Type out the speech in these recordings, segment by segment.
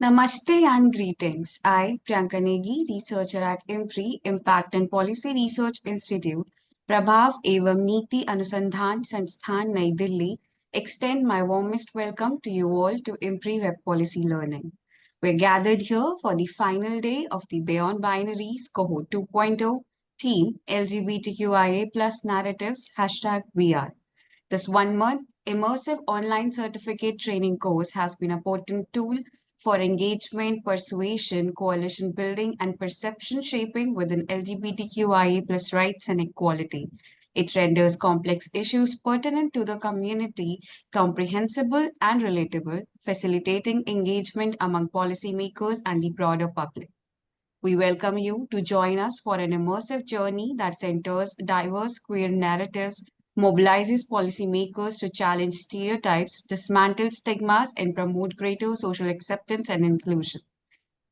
Namaste and greetings. I, Priyanka Negi, researcher at IMPRI, Impact and Policy Research Institute, Prabhav Evam Niti Anusandhan Sansthan, Nai Delhi, extend my warmest welcome to you all to IMPRI Web Policy Learning. We're gathered here for the final day of the Beyond Binaries Cohort 2.0 theme LGBTQIA plus narratives #VR. This 1 month immersive online certificate training course has been a potent tool for engagement, persuasion, coalition building, and perception shaping within LGBTQIA plus rights and equality. It renders complex issues pertinent to the community comprehensible and relatable, facilitating engagement among policymakers and the broader public. We welcome you to join us for an immersive journey that centers diverse queer narratives, mobilizes policymakers to challenge stereotypes, dismantle stigmas, and promote greater social acceptance and inclusion.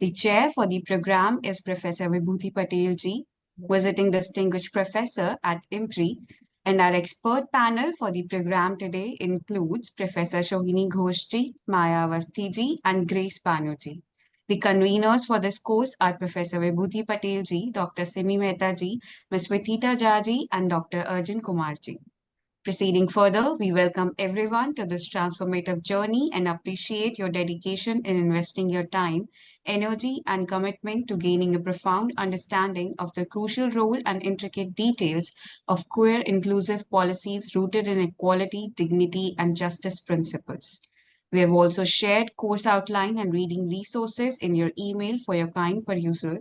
The chair for the program is Professor Vibhuti Patel ji, visiting distinguished professor at IMPRI, and our expert panel for the program today includes Professor Shohini Ghosh ji, Maya Awasthy ji, and Grace Banerjee. The conveners for this course are Professor Vibhuti Patel ji, Dr. Simi Mehta ji, Ms. Vithita Jha ji, and Dr. Arjun Kumar ji. Proceeding further, we welcome everyone to this transformative journey and appreciate your dedication in investing your time, energy, and commitment to gaining a profound understanding of the crucial role and intricate details of queer inclusive policies rooted in equality, dignity, and justice principles. We have also shared course outline and reading resources in your email for your kind perusal.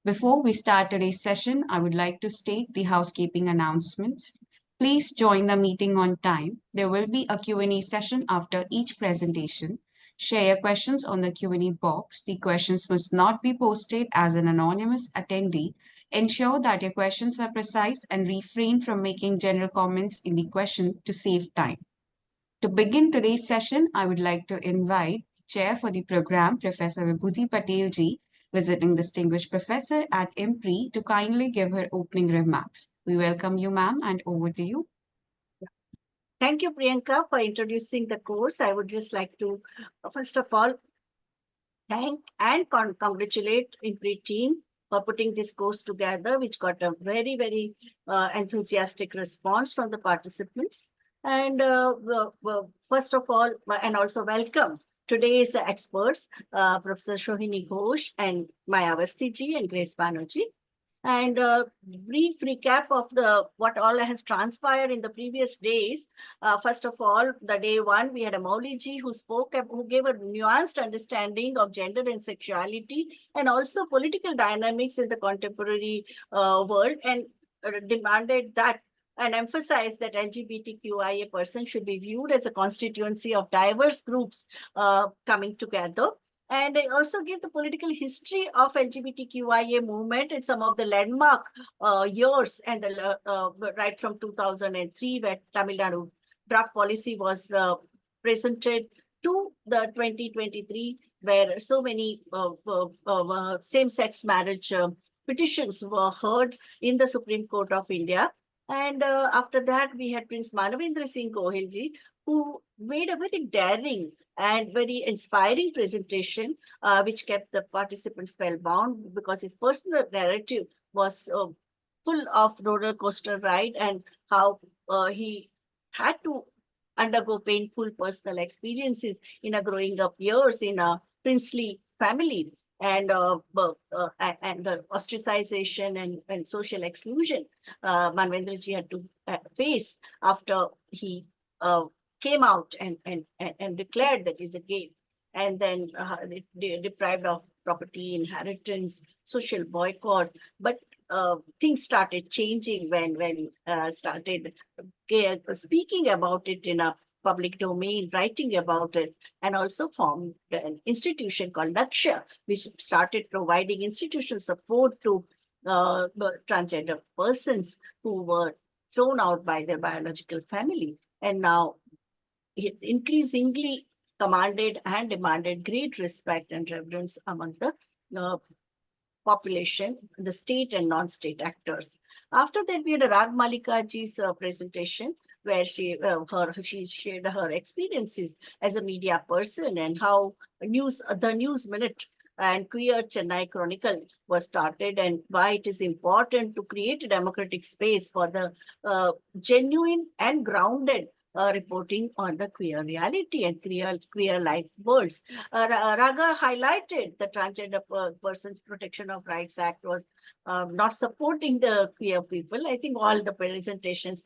Before we start today's session, I would like to state the housekeeping announcements. Please join the meeting on time. There will be a Q&A session after each presentation. Share your questions on the Q&A box. The questions must not be posted as an anonymous attendee. Ensure that your questions are precise and refrain from making general comments in the question to save time. To begin today's session, I would like to invite Chair for the program, Professor Vibhuti Patel ji, visiting distinguished professor at IMPRI, to kindly give her opening remarks. We welcome you, ma'am, and over to you. Thank you, Priyanka, for introducing the course. I would just like to, first of all, thank and congratulate IMPRI team for putting this course together, which got a very, very enthusiastic response from the participants. And first of all, and also welcome today's experts, Professor Shohini Ghosh and Maya Awasthy ji and Grace Banerjee. And brief recap of what all has transpired in the previous days. First of all, the day one, we had a Moulee ji who gave a nuanced understanding of gender and sexuality and also political dynamics in the contemporary world, and demanded that and emphasized that LGBTQIA person should be viewed as a constituency of diverse groups coming together. And I also give the political history of LGBTQIA movement and some of the landmark years, and right from 2003, where Tamil Nadu draft policy was presented, to the 2023, where so many same-sex marriage petitions were heard in the Supreme Court of India. And after that, we had Prince Manvinder Singh Gohil ji, who made a very daring and very inspiring presentation, which kept the participants spellbound because his personal narrative was full of roller coaster ride and how he had to undergo painful personal experiences in a growing up years in a princely family, and the ostracization and social exclusion Manvinder ji had to face after he came out and declared that he's a gay, and then deprived of property, inheritance, social boycott. But things started changing when started speaking about it in a public domain, writing about it, and also formed an institution called Lakshya, which started providing institutional support to transgender persons who were thrown out by their biological family. And now it increasingly commanded and demanded great respect and reverence among the population, the state and non-state actors. After that, we had a Ragamalika ji's presentation, where she shared her experiences as a media person and how the News Minute and Queer Chennai Chronicle was started, and why it is important to create a democratic space for the genuine and grounded reporting on the queer reality and queer life worlds. Raga highlighted the Transgender Persons Protection of Rights Act was not supporting the queer people. I think all the presentations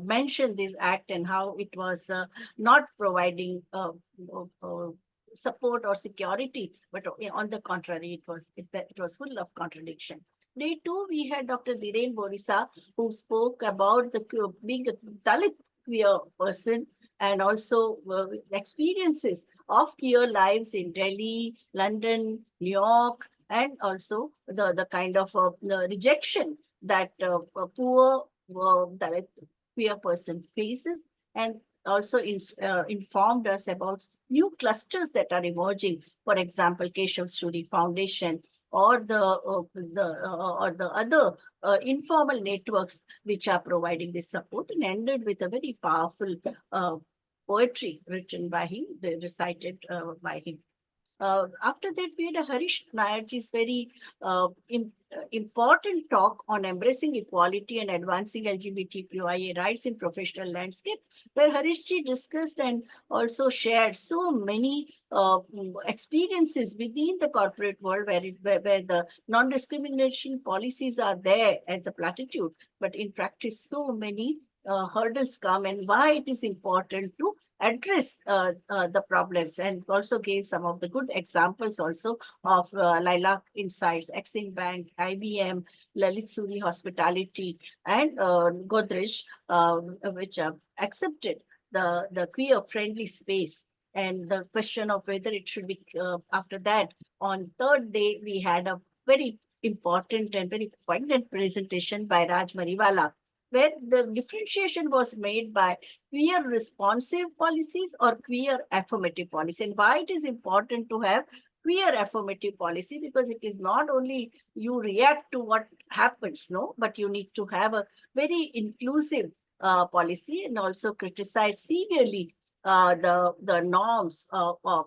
mentioned this act and how it was not providing support or security, but on the contrary, it was full of contradiction. Day two, we had Dr. Dhiren Borisa, who spoke about being a Dalit queer person and also experiences of queer lives in Delhi, London, New York, and also the kind of the rejection that a poor Dalit queer person faces, and also informed us about new clusters that are emerging. For example, Keshav Shuri Foundation or the other informal networks which are providing this support, and ended with a very powerful poetry written by him, recited by him. After that, we had a Harish Nayarji's very important talk on embracing equality and advancing LGBTQIA rights in professional landscape, where Harishji discussed and also shared so many experiences within the corporate world where the non-discrimination policies are there as a platitude, but in practice, so many hurdles come, and why it is important to address the problems, and also gave some of the good examples also of Lilac Insights, Exim Bank, IBM, Lalit Suri Hospitality, and Godrej, which accepted the queer-friendly space. And the question of whether it should be, after that, on third day, we had a very important and very poignant presentation by Raj Mariwala, where the differentiation was made by queer responsive policies or queer affirmative policy, and why it is important to have queer affirmative policy, because it is not only you react to what happens, no, but you need to have a very inclusive policy, and also criticize severely the norms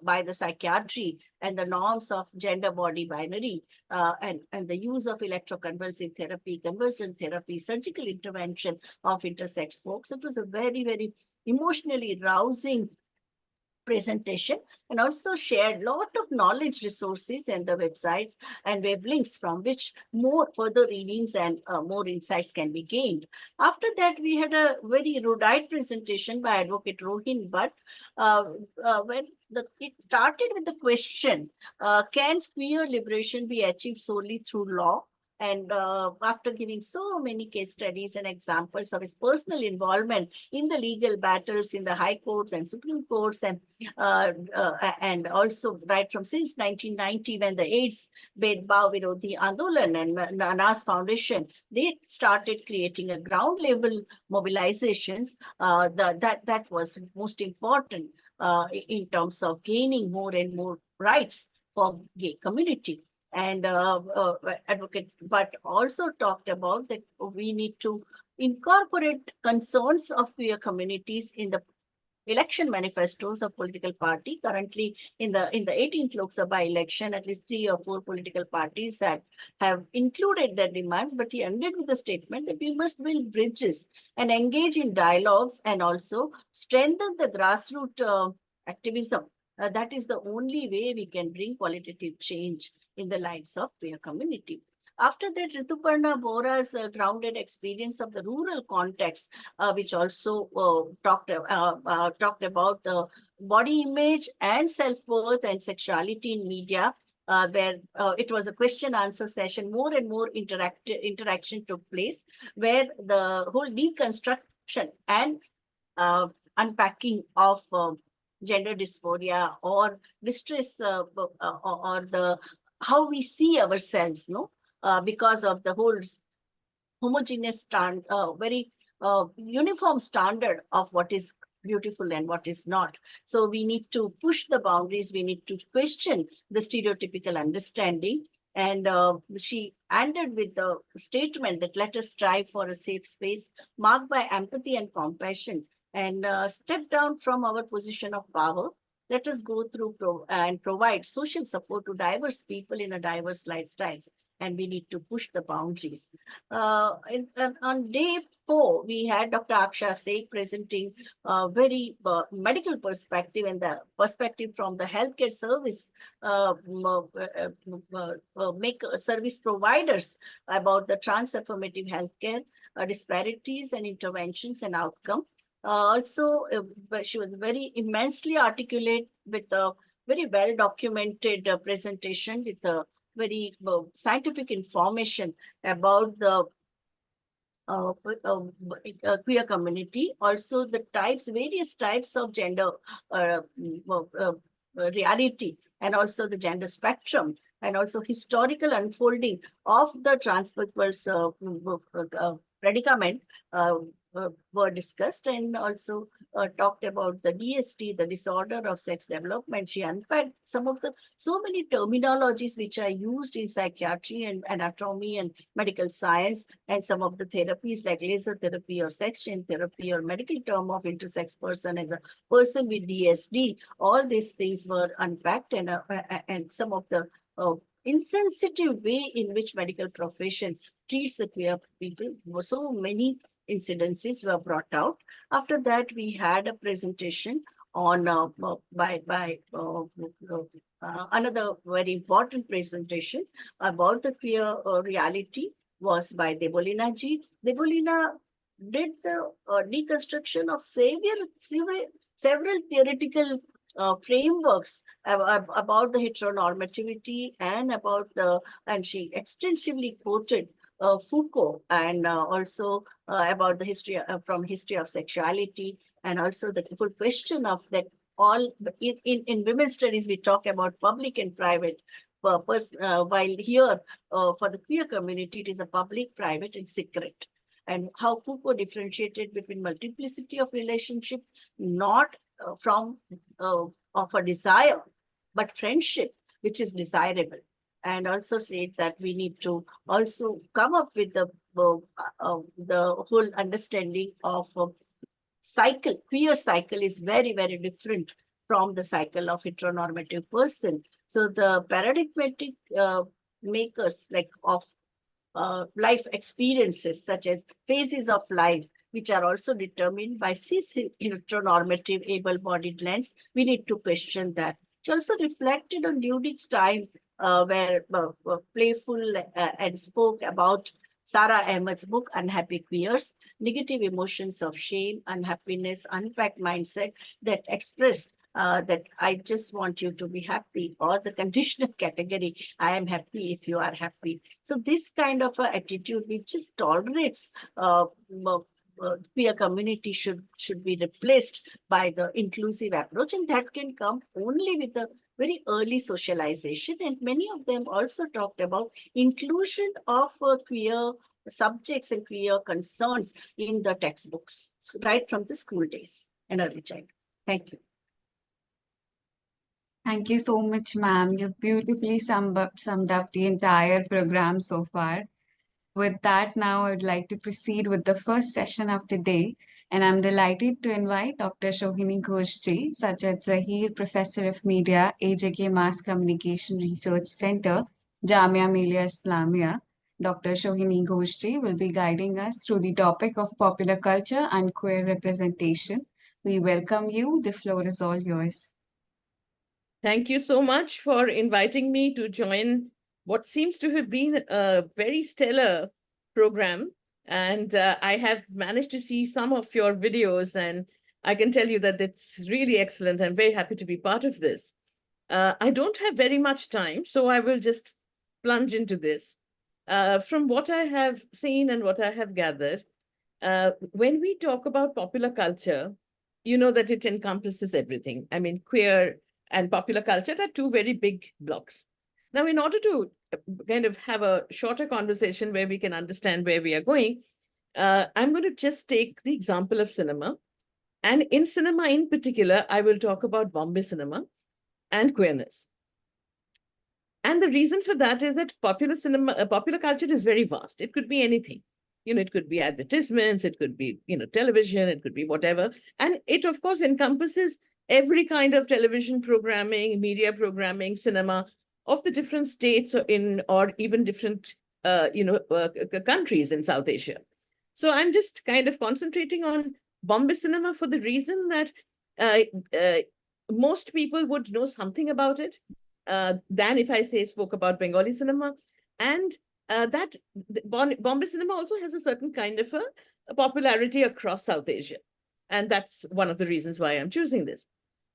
by the psychiatry and the norms of gender body binary, and the use of electroconvulsive therapy, conversion therapy, surgical intervention of intersex folks. It was a very, very emotionally rousing presentation, and also shared a lot of knowledge resources and the websites and web links from which more further readings and more insights can be gained. After that, we had a very erudite presentation by Advocate Rohin Bhatt, when it started with the question, can queer liberation be achieved solely through law? And after giving so many case studies and examples of his personal involvement in the legal battles in the high courts and Supreme Courts, and also right from since 1990, when the AIDS Bedbao Virodhi Andolan and Nanas Foundation, they started creating a ground level mobilizations, that was most important in terms of gaining more and more rights for gay community. And Advocate Bhatt also talked about that we need to incorporate concerns of queer communities in the election manifestos of political party. Currently, in the 18th Lok Sabha election, at least 3 or 4 political parties that have included their demands, but he ended with the statement that we must build bridges and engage in dialogues and also strengthen the grassroots activism. That is the only way we can bring qualitative change in the lives of queer community. After that, Rituparna Bora's grounded experience of the rural context, which also talked about the body image and self-worth and sexuality in media, where it was a question-answer session. More and more interaction took place, where the whole deconstruction and unpacking of gender dysphoria or distress, or the how we see ourselves, no, because of the whole homogeneous very uniform standard of what is beautiful and what is not. So we need to push the boundaries. We need to question the stereotypical understanding. And she ended with the statement that let us strive for a safe space marked by empathy and compassion, and step down from our position of power. Let us go through and provide social support to diverse people in a diverse lifestyles. And we need to push the boundaries. On day 4, we had Dr. Aksha Sheikh presenting a very medical perspective and the perspective from the healthcare service make service providers about the trans-affirmative healthcare disparities and interventions and outcome. Also, she was very immensely articulate with a very well documented presentation with a very scientific information about the queer community. Also, the various types of gender reality, and also the gender spectrum, and also historical unfolding of the trans people's predicament were discussed, and also talked about the DST, the disorder of sex development. She unpacked some of the so many terminologies which are used in psychiatry and anatomy and medical science, and some of the therapies like laser therapy or sex change therapy or medical term of intersex person as a person with DSD. All these things were unpacked, and some of the insensitive way in which medical profession treats the queer people. So many incidences were brought out. After that, we had a presentation on another very important presentation about the queer reality was by Debolina ji. Debolina did the deconstruction of several theoretical frameworks about the heteronormativity and she extensively quoted Foucault, and also about the history of sexuality, and also the whole question of that all in women's studies we talk about public and private purpose, while here for the queer community it is a public, private, and secret. And how Foucault differentiated between multiplicity of relationship, not from of a desire, but friendship, which is desirable. And also said that we need to also come up with the whole understanding of cycle. Queer cycle is very, very different from the cycle of heteronormative person. So the paradigmatic makers like of life experiences, such as phases of life, which are also determined by cis heteronormative able-bodied lens, we need to question that. She also reflected on Ludich's time, where playful and spoke about Sarah Ahmed's book, Unhappy Queers, negative emotions of shame, unhappiness, unpacked mindset that expressed that I just want you to be happy, or the conditional category, I am happy if you are happy. So this kind of attitude which just tolerates queer community should be replaced by the inclusive approach, and that can come only with the very early socialization. And many of them also talked about inclusion of queer subjects and queer concerns in the textbooks, right from the school days and early childhood. Thank you. Thank you so much, ma'am. You've beautifully summed up the entire program so far. With that, now I would like to proceed with the first session of the day, and I'm delighted to invite Dr. Shohini Ghosh ji, Sajjad Zahir, Professor of Media, AJK Mass Communication Research Center, Jamia Millia Islamia. Dr. Shohini Ghosh ji will be guiding us through the topic of popular culture and queer representation. We welcome you. The floor is all yours. Thank you so much for inviting me to join what seems to have been a very stellar program. And I have managed to see some of your videos, and I can tell you that it's really excellent. I'm very happy to be part of this. I don't have very much time, so I will just plunge into this. From what I have seen and what I have gathered, when we talk about popular culture, you know that it encompasses everything. I mean, queer and popular culture are two very big blocks. Now, in order to kind of have a shorter conversation where we can understand where we are going, I'm going to just take the example of cinema. And in cinema in particular, I will talk about Bombay cinema and queerness. And the reason for that is that popular culture is very vast. It could be anything. it could be advertisements, it could be, television, it could be whatever. And it, of course, encompasses every kind of television programming, media programming, cinema of the different states or even different, countries in South Asia. So I'm just kind of concentrating on Bombay cinema for the reason that most people would know something about it than if I spoke about Bengali cinema. And that Bombay cinema also has a certain kind of a popularity across South Asia. And that's one of the reasons why I'm choosing this.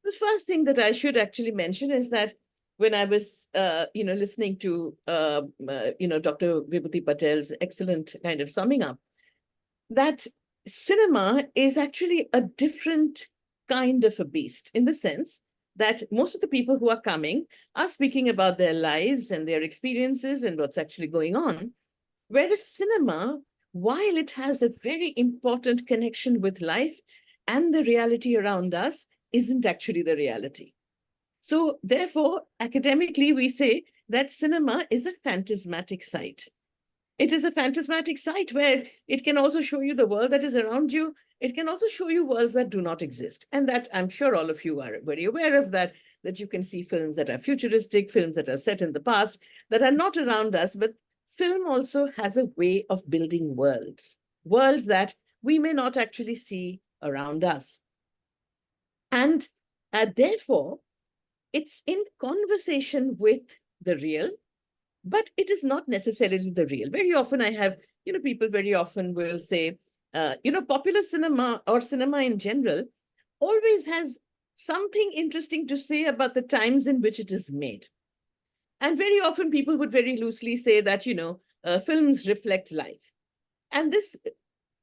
The first thing that I should actually mention is that when I was, listening to, Dr. Vibhuti Patel's excellent kind of summing up, that cinema is actually a different kind of a beast, in the sense that most of the people who are coming are speaking about their lives and their experiences and what's actually going on. Whereas cinema, while it has a very important connection with life and the reality around us, isn't actually the reality. So therefore, academically, we say that cinema is a phantasmatic sight. It is a phantasmatic sight where it can also show you the world that is around you. It can also show you worlds that do not exist. And that I'm sure all of you are very aware of that you can see films that are futuristic, films that are set in the past, that are not around us, but film also has a way of building worlds that we may not actually see around us. And therefore, it's in conversation with the real, but it is not necessarily the real. Very often I have, people very often will say, popular cinema or cinema in general always has something interesting to say about the times in which it is made. And very often people would very loosely say that, films reflect life. And this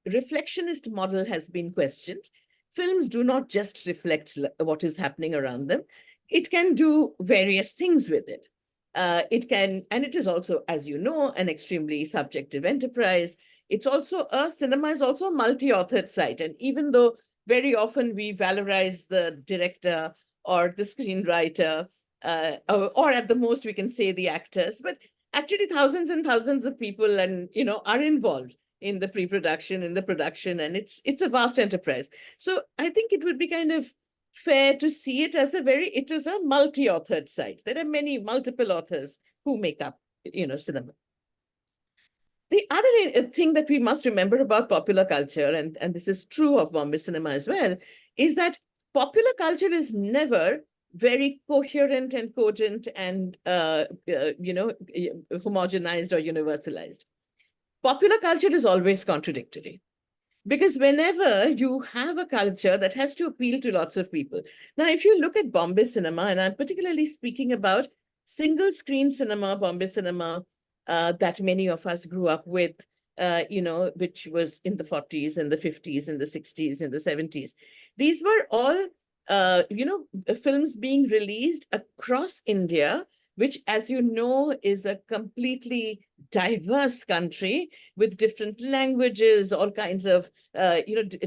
reflectionist model has been questioned. Films do not just reflect what is happening around them. It can do various things with it. It can, and it is also, as you know, an extremely subjective enterprise. It's also cinema is also a multi-authored site. And even though very often we valorize the director or the screenwriter, or at the most we can say the actors, but actually thousands and thousands of people are involved in the pre-production, in the production, and it's a vast enterprise. So I think it would be kind of fair to see it as it is a multi-authored site. There are multiple authors who make up, cinema. The other thing that we must remember about popular culture, and this is true of Bombay cinema as well, is that popular culture is never very coherent and cogent and, homogenized or universalized. Popular culture is always contradictory. Because whenever you have a culture that has to appeal to lots of people. Now, if you look at Bombay cinema, and I'm particularly speaking about single screen cinema, Bombay cinema, that many of us grew up with, which was in the 40s and the 50s and the 60s and the 70s. These were all, films being released across India, which, as you know, is a completely diverse country with different languages, all kinds of,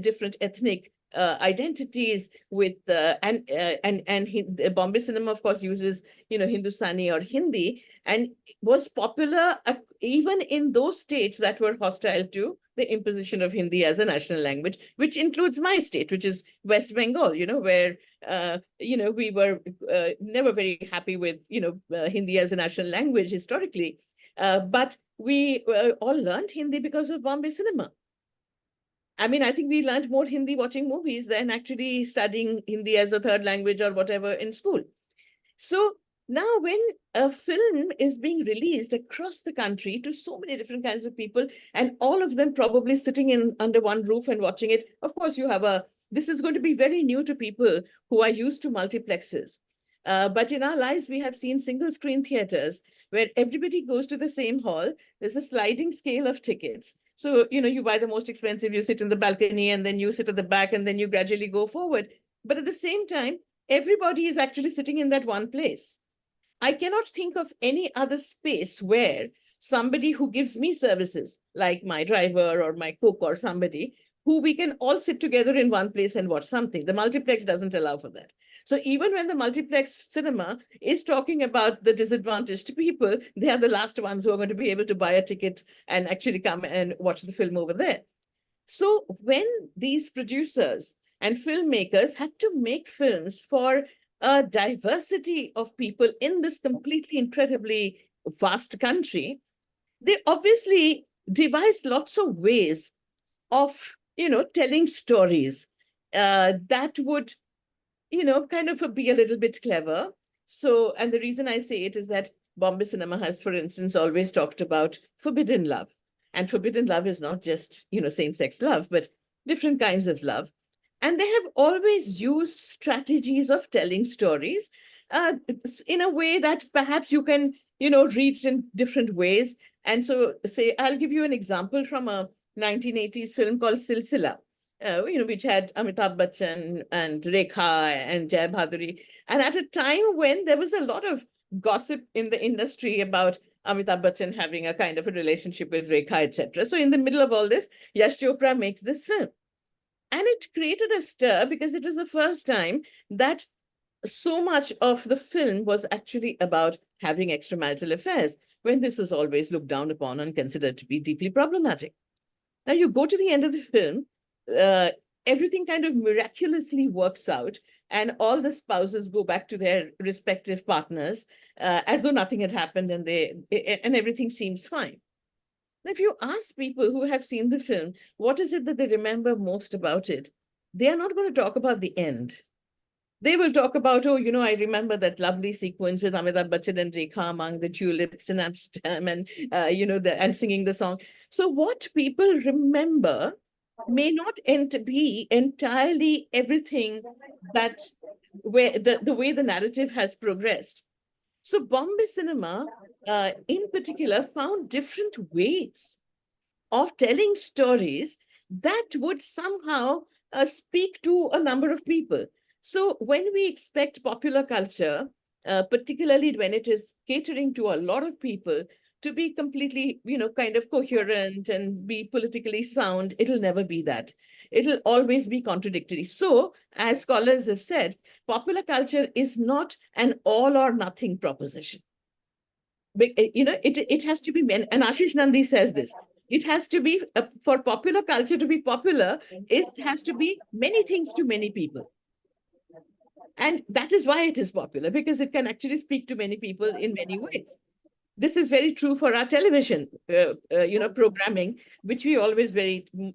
different ethnic identities. With Bombay cinema, of course, uses Hindustani or Hindi, and was popular even in those states that were hostile to the imposition of Hindi as a national language, which includes my state, which is West Bengal, where we were never very happy with Hindi as a national language historically, but we all learned Hindi because of Bombay cinema. I mean, I think we learned more Hindi watching movies than actually studying Hindi as a third language or whatever in school. So now when a film is being released across the country to so many different kinds of people, and all of them probably sitting under one roof and watching it, of course, this is going to be very new to people who are used to multiplexes. But in our lives, we have seen single screen theaters where everybody goes to the same hall. There's a sliding scale of tickets. So, you buy the most expensive, you sit in the balcony, and then you sit at the back, and then you gradually go forward. But at the same time, everybody is actually sitting in that one place. I cannot think of any other space where somebody who gives me services, like my driver or my cook or somebody, who we can all sit together in one place and watch something. The multiplex doesn't allow for that. So even when the multiplex cinema is talking about the disadvantaged people, they are the last ones who are going to be able to buy a ticket and actually come and watch the film over there. So when these producers and filmmakers had to make films for a diversity of people in this completely incredibly vast country, they obviously devised lots of ways of, telling stories that would, kind of be a little bit clever. So, and the reason I say it is that Bombay cinema has, for instance, always talked about forbidden love. And forbidden love is not just, same-sex love, but different kinds of love. And they have always used strategies of telling stories in a way that perhaps you can, read it in different ways. And so, say, I'll give you an example from a 1980s film called Silsila, which had Amitabh Bachchan and Rekha and Jai Bhaduri. And at a time when there was a lot of gossip in the industry about Amitabh Bachchan having a kind of a relationship with Rekha, etc. So in the middle of all this, Yash Chopra makes this film. And it created a stir because it was the first time that so much of the film was actually about having extramarital affairs, when this was always looked down upon and considered to be deeply problematic. Now you go to the end of the film, everything kind of miraculously works out, and all the spouses go back to their respective partners as though nothing had happened, and everything seems fine. Now, if you ask people who have seen the film, what is it that they remember most about it? They are not going to talk about the end. They will talk about, oh, I remember that lovely sequence with Amitabh Bachchan and Rekha among the tulips in Amsterdam, and and singing the song. So what people remember may not be entirely everything that where the way the narrative has progressed. So Bombay cinema, in particular, found different ways of telling stories that would somehow speak to a number of people. So when we expect popular culture, particularly when it is catering to a lot of people, to be completely, kind of coherent and be politically sound, it'll never be that. It'll always be contradictory. So, as scholars have said, popular culture is not an all or nothing proposition. It has to be, and Ashish Nandi says this, it has to be, for popular culture to be popular, it has to be many things to many people. And that is why it is popular, because it can actually speak to many people in many ways. This is very true for our television, programming, which we always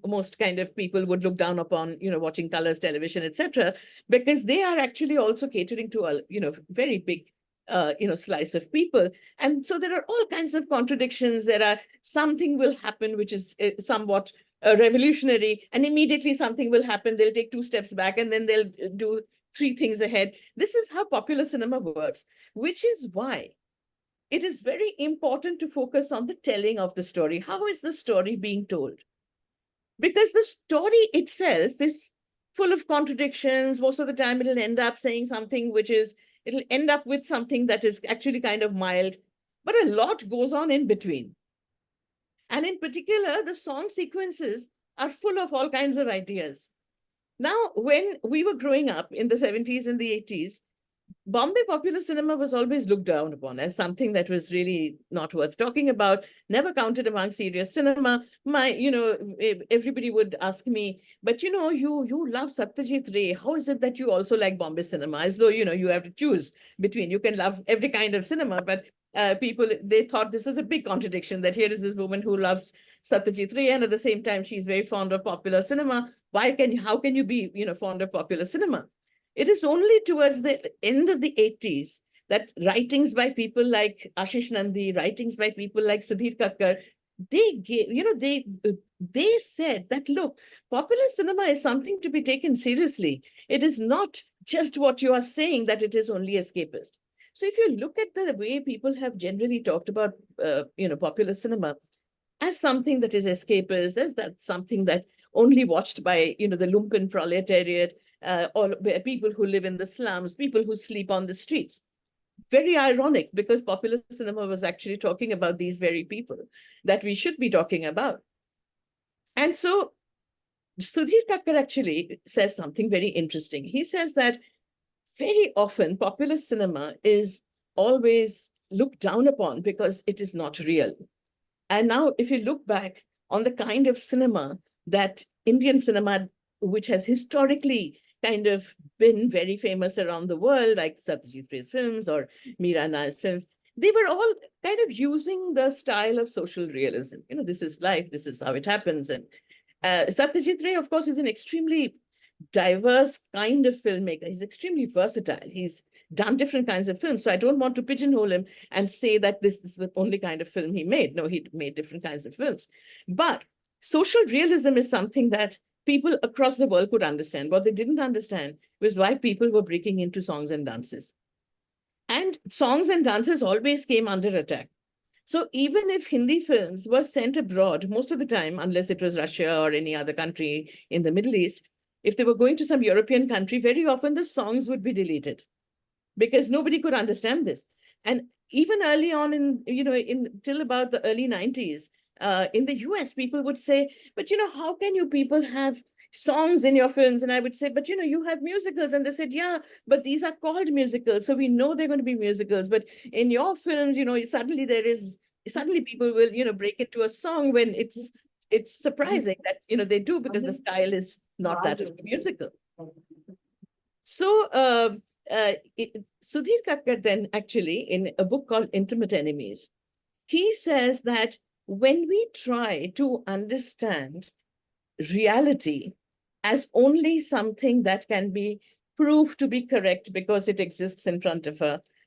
most kind of people would look down upon, watching colors television, etc., because they are actually also catering to a, very big, slice of people. And so there are all kinds of contradictions. There are something will happen, which is somewhat revolutionary, and immediately something will happen. They'll take 2 steps back, and then they'll do 3 things ahead. This is how popular cinema works, which is why it is very important to focus on the telling of the story. How is the story being told? Because the story itself is full of contradictions. Most of the time, it'll end up saying something it'll end up with something that is actually kind of mild, but a lot goes on in between. And in particular, the song sequences are full of all kinds of ideas. Now, when we were growing up in the 70s and the 80s, Bombay popular cinema was always looked down upon as something that was really not worth talking about, never counted among serious cinema. Everybody would ask me, but you love Satyajit Ray. How is it that you also like Bombay cinema? As though, you have to choose between, you can love every kind of cinema, but people, they thought this was a big contradiction, that here is this woman who loves Satyajit Ray, and at the same time, she's very fond of popular cinema. How can you be, fond of popular cinema? It is only towards the end of the 80s that writings by people like Ashish Nandi, writings by people like Sudhir Kakkar, they said that, look, popular cinema is something to be taken seriously. It is not just what you are saying that it is only escapist. So if you look at the way people have generally talked about, popular cinema as something that is escapist, as that something that only watched by, the lumpen proletariat, or people who live in the slums, people who sleep on the streets. Very ironic, because popular cinema was actually talking about these very people that we should be talking about. And so Sudhir Kakkar actually says something very interesting. He says that very often popular cinema is always looked down upon because it is not real. And now, if you look back on the kind of cinema that Indian cinema, which has historically kind of been very famous around the world, like Satyajit Ray's films or Meera Nair's films, they were all kind of using the style of social realism. You know, this is life, this is how it happens. And Satyajit Ray, of course, is an extremely diverse kind of filmmaker. He's extremely versatile. He's done different kinds of films. So I don't want to pigeonhole him and say that this is the only kind of film he made. No, he made different kinds of films. But social realism is something that people across the world could understand. What they didn't understand was why people were breaking into songs and dances. And songs and dances always came under attack. So even if Hindi films were sent abroad, most of the time, unless it was Russia or any other country in the Middle East, if they were going to some European country, very often the songs would be deleted because nobody could understand this. And even early on till about the early 90s, in the US, people would say, but how can you people have songs in your films? And I would say, but you have musicals. And they said, yeah, but these are called musicals. So we know they're going to be musicals. But in your films, suddenly people will, break into a song when it's surprising that, they do because the style is not that of a musical. So Sudhir Kakkar then actually, in a book called Intimate Enemies, he says that when we try to understand reality as only something that can be proved to be correct because it exists in front of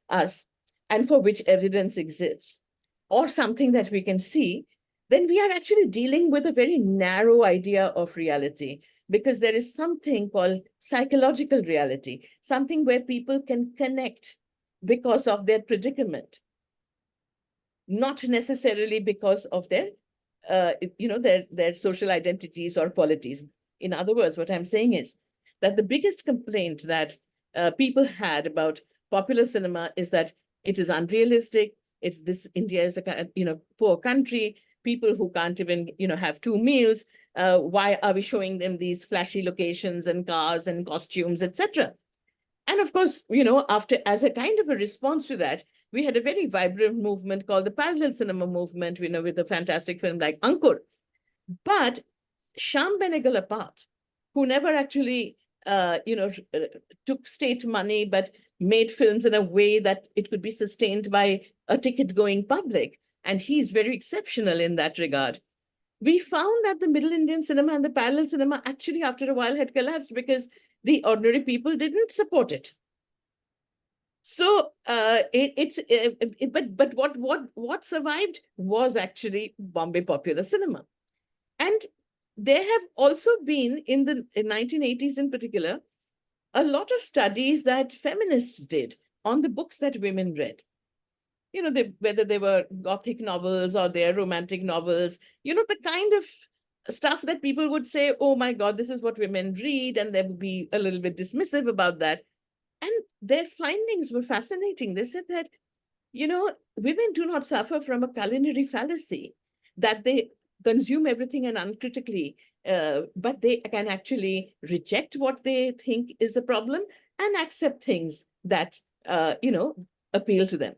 us and for which evidence exists, or something that we can see, then we are actually dealing with a very narrow idea of reality, because there is something called psychological reality, something where people can connect because of their predicament, not necessarily because of their social identities or qualities. In other words, what I'm saying is that the biggest complaint that people had about popular cinema is that it is unrealistic. It's this, India is a poor country, people who can't even have two meals. Why are we showing them these flashy locations and cars and costumes, etc.? And of course, as a kind of a response to that, we had a very vibrant movement called the parallel cinema movement, with a fantastic film like Ankur. But Shyam Benegal apart, who never actually, took state money, but made films in a way that it could be sustained by a ticket-going public. And he's very exceptional in that regard. We found that the Middle Indian cinema and the parallel cinema actually, after a while, had collapsed because the ordinary people didn't support it. So but what survived was actually Bombay popular cinema. And there have also been, in the 1980s in particular, a lot of studies that feminists did on the books that women read. Whether they were Gothic novels or their romantic novels, the kind of stuff that people would say, oh my God, this is what women read, and they would be a little bit dismissive about that. And their findings were fascinating. They said that, women do not suffer from a culinary fallacy, that they consume everything and uncritically, but they can actually reject what they think is a problem and accept things that, appeal to them.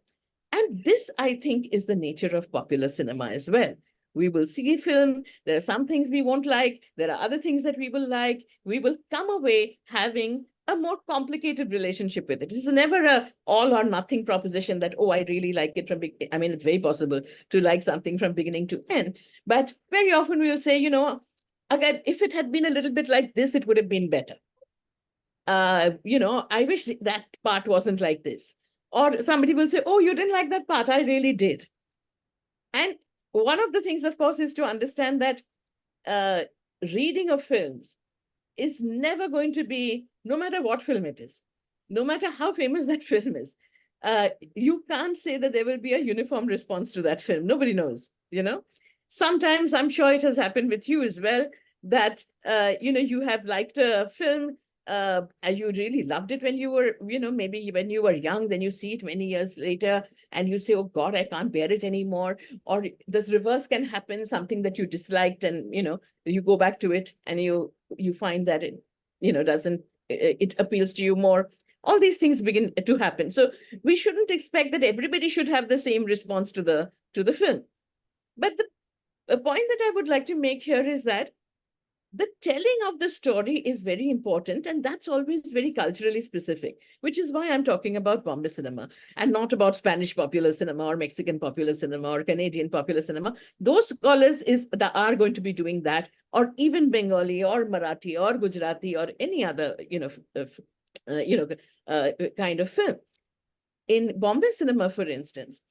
And this, I think, is the nature of popular cinema as well. We will see a film, there are some things we won't like, there are other things that we will like. We will come away having a more complicated relationship with it. This is never a all or nothing proposition that, oh, I really like it from beginning. I mean, it's very possible to like something from beginning to end. But very often we'll say, again, if it had been a little bit like this, it would have been better. I wish that part wasn't like this. Or somebody will say, oh, you didn't like that part. I really did. And one of the things, of course, is to understand that reading of films is never going to be, no matter what film it is, no matter how famous that film is, you can't say that there will be a uniform response to that film. Nobody knows, Sometimes, I'm sure it has happened with you as well, that, you have liked a film, you really loved it when you were, maybe when you were young, then you see it many years later and you say, oh God, I can't bear it anymore. Or this reverse can happen, something that you disliked and, you go back to it and you find that it, it appeals to you more. All these things begin to happen. So we shouldn't expect that everybody should have the same response to the film. But the point that I would like to make here is that the telling of the story is very important, and that's always very culturally specific, which is why I'm talking about Bombay cinema and not about Spanish popular cinema or Mexican popular cinema or Canadian popular cinema. Those scholars are going to be doing that, or even Bengali or Marathi or Gujarati or any other, kind of film. In Bombay cinema, for instance,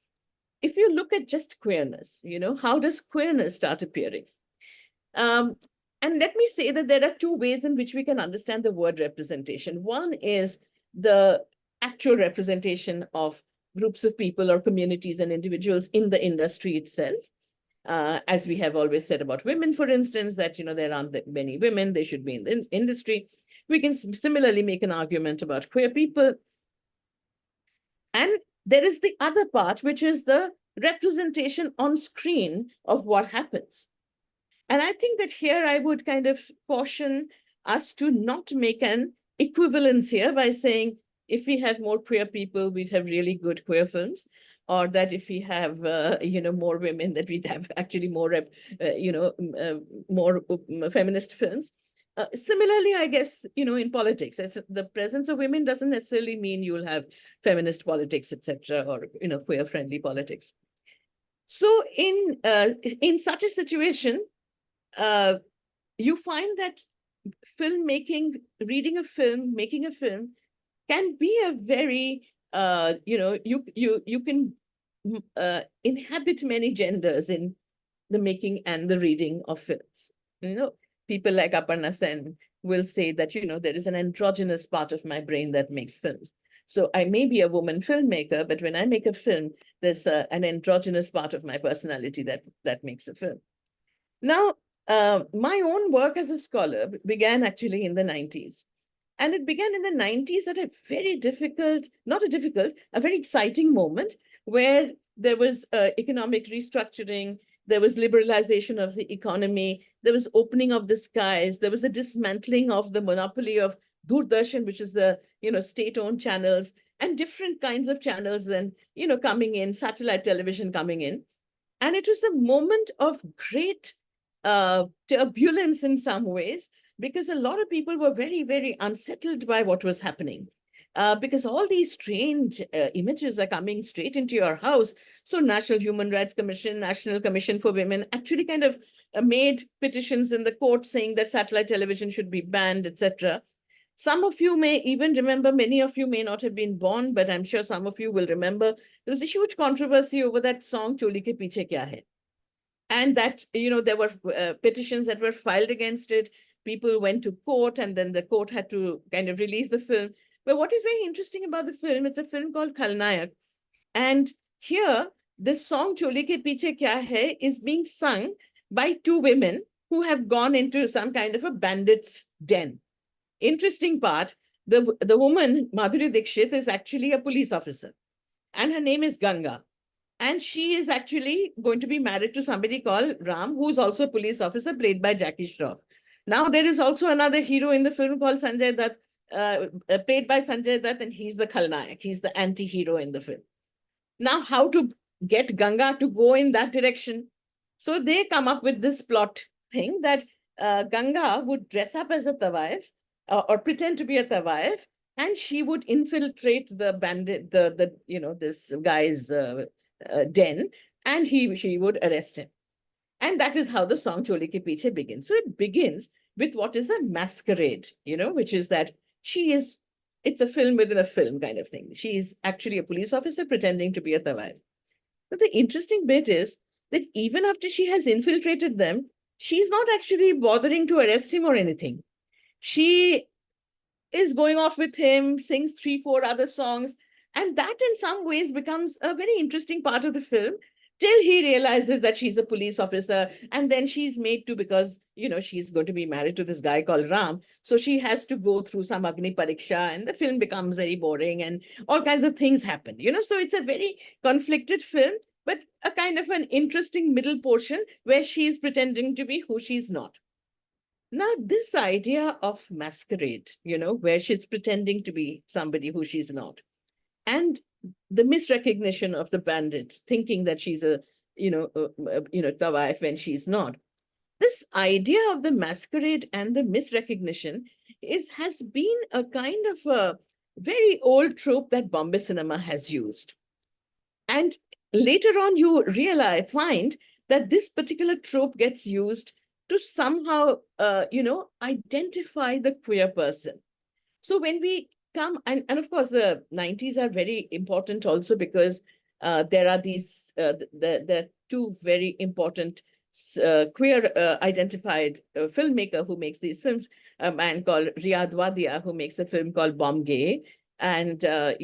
if you look at just queerness, how does queerness start appearing? And let me say that there are two ways in which we can understand the word representation. One is the actual representation of groups of people or communities and individuals in the industry itself. As we have always said about women, for instance, that there aren't that many women, they should be in the industry. We can similarly make an argument about queer people. And there is the other part, which is the representation on screen of what happens. And I think that here I would kind of caution us to not make an equivalence here by saying, if we have more queer people, we'd have really good queer films, or that if we have, more women, that we'd have actually more, more feminist films. Similarly, I guess, in politics, the presence of women doesn't necessarily mean you'll have feminist politics, etc., or, queer-friendly politics. So in such a situation, you find that filmmaking, reading a film, making a film can be a very, you can inhabit many genders in the making and the reading of films. People like Aparna Sen will say that, there is an androgynous part of my brain that makes films. So I may be a woman filmmaker, but when I make a film, there's an androgynous part of my personality that makes a film. Now, my own work as a scholar began actually in the 90s. And it began in the 90s at a very a very exciting moment where there was economic restructuring, there was liberalization of the economy, there was opening of the skies, there was a dismantling of the monopoly of Doordarshan, which is the state-owned channels, and different kinds of channels then coming in, satellite television coming in. And it was a moment of great turbulence in some ways, because a lot of people were very, very unsettled by what was happening. Because all these strange images are coming straight into your house. So National Human Rights Commission, National Commission for Women actually kind of made petitions in the court saying that satellite television should be banned, etc. Some of you may even remember, many of you may not have been born, but I'm sure some of you will remember, there was a huge controversy over that song, Choli Ke Piche Kya Hai? And that, there were petitions that were filed against it. People went to court, and then the court had to kind of release the film. But what is very interesting about the film, it's a film called Khalnayak. And here, this song, Choli Ke Piche Kya Hai, is being sung by two women who have gone into some kind of a bandit's den. Interesting part, the woman, Madhuri Dixit, is actually a police officer. And her name is Ganga. And she is actually going to be married to somebody called Ram, who's also a police officer, played by Jackie Shroff. Now, there is also another hero in the film called Sanjay Dutt, played by Sanjay Dutt, and he's the Khalnayak. He's the anti-hero in the film. Now, how to get Ganga to go in that direction? So they come up with this plot thing that Ganga would dress up as a Tawaif or pretend to be a Tawaif, and she would infiltrate the bandit, this guy's den, and she would arrest him. And that is how the song Choli Ke Piche begins. So it begins with what is a masquerade, which is that it's a film within a film kind of thing. She is actually a police officer pretending to be a Tawaif. But the interesting bit is that even after she has infiltrated them, she's not actually bothering to arrest him or anything. She is going off with him, sings 3-4 other songs, and that in some ways becomes a very interesting part of the film till he realizes that she's a police officer, and then she's made to, because she's going to be married to this guy called Ram, so she has to go through some Agni Pariksha, and the film becomes very boring, and all kinds of things happen. So it's a very conflicted film, but a kind of an interesting middle portion where she's pretending to be who she's not. Now, this idea of masquerade, where she's pretending to be somebody who she's not, and the misrecognition of the bandit, thinking that she's the wife when she's not. This idea of the masquerade and the misrecognition has been a kind of a very old trope that Bombay cinema has used. And later on, you find that this particular trope gets used to somehow, identify the queer person. So when we come, and of course, the 90s are very important also because there are these, the two very important queer identified filmmaker who makes these films, a man called Riyad Wadia, who makes a film called Bomb Gay. And there's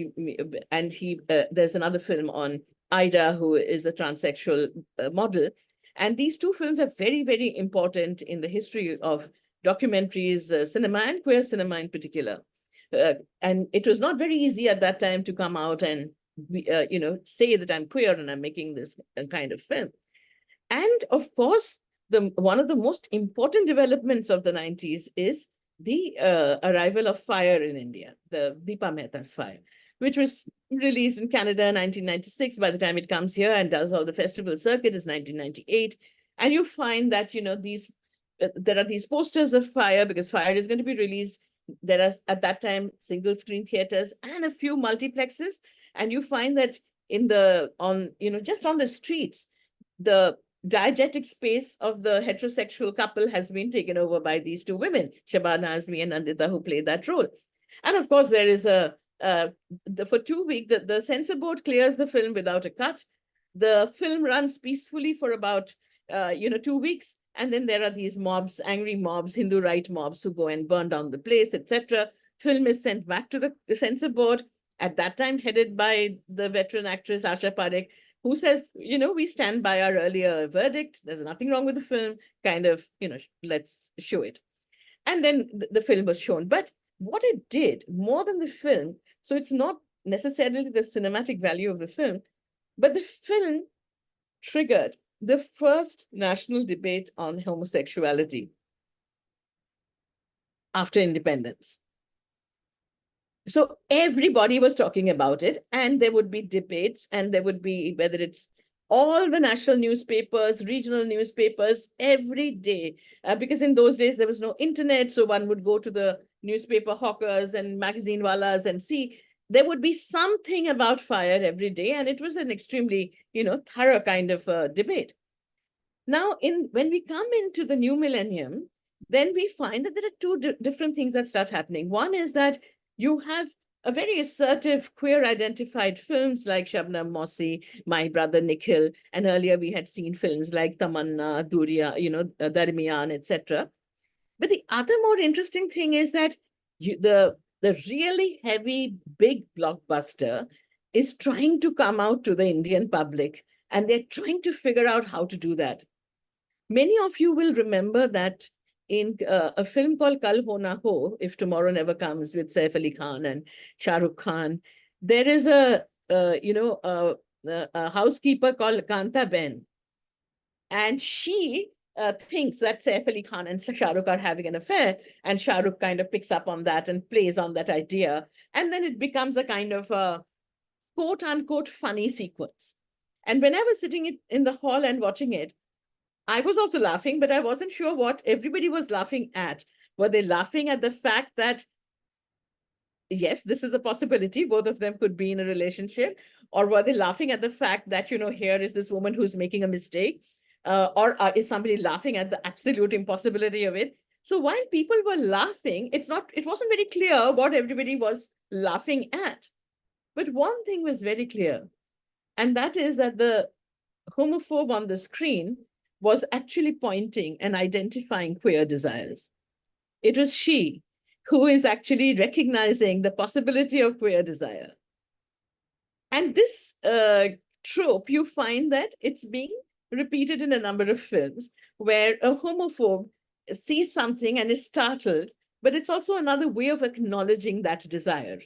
another film on Ida, who is a transsexual model. And these two films are very, very important in the history of documentaries, cinema, and queer cinema in particular. And it was not very easy at that time to come out and say that I'm queer and I'm making this kind of film. And of course, one of the most important developments of the 90s is the arrival of fire in India, the Deepa Mehta's Fire, which was released in Canada in 1996. By the time it comes here and does all the festival circuit is 1998. And you find that, there are these posters of Fire because Fire is going to be released. There are, at that time, single screen theaters and a few multiplexes. And you find that just on the streets, the diegetic space of the heterosexual couple has been taken over by these two women, Shabana Azmi and Nandita, who play that role. And of course, there is for 2 weeks, the censor board clears the film without a cut. The film runs peacefully for about 2 weeks. And then there are these mobs, angry mobs, Hindu right mobs who go and burn down the place, etc. Film is sent back to the censor board, at that time headed by the veteran actress Asha Parekh, who says, we stand by our earlier verdict. There's nothing wrong with the film, let's show it. And then the film was shown. But what it did, more than the film, so it's not necessarily the cinematic value of the film, but the film triggered the first national debate on homosexuality after independence. So everybody was talking about it, and there would be debates, and there would be, whether it's all the national newspapers, regional newspapers, every day, because in those days there was no internet, so one would go to the newspaper hawkers and magazine wallas and see. There would be something about fire every day, and it was an extremely, thorough kind of debate. Now, when we come into the new millennium, then we find that there are two different things that start happening. One is that you have a very assertive queer identified films like Shabnam Mossi, My Brother Nikhil, and earlier we had seen films like Tamanna, Duriya, Darmiyan, etc. But the other more interesting thing is that the really heavy, big blockbuster is trying to come out to the Indian public, and they're trying to figure out how to do that. Many of you will remember that in a film called Kal Ho Na Ho, If Tomorrow Never Comes, with Saif Ali Khan and Shah Rukh Khan, there is a housekeeper called Kanta Ben, and she thinks that Saif Ali Khan and Shah Rukh are having an affair, and Shah Rukh kind of picks up on that and plays on that idea, and then it becomes a kind of quote unquote funny sequence. And when I was sitting in the hall and watching it, I was also laughing, but I wasn't sure what everybody was laughing at. Were they laughing at the fact that, yes, this is a possibility, both of them could be in a relationship, or were they laughing at the fact that, here is this woman who's making a mistake, or is somebody laughing at the absolute impossibility of it? So while people were laughing, it wasn't very clear what everybody was laughing at. But one thing was very clear, and that is that the homophobe on the screen was actually pointing and identifying queer desires. It was she who is actually recognizing the possibility of queer desire. And this trope, you find that it's being repeated in a number of films where a homophobe sees something and is startled, but it's also another way of acknowledging that desire.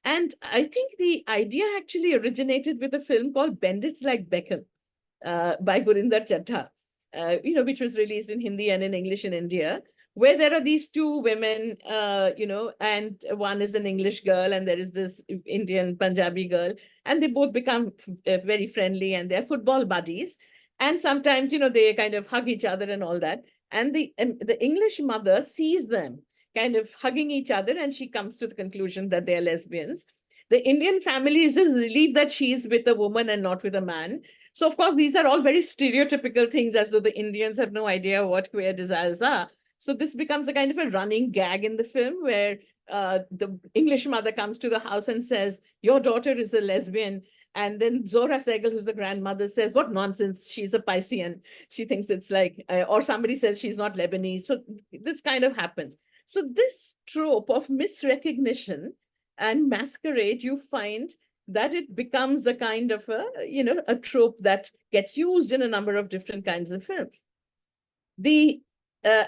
And I think the idea actually originated with a film called Bend It Like Beckham by Gurinder Chadha, which was released in Hindi and in English in India, where there are these two women, and one is an English girl and there is this Indian Punjabi girl, and they both become very friendly and they're football buddies. And sometimes, they kind of hug each other and all that. And the English mother sees them kind of hugging each other and she comes to the conclusion that they're lesbians. The Indian family is just relieved that she's with a woman and not with a man. So, of course, these are all very stereotypical things, as though the Indians have no idea what queer desires are. So this becomes a kind of a running gag in the film where the English mother comes to the house and says, your daughter is a lesbian. And then Zora Sehgal, who's the grandmother, says, what nonsense, she's a Piscean. She thinks it's like, or somebody says she's not Lebanese. So this kind of happens. So this trope of misrecognition and masquerade, you find that it becomes a kind of a trope that gets used in a number of different kinds of films. And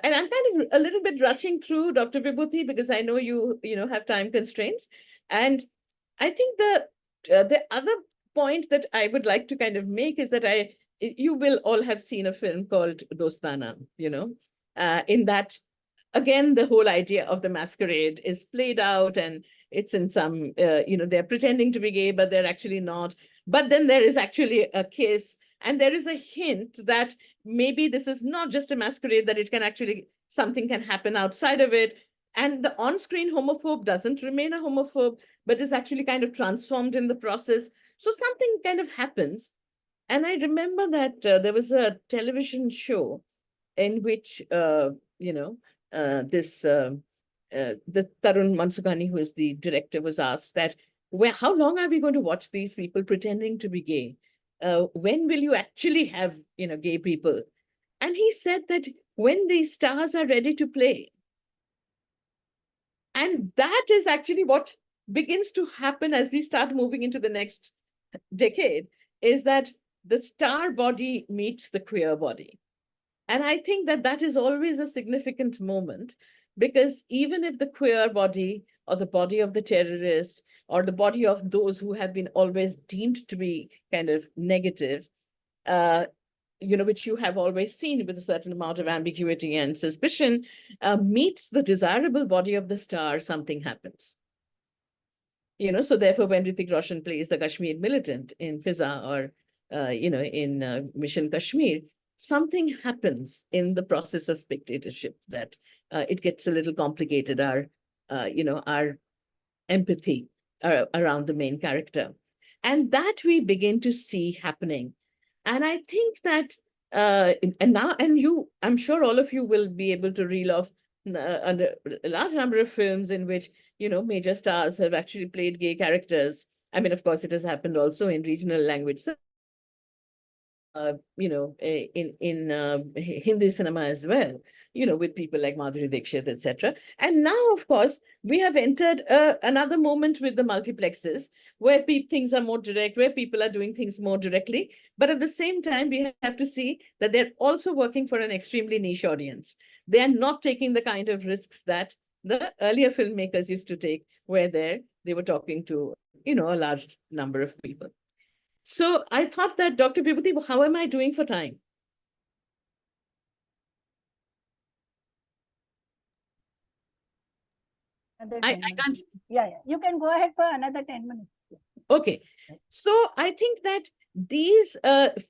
I'm kind of a little bit rushing through, Dr. Vibhuti, because I know you have time constraints. And I think the other point that I would like to kind of make is that you will all have seen a film called Dostana, in that, again, the whole idea of the masquerade is played out, and it's in some, they're pretending to be gay, but they're actually not. But then there is actually a kiss, and there is a hint that maybe this is not just a masquerade, that it can actually, something can happen outside of it. And the on-screen homophobe doesn't remain a homophobe, but is actually kind of transformed in the process. So something kind of happens. And I remember that there was a television show in which, the Tarun Mansukani, who is the director, was asked that, how long are we going to watch these people pretending to be gay? When will you actually have, gay people? And he said that when these stars are ready to play. And that is actually what begins to happen as we start moving into the next decade, is that the star body meets the queer body. And I think that that is always a significant moment, because even if the queer body or the body of the terrorist or the body of those who have been always deemed to be kind of negative, which you have always seen with a certain amount of ambiguity and suspicion, meets the desirable body of the star, something happens. So therefore, when Hrithik Roshan plays the Kashmir militant in Fiza or, in Mission Kashmir, something happens in the process of spectatorship that it gets a little complicated, our empathy around the main character. And that we begin to see happening. And I think that, I'm sure all of you will be able to reel off a large number of films in which, major stars have actually played gay characters. I mean, of course, it has happened also in regional language, in Hindi cinema as well, with people like Madhuri Dixit, etc. And now, of course, we have entered another moment with the multiplexes, where things are more direct, where people are doing things more directly. But at the same time, we have to see that they're also working for an extremely niche audience. They are not taking the kind of risks that the earlier filmmakers used to take, where they were talking to, a large number of people. So I thought that, Dr. Vibhuti, how am I doing for time? I can't. Yeah, you can go ahead for another 10 minutes. Okay. So I think that these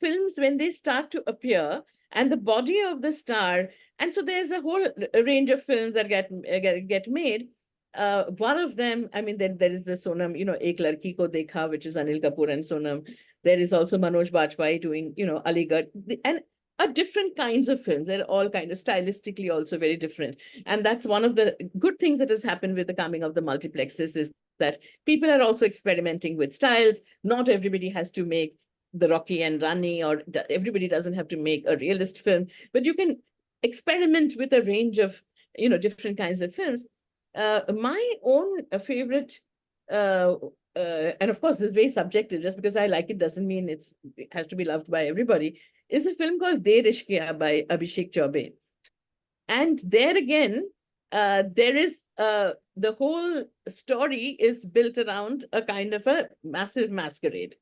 films, when they start to appear, and the body of the star, and so there's a whole range of films that get made. One of them, I mean, there is the Sonam, Ek Ladki Ko Dekha, which is Anil Kapoor and Sonam. There is also Manoj Bajpayee doing, Aligarh, and different kinds of films. They're all kind of stylistically also very different. And that's one of the good things that has happened with the coming of the multiplexes, is that people are also experimenting with styles. Not everybody has to make the Rocky and Rani, or everybody doesn't have to make a realist film, but you can experiment with a range of, different kinds of films. My own favorite, and of course, this is very subjective. Just because I like it doesn't mean it has to be loved by everybody, is a film called De Ishq Kiya by Abhishek Chaubey. And there again, there is the whole story is built around a kind of a massive masquerade,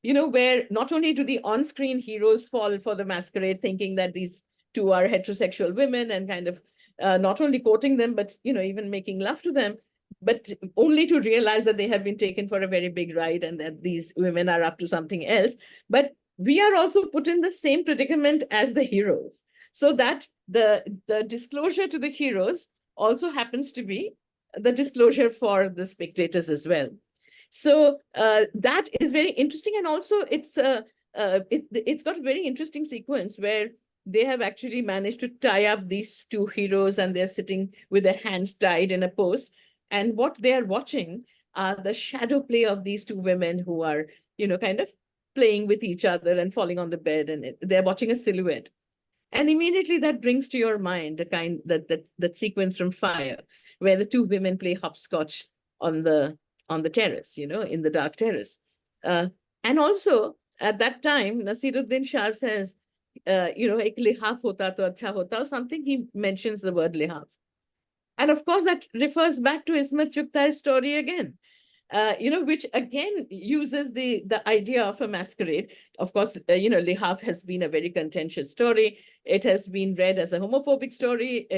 where not only do the on-screen heroes fall for the masquerade, thinking that these two are heterosexual women and kind of not only quoting them, but, even making love to them, but only to realize that they have been taken for a very big ride and that these women are up to something else. But we are also put in the same predicament as the heroes. So that the disclosure to the heroes also happens to be the disclosure for the spectators as well. So that is very interesting. And also it's got a very interesting sequence where they have actually managed to tie up these two heroes and they're sitting with their hands tied in a pose. And what they are watching are the shadow play of these two women who are, kind of playing with each other and falling on the bed, and they're watching a silhouette. And immediately that brings to your mind the kind that sequence from Fire, where the two women play hopscotch on the terrace, in the dark terrace. And also at that time, Nasiruddin Shah says, ek lihaf hota to acha hota, or something. He mentions the word lihaf. And of course, that refers back to Ismat Chughta's story again. Which again uses the idea of a masquerade. Of course, Lihaf has been a very contentious story. It has been read as a homophobic story.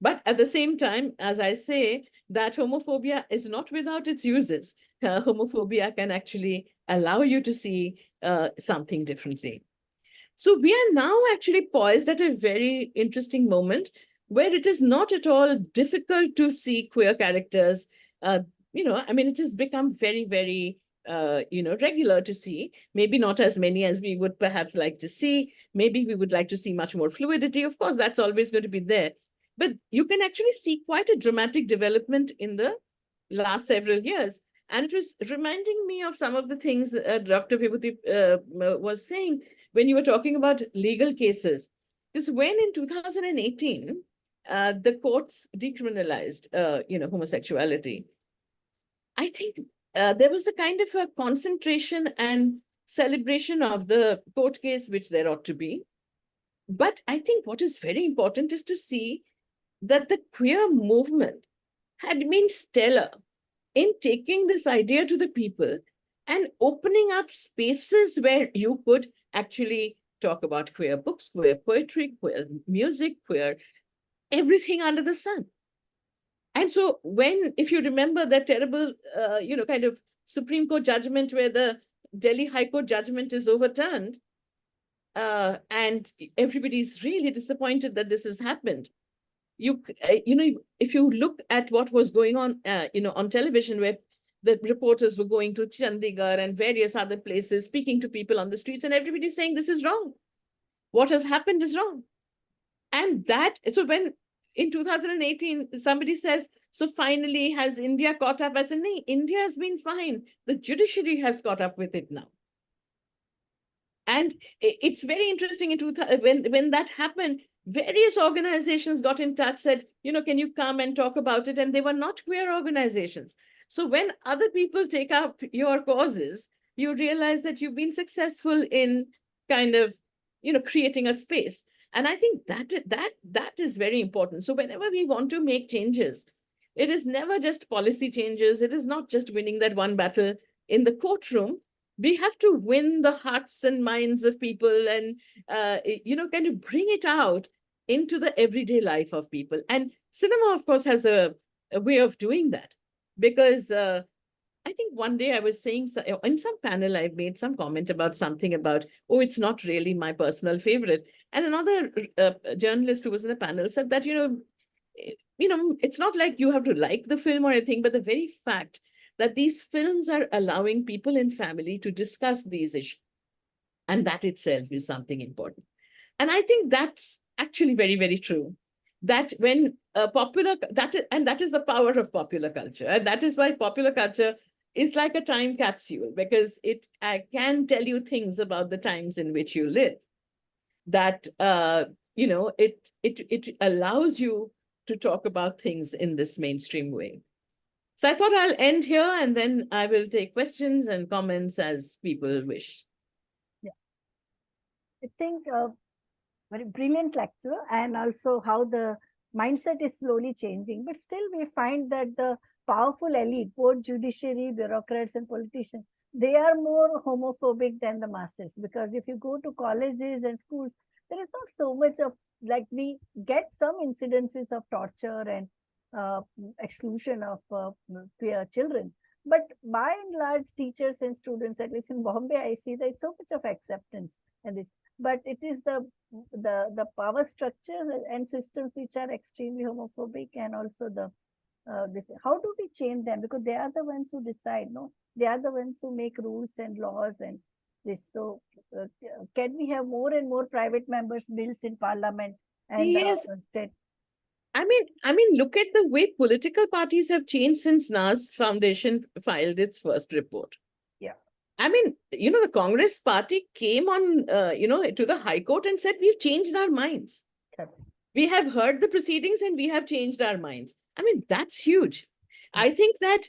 But at the same time, as I say, that homophobia is not without its uses. Homophobia can actually allow you to see something differently. So we are now actually poised at a very interesting moment where it is not at all difficult to see queer characters. It has become very, very, regular to see. Maybe not as many as we would perhaps like to see. Maybe we would like to see much more fluidity. Of course, that's always going to be there. But you can actually see quite a dramatic development in the last several years. And it was reminding me of some of the things Dr. Vibhuti was saying when you were talking about legal cases. Because when in 2018, the courts decriminalized, homosexuality, I think there was a kind of a concentration and celebration of the court case, which there ought to be. But I think what is very important is to see that the queer movement had been stellar in taking this idea to the people and opening up spaces where you could actually talk about queer books, queer poetry, queer music, queer everything under the sun. And so if you remember that terrible, kind of Supreme Court judgment where the Delhi High Court judgment is overturned, and everybody's really disappointed that this has happened. If you look at what was going on, on television, where the reporters were going to Chandigarh and various other places, speaking to people on the streets, and everybody's saying this is wrong. What has happened is wrong. And so when in 2018, somebody says, so finally has India caught up? I said, no, India has been fine. The judiciary has caught up with it now. And it's very interesting when that happened, various organizations got in touch, said, can you come and talk about it? And they were not queer organizations. So when other people take up your causes, you realize that you've been successful in kind of, creating a space. And I think that is very important. So whenever we want to make changes, it is never just policy changes. It is not just winning that one battle in the courtroom. We have to win the hearts and minds of people and, kind of bring it out into the everyday life of people. And cinema, of course, has a way of doing that. Because I think one day I was saying, in some panel, I made some comment about something about, oh, it's not really my personal favorite. And another journalist who was in the panel said that, it's not like you have to like the film or anything, but the very fact that these films are allowing people in family to discuss these issues. And that itself is something important. And I think that's actually very, very true. That when that is the power of popular culture. And that is why popular culture is like a time capsule, because it can tell you things about the times in which you live. That, it allows you to talk about things in this mainstream way. So I thought I'll end here and then I will take questions and comments as people wish. Yeah. I think very brilliant lecture, and also how the mindset is slowly changing. But still we find that the powerful elite, both judiciary, bureaucrats and politicians, they are more homophobic than the masses, because if you go to colleges and schools, there is not so much of, like, we get some incidences of torture and exclusion of queer children. But by and large, teachers and students, at least in Bombay, I see there is so much of acceptance. But it is the power structures and systems which are extremely homophobic, and also the how do we change them? Because they are the ones who decide, no? They are the ones who make rules and laws and this. So can we have more and more private members bills in parliament and Yes. state? I mean, look at the way political parties have changed since NAS Foundation filed its first report. Yeah. I mean, the Congress party came on, to the High Court and said, we've changed our minds. Correct. We have heard the proceedings and we have changed our minds. I mean, that's huge. I think that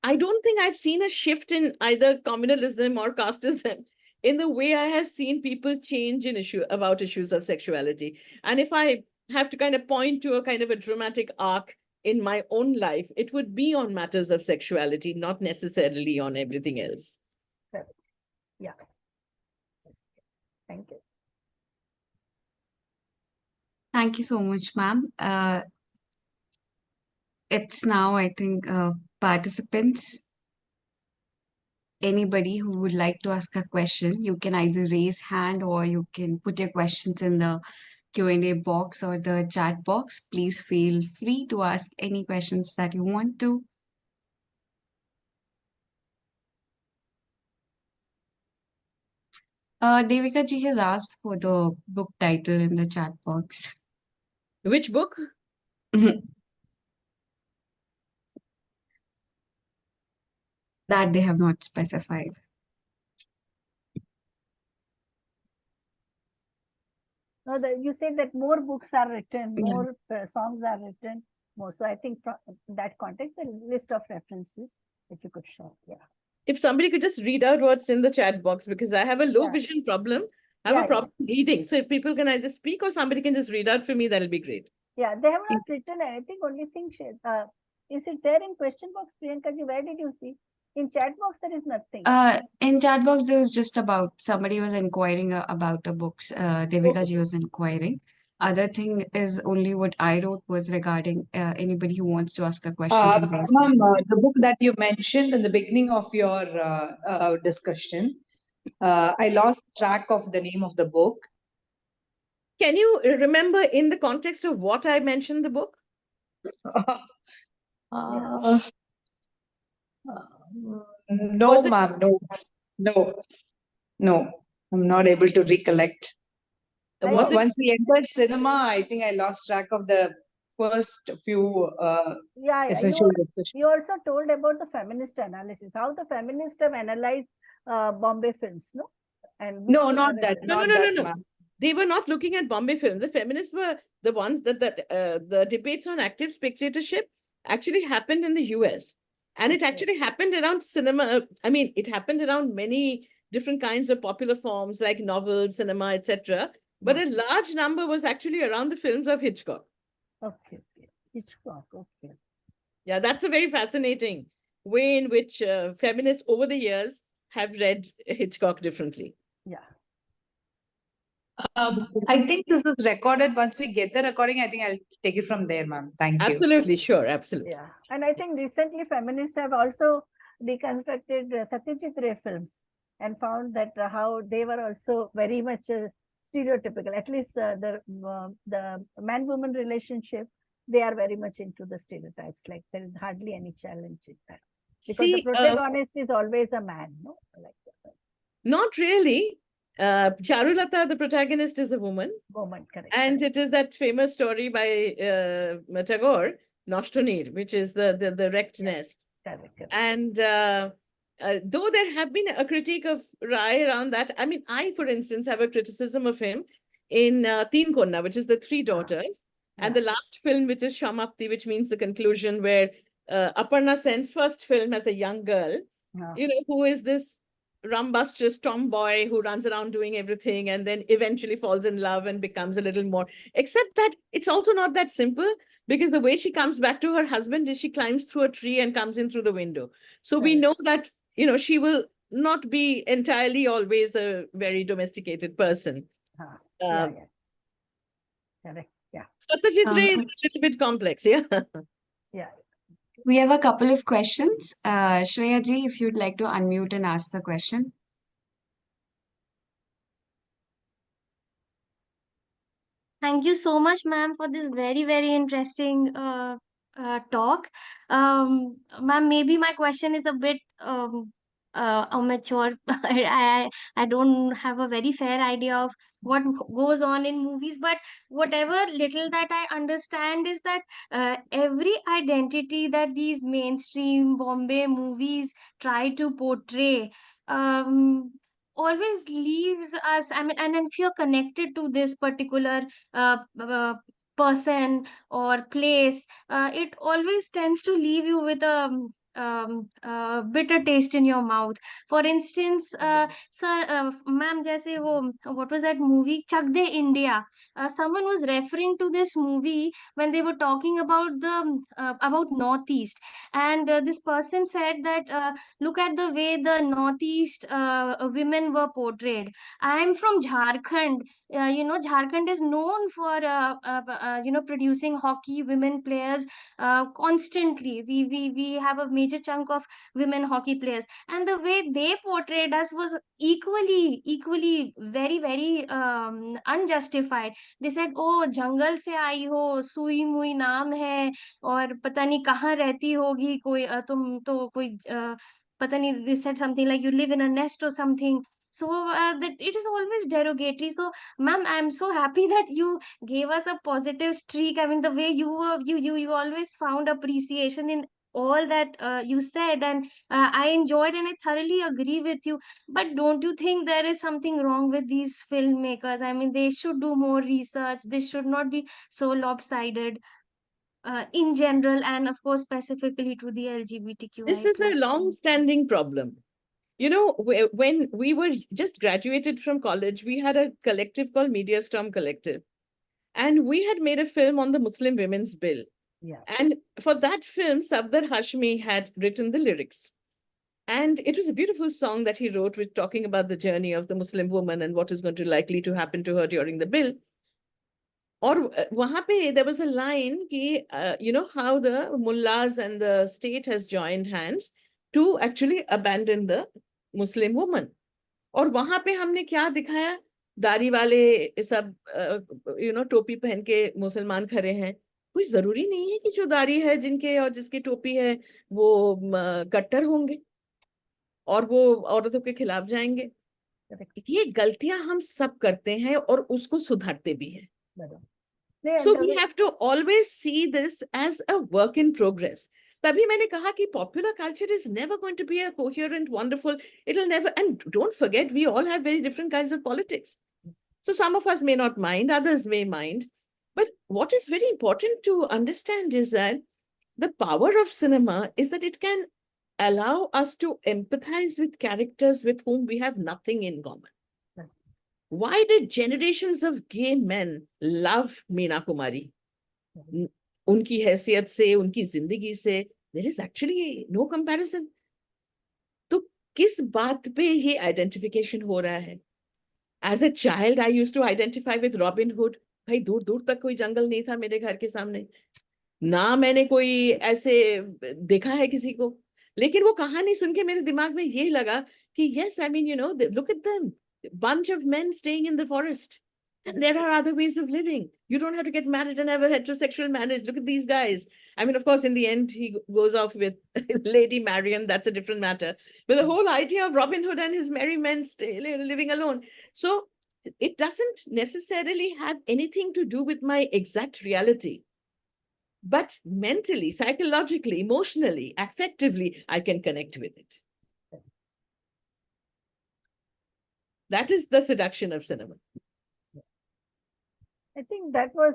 I don't think I've seen a shift in either communalism or casteism in the way I have seen people change about issues of sexuality. And if I have to kind of point to a kind of a dramatic arc in my own life, it would be on matters of sexuality, not necessarily on everything else. Yeah. Thank you. Thank you so much, ma'am. It's now, I think, participants. Anybody who would like to ask a question, you can either raise hand or you can put your questions in the Q&A box or the chat box. Please feel free to ask any questions that you want to. Devika ji has asked for the book title in the chat box. Which book? That they have not specified. No, you said that more books are written, Yeah. more songs are written, more. So I think that context, the list of references, if you could show. Yeah. If somebody could just read out what's in the chat box, because I have a low Yeah. vision problem. I have a problem reading. So if people can either speak or somebody can just read out for me, that'll be great. Yeah, they have not written anything. Only thing, is it there in question box, Priyanka ji? Where did you see? In chat box, there is nothing. In chat box, there was just about somebody was inquiring about the books. Devika ji was inquiring. Other thing is only what I wrote was regarding anybody who wants to ask a question. Ma'am, the book that you mentioned in the beginning of your discussion, I lost track of the name of the book. Can you remember in the context of what I mentioned the book? No, ma'am, no. I'm not able to recollect. Once we entered cinema, I think I lost track of the first few essential discussions. You also told about the feminist analysis, how the feminists have analyzed Bombay films, no? And no, not that. No. They were not looking at Bombay films. The feminists were the ones that the debates on active spectatorship actually happened in the US. And it actually happened around cinema. I mean, it happened around many different kinds of popular forms like novels, cinema, etc. But a large number was actually around the films of Hitchcock. Okay. Hitchcock, okay. Yeah, that's a very fascinating way in which feminists over the years have read Hitchcock differently. Yeah. I think this is recorded. Once we get the recording, I think I'll take it from there, ma'am. Thank you. Absolutely, sure, absolutely. Yeah, and I think recently feminists have also deconstructed Satyajit Ray films and found that how they were also very much stereotypical. At least the man-woman relationship, they are very much into the stereotypes. Like there is hardly any challenge in that, because the protagonist is always a man, no? Like that. Not really. Charulata, the protagonist, is a woman. Woman, correct. And it is that famous story by Tagore, Noshtonir, which is the wrecked nest. Correct. And though there have been a critique of Rai around that, I mean, I, for instance, have a criticism of him in Teen Konna, which is the Three Daughters, and the last film, which is Shamapti, which means the conclusion, where Aparna Sen's first film as a young girl, who is this rumbustious tomboy who runs around doing everything and then eventually falls in love and becomes a little more, except that it's also not that simple, because the way she comes back to her husband is she climbs through a tree and comes in through the window. So we know that you know, she will not be entirely always a very domesticated person. Yeah. Correct. Yeah. Satyajit Ray is a little bit complex, yeah. Yeah. We have a couple of questions. Shreya ji, if you'd like to unmute and ask the question. Thank you so much, ma'am, for this very, very interesting talk. Ma'am, maybe my question is a bit amateur. I don't have a very fair idea of what goes on in movies, but whatever little that I understand is that every identity that these mainstream Bombay movies try to portray, um, always leaves us. I mean, and if you're connected to this particular uh, uh, person or place, it always tends to leave you with a bitter taste in your mouth. For instance, sir, ma'am, jaise wo, what was that movie? Chak De India. Someone was referring to this movie when they were talking about the about Northeast, and this person said that look at the way the Northeast women were portrayed. I am from Jharkhand. Jharkhand is known for producing hockey women players constantly. We have a major chunk of women hockey players, and the way they portrayed us was equally very very unjustified. They said, oh, जंगल से आई हो, सुई मुई नाम है, और पता नहीं कहाँ रहती होगी कोई, तुम तो कोई पता नहीं, they said something like you live in a nest or something. So that it is always derogatory. So ma'am, I'm so happy that you gave us a positive streak. I mean, the way you were, you always found appreciation in all that you said, and I enjoyed and I thoroughly agree with you. But don't you think there is something wrong with these filmmakers? I mean, they should do more research. They should not be so lopsided in general, and of course specifically to the This LGBTQI is a plus. long-standing problem. You know, when we were just graduated from college, we had a collective called Media Storm Collective. And we had made a film on the Muslim Women's Bill. Yeah. And for that film, Safdar Hashmi had written the lyrics. And it was a beautiful song that he wrote with talking about the journey of the Muslim woman and what is going to likely to happen to her during the bill. Or there was a line ki, you know, how the mullahs and the state has joined hands to actually abandon the Muslim woman. और वहां पे हमने क्या दिखाया, दाढ़ी वाले सब you know टोपी पहन के मुसलमान खड़े हैं. कोई जरूरी नहीं है कि जो दाढ़ी है जिनके और जिसकी टोपी है वो कट्टर होंगे और वो औरतों के खिलाफ जाएंगे. ये गलतियां हम सब करते हैं और उसको सुधारते भी हैं. So we have to always see this as a work in progress. तभी मैंने कहा कि popular culture is never going to be a coherent, wonderful, it'll never, and don't forget, we all have very different kinds of politics. So some of us may not mind, others may mind. But what is very important to understand is that the power of cinema is that it can allow us to empathize with characters with whom we have nothing in common. Why did generations of gay men love Meena Kumari? उनकी हैसियत से, उनकी जिंदगी से, there is actually no comparison. तो किस बात पे ये identification हो रहा है? As a child, I used to identify with Robin Hood. भाई दूर दूर तक कोई जंगल नहीं था मेरे घर के सामने. ना मैंने कोई ऐसे देखा है किसी को. लेकिन वो कहानी सुन के मेरे दिमाग में ये लगा कि yes, I mean, you know, look at them. Bunch of men staying in the forest. And there are other ways of living. You don't have to get married and have a heterosexual marriage. Look at these guys. I mean, of course, in the end, he goes off with Lady Marian. That's a different matter. But the whole idea of Robin Hood and his merry men living alone. So it doesn't necessarily have anything to do with my exact reality. But mentally, psychologically, emotionally, affectively, I can connect with it. That is the seduction of cinema. I think that was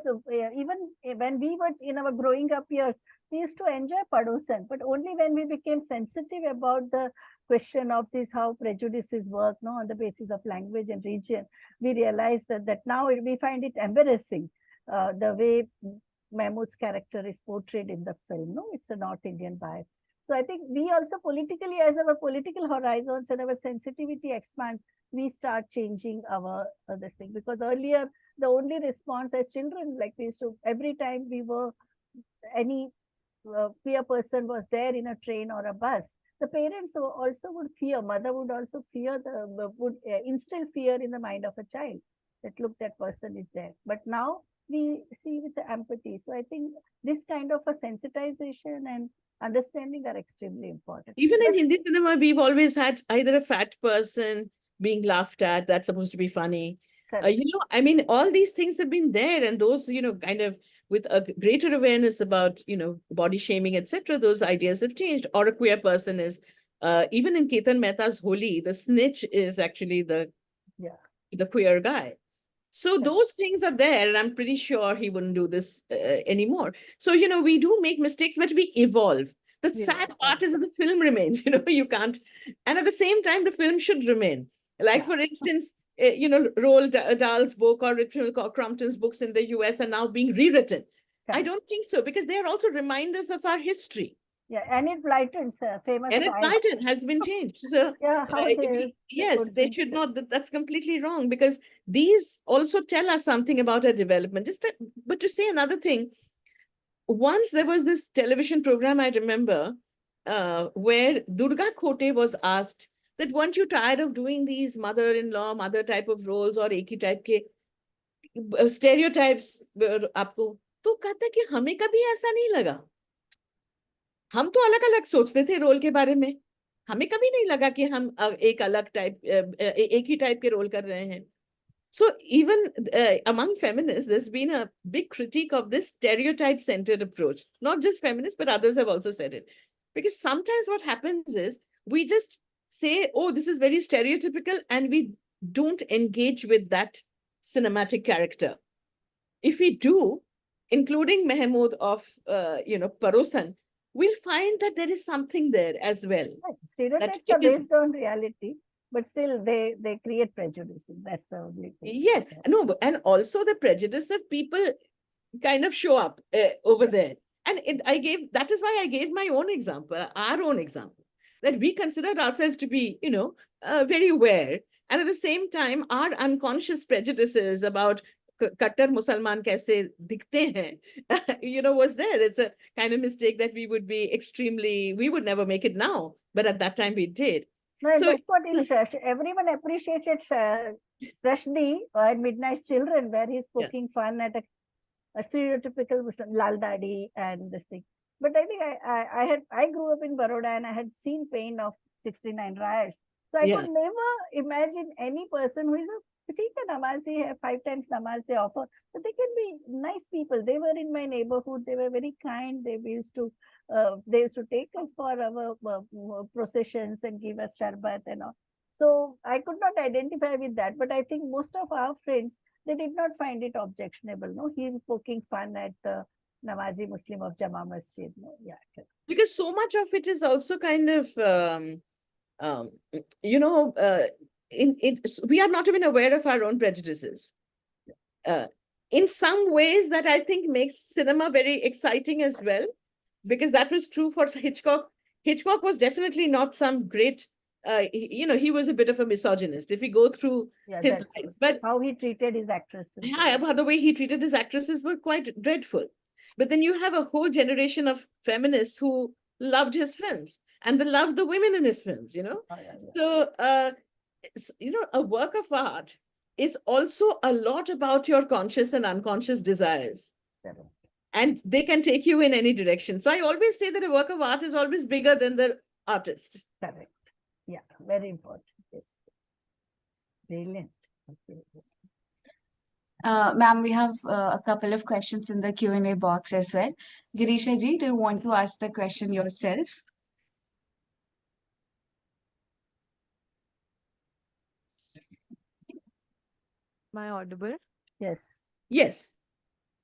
even when we were in our growing up years, we used to enjoy Padosan, but only when we became sensitive about the question of this, how prejudices work, no, on the basis of language and region, we realized that now we find it embarrassing, the way Mahmood's character is portrayed in the film. No, it's a North Indian bias. So I think we also politically, as our political horizons and our sensitivity expand, we start changing our this thing. Because earlier, the only response as children, like we used to, every time we were, any queer person was there in a train or a bus, the parents also would fear, mother would also fear, would instill fear in the mind of a child that look, that person is there. But now we see with the empathy. So I think this kind of a sensitization and understanding are extremely important. Even in Hindi cinema, we've always had either a fat person being laughed at, that's supposed to be funny. I mean, all these things have been there, and those, kind of with a greater awareness about, body shaming, etc., those ideas have changed. Or a queer person is, even in Ketan Mehta's Holi, the snitch is actually the queer guy. So those things are there, and I'm pretty sure he wouldn't do this anymore. So, we do make mistakes, but we evolve. The sad part is that the film remains, you can't. And at the same time, the film should remain. Like, for instance, Roald Dahl's book or Richard Crompton's books in the US are now being rewritten. I don't think so, because they are also reminders of our history. Yeah, Enid Blyton's famous. Enid Blyton has been changed. So yes, they should not. That's completely wrong, because these also tell us something about our development. But to say another thing, once there was this television program, I remember, where Durga Khote was asked that, weren't you tired of doing these mother-in-law, mother type of roles or eki type के stereotypes आपको? तो कहता कि हमें कभी ऐसा नहीं लगा. हम तो अलग अलग सोचते थे रोल के बारे में. हमें कभी नहीं लगा कि हम एक अलग टाइप, एक ही टाइप के रोल कर रहे हैं. So even among feminists, there's been a big critique of this stereotype-centered approach. Not just feminists, but others have also said it. Because sometimes what happens is we just say, oh, this is very stereotypical, and we don't engage with that cinematic character. If we do, including Mahmood of, Parosan, we'll find that there is something there as well. Stereotypes are based on reality, but still they create prejudices. That's the only thing. Yes, no, and also the prejudice of people kind of show up over there. And that is why I gave my own example, our own example, that we considered ourselves to be, very aware. And at the same time, our unconscious prejudices about Kattar Musalman kaise dikhte hain, was there. It's a kind of mistake that we would never make it now. But at that time we did. No, so that's what everyone appreciated Rashdi and Midnight Children, where he's poking fun at a stereotypical Muslim, Lal Dadi and this thing. But I think I grew up in Baroda, and I had seen pain of 69 riots. So I could never imagine any person who is a namazi, 5 times namaz they offer, but they can be nice people. They were in my neighborhood. They were very kind. They used to take us for our processions and give us sharbat and all. So I could not identify with that. But I think most of our friends, they did not find it objectionable. No, he was poking fun at the Namazi Muslim of Jama Masjid. No? Yeah. Because so much of it is also kind of, we are not even aware of our own prejudices. In some ways, that I think makes cinema very exciting as well, because that was true for Hitchcock. Hitchcock was definitely not some great, he was a bit of a misogynist if we go through his life. But how he treated his actresses. Yeah, the way he treated his actresses were quite dreadful. But then you have a whole generation of feminists who loved his films, and they loved the women in his films, So, a work of art is also a lot about your conscious and unconscious desires. And they can take you in any direction. So I always say that a work of art is always bigger than the artist. Correct. Yeah, very important. Yes. Brilliant. Okay. Ma'am, we have a couple of questions in the Q&A box as well. Girisha ji, do you want to ask the question yourself? Am I audible? Yes. Yes.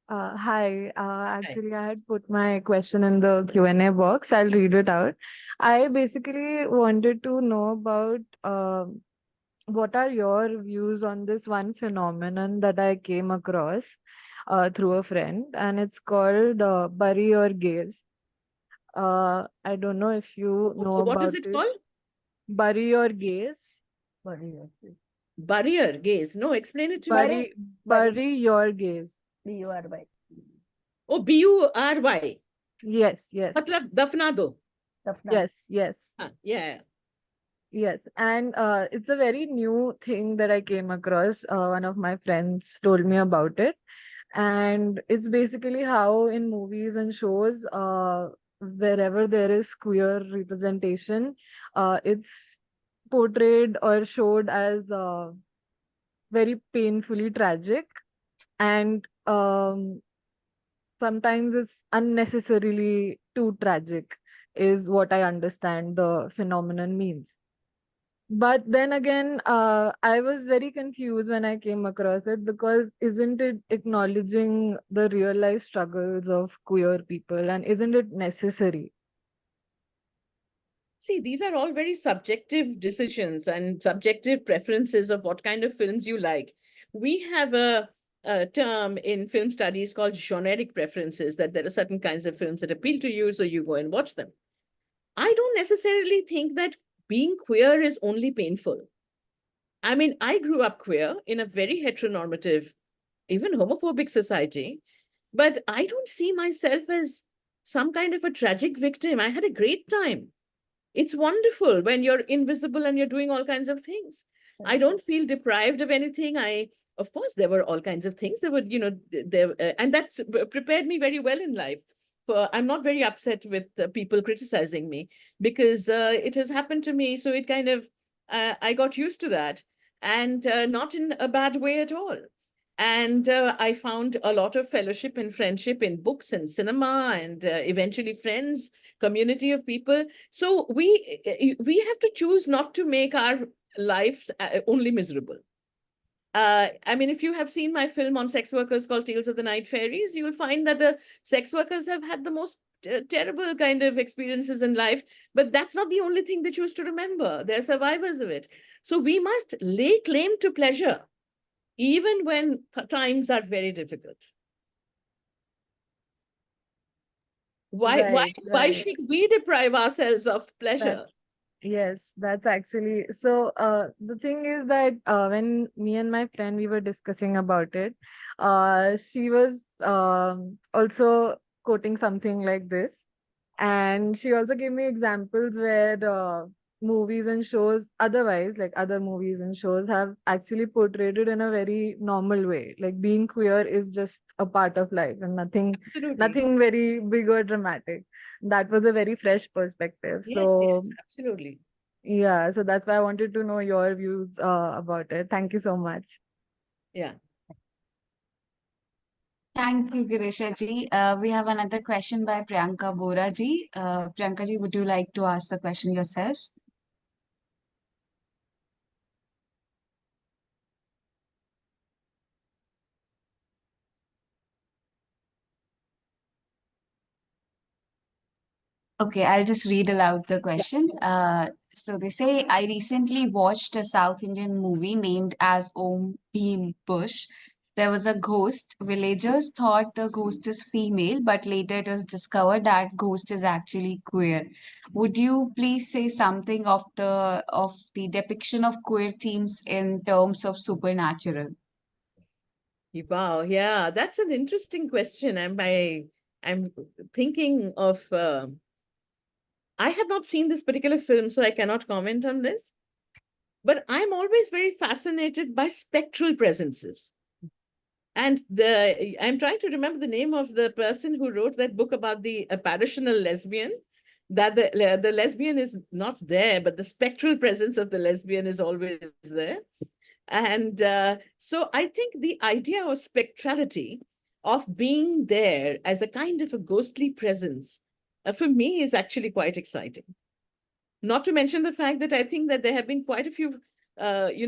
Hi. Actually, I had put my question in the Q&A box. I'll read it out. I basically wanted to know about what are your views on this one phenomenon that I came across through a friend, and it's called bury your gays. I don't know if you know What is about it it. called? Bury Your Gaze. Barrier, gaze. No, explain it to me. Bury Your Gaze. BURY. Oh, BURY. Yes, yes. Matlab dafna do. Yes, yes. Yeah. Yes, and it's a very new thing that I came across. One of my friends told me about it, and it's basically how in movies and shows, wherever there is queer representation, it's portrayed or showed as very painfully tragic, and sometimes it's unnecessarily too tragic, is what I understand the phenomenon means. But then again, I was very confused when I came across it, because isn't it acknowledging the real life struggles of queer people, and isn't it necessary? See, these are all very subjective decisions and subjective preferences of what kind of films you like. We have a term in film studies called generic preferences, that there are certain kinds of films that appeal to you, so you go and watch them. I don't necessarily think that being queer is only painful. I mean, I grew up queer in a very heteronormative, even homophobic society, but I don't see myself as some kind of a tragic victim. I had a great time. It's wonderful when you're invisible and you're doing all kinds of things. I don't feel deprived of anything. Of course, there were all kinds of things. There were, and that's prepared me very well in life. I'm not very upset with people criticizing me, because it has happened to me. So it kind of, I got used to that, and not in a bad way at all. And I found a lot of fellowship and friendship in books and cinema, and eventually friends, community of people. So we have to choose not to make our lives only miserable. I mean, if you have seen my film on sex workers called Tales of the Night Fairies, you will find that the sex workers have had the most terrible kind of experiences in life, but that's not the only thing they choose to remember. They're survivors of it. So we must lay claim to pleasure, even when times are very difficult. Why should we deprive ourselves of pleasure? Yes, that's actually so. The thing is that when me and my friend we were discussing about it, she was also quoting something like this, and she also gave me examples where movies and shows, otherwise, like other movies and shows, have actually portrayed it in a very normal way. Like being queer is just a part of life, and nothing very big or dramatic. That was a very fresh perspective. Yes, So absolutely. yeah, so that's why I wanted to know your views about it. Thank you so much. Yeah. Thank you, Girisha ji. We have another question by Priyanka Bora ji. Priyanka ji, would you like to ask the question yourself? Okay, I'll just read aloud the question. So they say, I recently watched a South Indian movie named as Om Bhim Bush. There was a ghost. Villagers thought the ghost is female, but later it was discovered that ghost is actually queer. Would you please say something of the depiction of queer themes in terms of supernatural? Wow, yeah, that's an interesting question. I'm thinking of. I have not seen this particular film, so I cannot comment on this. But I'm always very fascinated by spectral presences. And I'm trying to remember the name of the person who wrote that book about the apparitional lesbian, that the lesbian is not there, but the spectral presence of the lesbian is always there. And so I think the idea of spectrality, of being there as a kind of a ghostly presence, for me is actually quite exciting. Not to mention the fact that I think that there have been quite a few,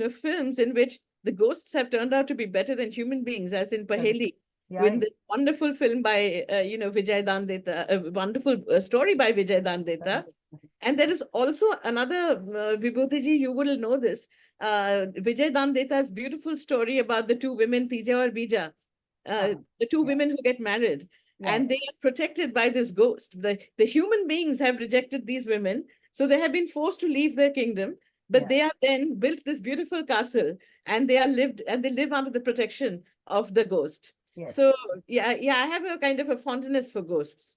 films in which the ghosts have turned out to be better than human beings, as in Paheli, with the wonderful film by, Vijay Dandeta, a wonderful story by Vijay Dandeta. And there is also another, Vibhuti ji, you will know this, Vijay Dandeta's beautiful story about the two women, Tija or Bija, the two women who get married. and they are protected by this ghost. The human beings have rejected these women, so they have been forced to leave their kingdom, but they are then built this beautiful castle, and they live under the protection of the ghost. So yeah, I have a kind of a fondness for ghosts.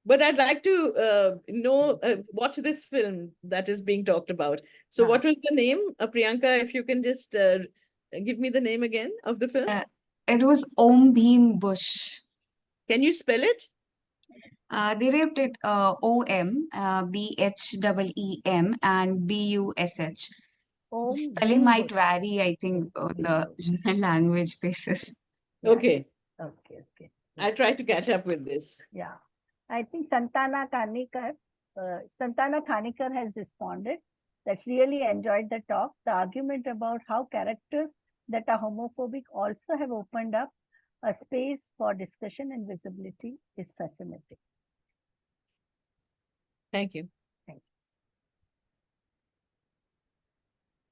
But I'd like to watch this film that is being talked about. So what was the name? Priyanka, if you can just give me the name again of the film. It was Om Bhim Bush. Can you spell it? They wrote it OM, BHEEM and BUSH. Spelling might vary, I think, on the language basis. Okay. I try to catch up with this. Yeah. I think Santana Kanikar has responded that she really enjoyed the talk. The argument about how characters that are homophobic also have opened up a space for discussion and visibility is fascinating. Thank you.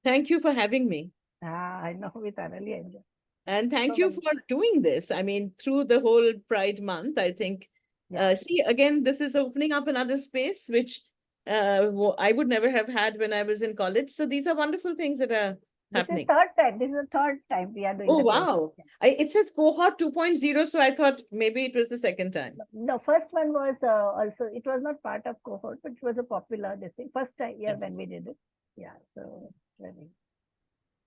Thank you for having me. I know, we thoroughly enjoyed. And thank you for doing this. I mean, through the whole Pride Month, I think, see, again, this is opening up another space, which I would never have had when I was in college. So these are wonderful things that are happening. This is the third time we are doing. Oh, wow. It says Cohort 2.0, so I thought maybe it was the second time. No, first one was also, it was not part of Cohort, but it was a popular thing. First year when we did it. Yeah, so very.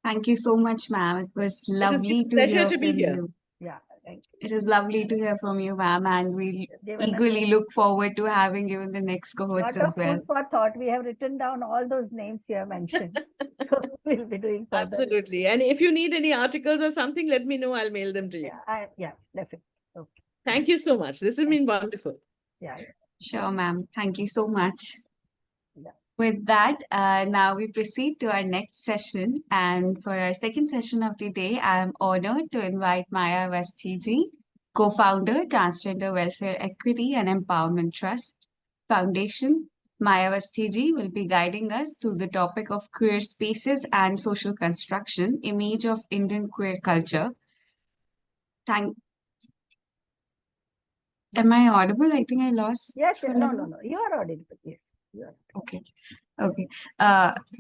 Thank you so much, ma'am. It was lovely to hear from you. Yeah, thank you. It is lovely to hear from you, ma'am, and we eagerly look forward to having you in the next cohorts as well. Food for thought. We have written down all those names you have mentioned. So we'll be doing further. Absolutely. And if you need any articles or something, let me know. I'll mail them to you. Yeah, definitely. Okay. Thank you so much. This has been wonderful. Yeah. Sure, ma'am. Thank you so much. Yeah. With that, now we proceed to our next session. And for our second session of the day, I am honored to invite Maya Awasthy ji, co-founder, Transgender Welfare Equity and Empowerment Trust Foundation. Maya Awasthy ji will be guiding us through the topic of queer spaces and social construction, image of Indian queer culture. Am I audible? I think I lost. Yes, no. You are audible. Yes. Okay.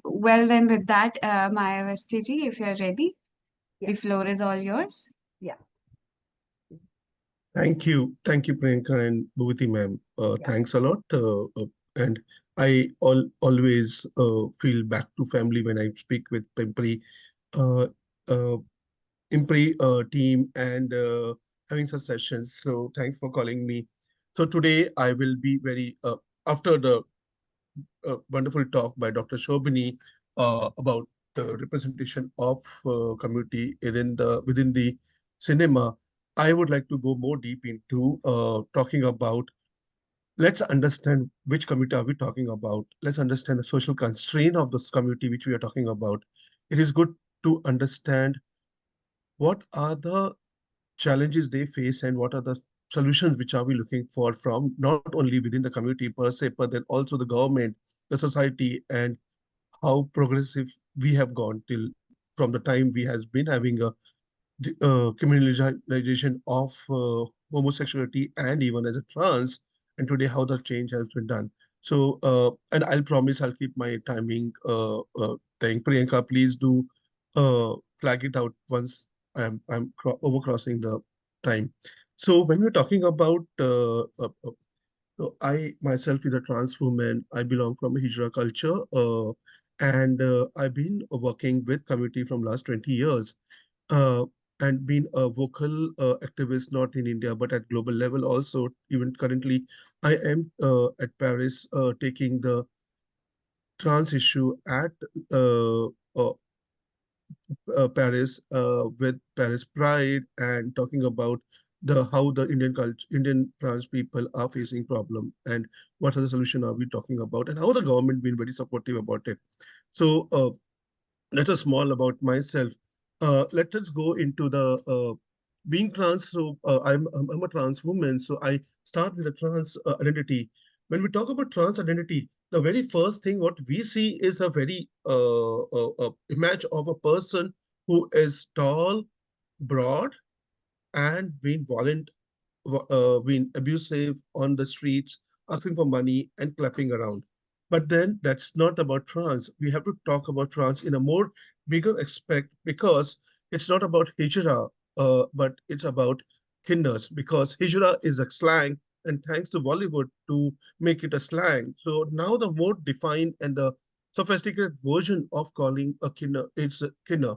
Well, then with that, Maya Awasthy ji, if you're ready, the floor is all yours. Yeah. Thank you, Priyanka and Vibhuti ma'am. Thanks a lot. And I always feel back to family when I speak with IMPRI team and having such sessions. So thanks for calling me. So today I will be very after the wonderful talk by Dr. Shohini about the representation of community within the cinema. I would like to go more deep into talking about, let's understand which community are we talking about. Let's understand the social constraint of this community which we are talking about. It is good to understand what are the challenges they face and what are the solutions which are we looking for from not only within the community per se, but then also the government, the society, and how progressive we have gone till from the time we has been having a criminalization of homosexuality and even as a trans, and today how the change has been done. So, and I'll promise I'll keep my timing thing. Priyanka, please do flag it out once I'm overcrossing the time. So when we're talking about so I myself is a trans woman. I belong from a Hijra culture, and I've been working with community from last 20 years, and been a vocal activist not in India but at global level also. Even currently, I am at Paris taking the trans issue at Paris with Paris Pride and talking about how the Indian trans people are facing problem and what are the solution are we talking about and how the government been very supportive about it. So let us small about myself. Let us go into the being trans. So I'm a trans woman. So I start with a trans identity. When we talk about trans identity, the very first thing what we see is a very image of a person who is tall, broad, and being abusive on the streets, asking for money and clapping around. But then that's not about trans. We have to talk about trans in a more bigger aspect because it's not about hijra, but it's about kinders because hijra is a slang and thanks to Bollywood to make it a slang. So now the more defined and the sophisticated version of calling a kinder, it's a kinder.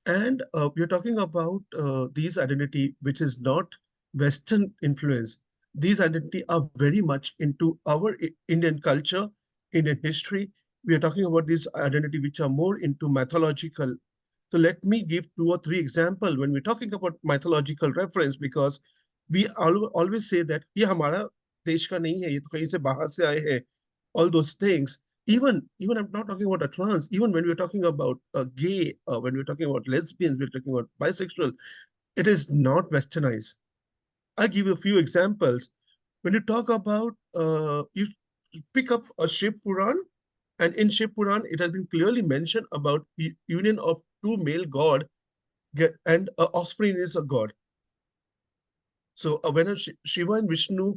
And we're talking about these identity, which is not Western influence. These identity are very much into our Indian culture, Indian history. We are talking about these identity which are more into mythological. So let me give 2 or 3 examples when we're talking about mythological reference because we always say that ये हमारा देश का नहीं है, ये तो कहीं से बाहर से आए हैं. All those things. Even I'm not talking about a trans. Even when we're talking about a gay, when we're talking about lesbians, we're talking about bisexual. It is not westernized. I'll give you a few examples. When you talk about, you pick up a Shiv Puran, and in Shiv Puran, it has been clearly mentioned about union of two male god and offspring is a god. So when a Shiva and Vishnu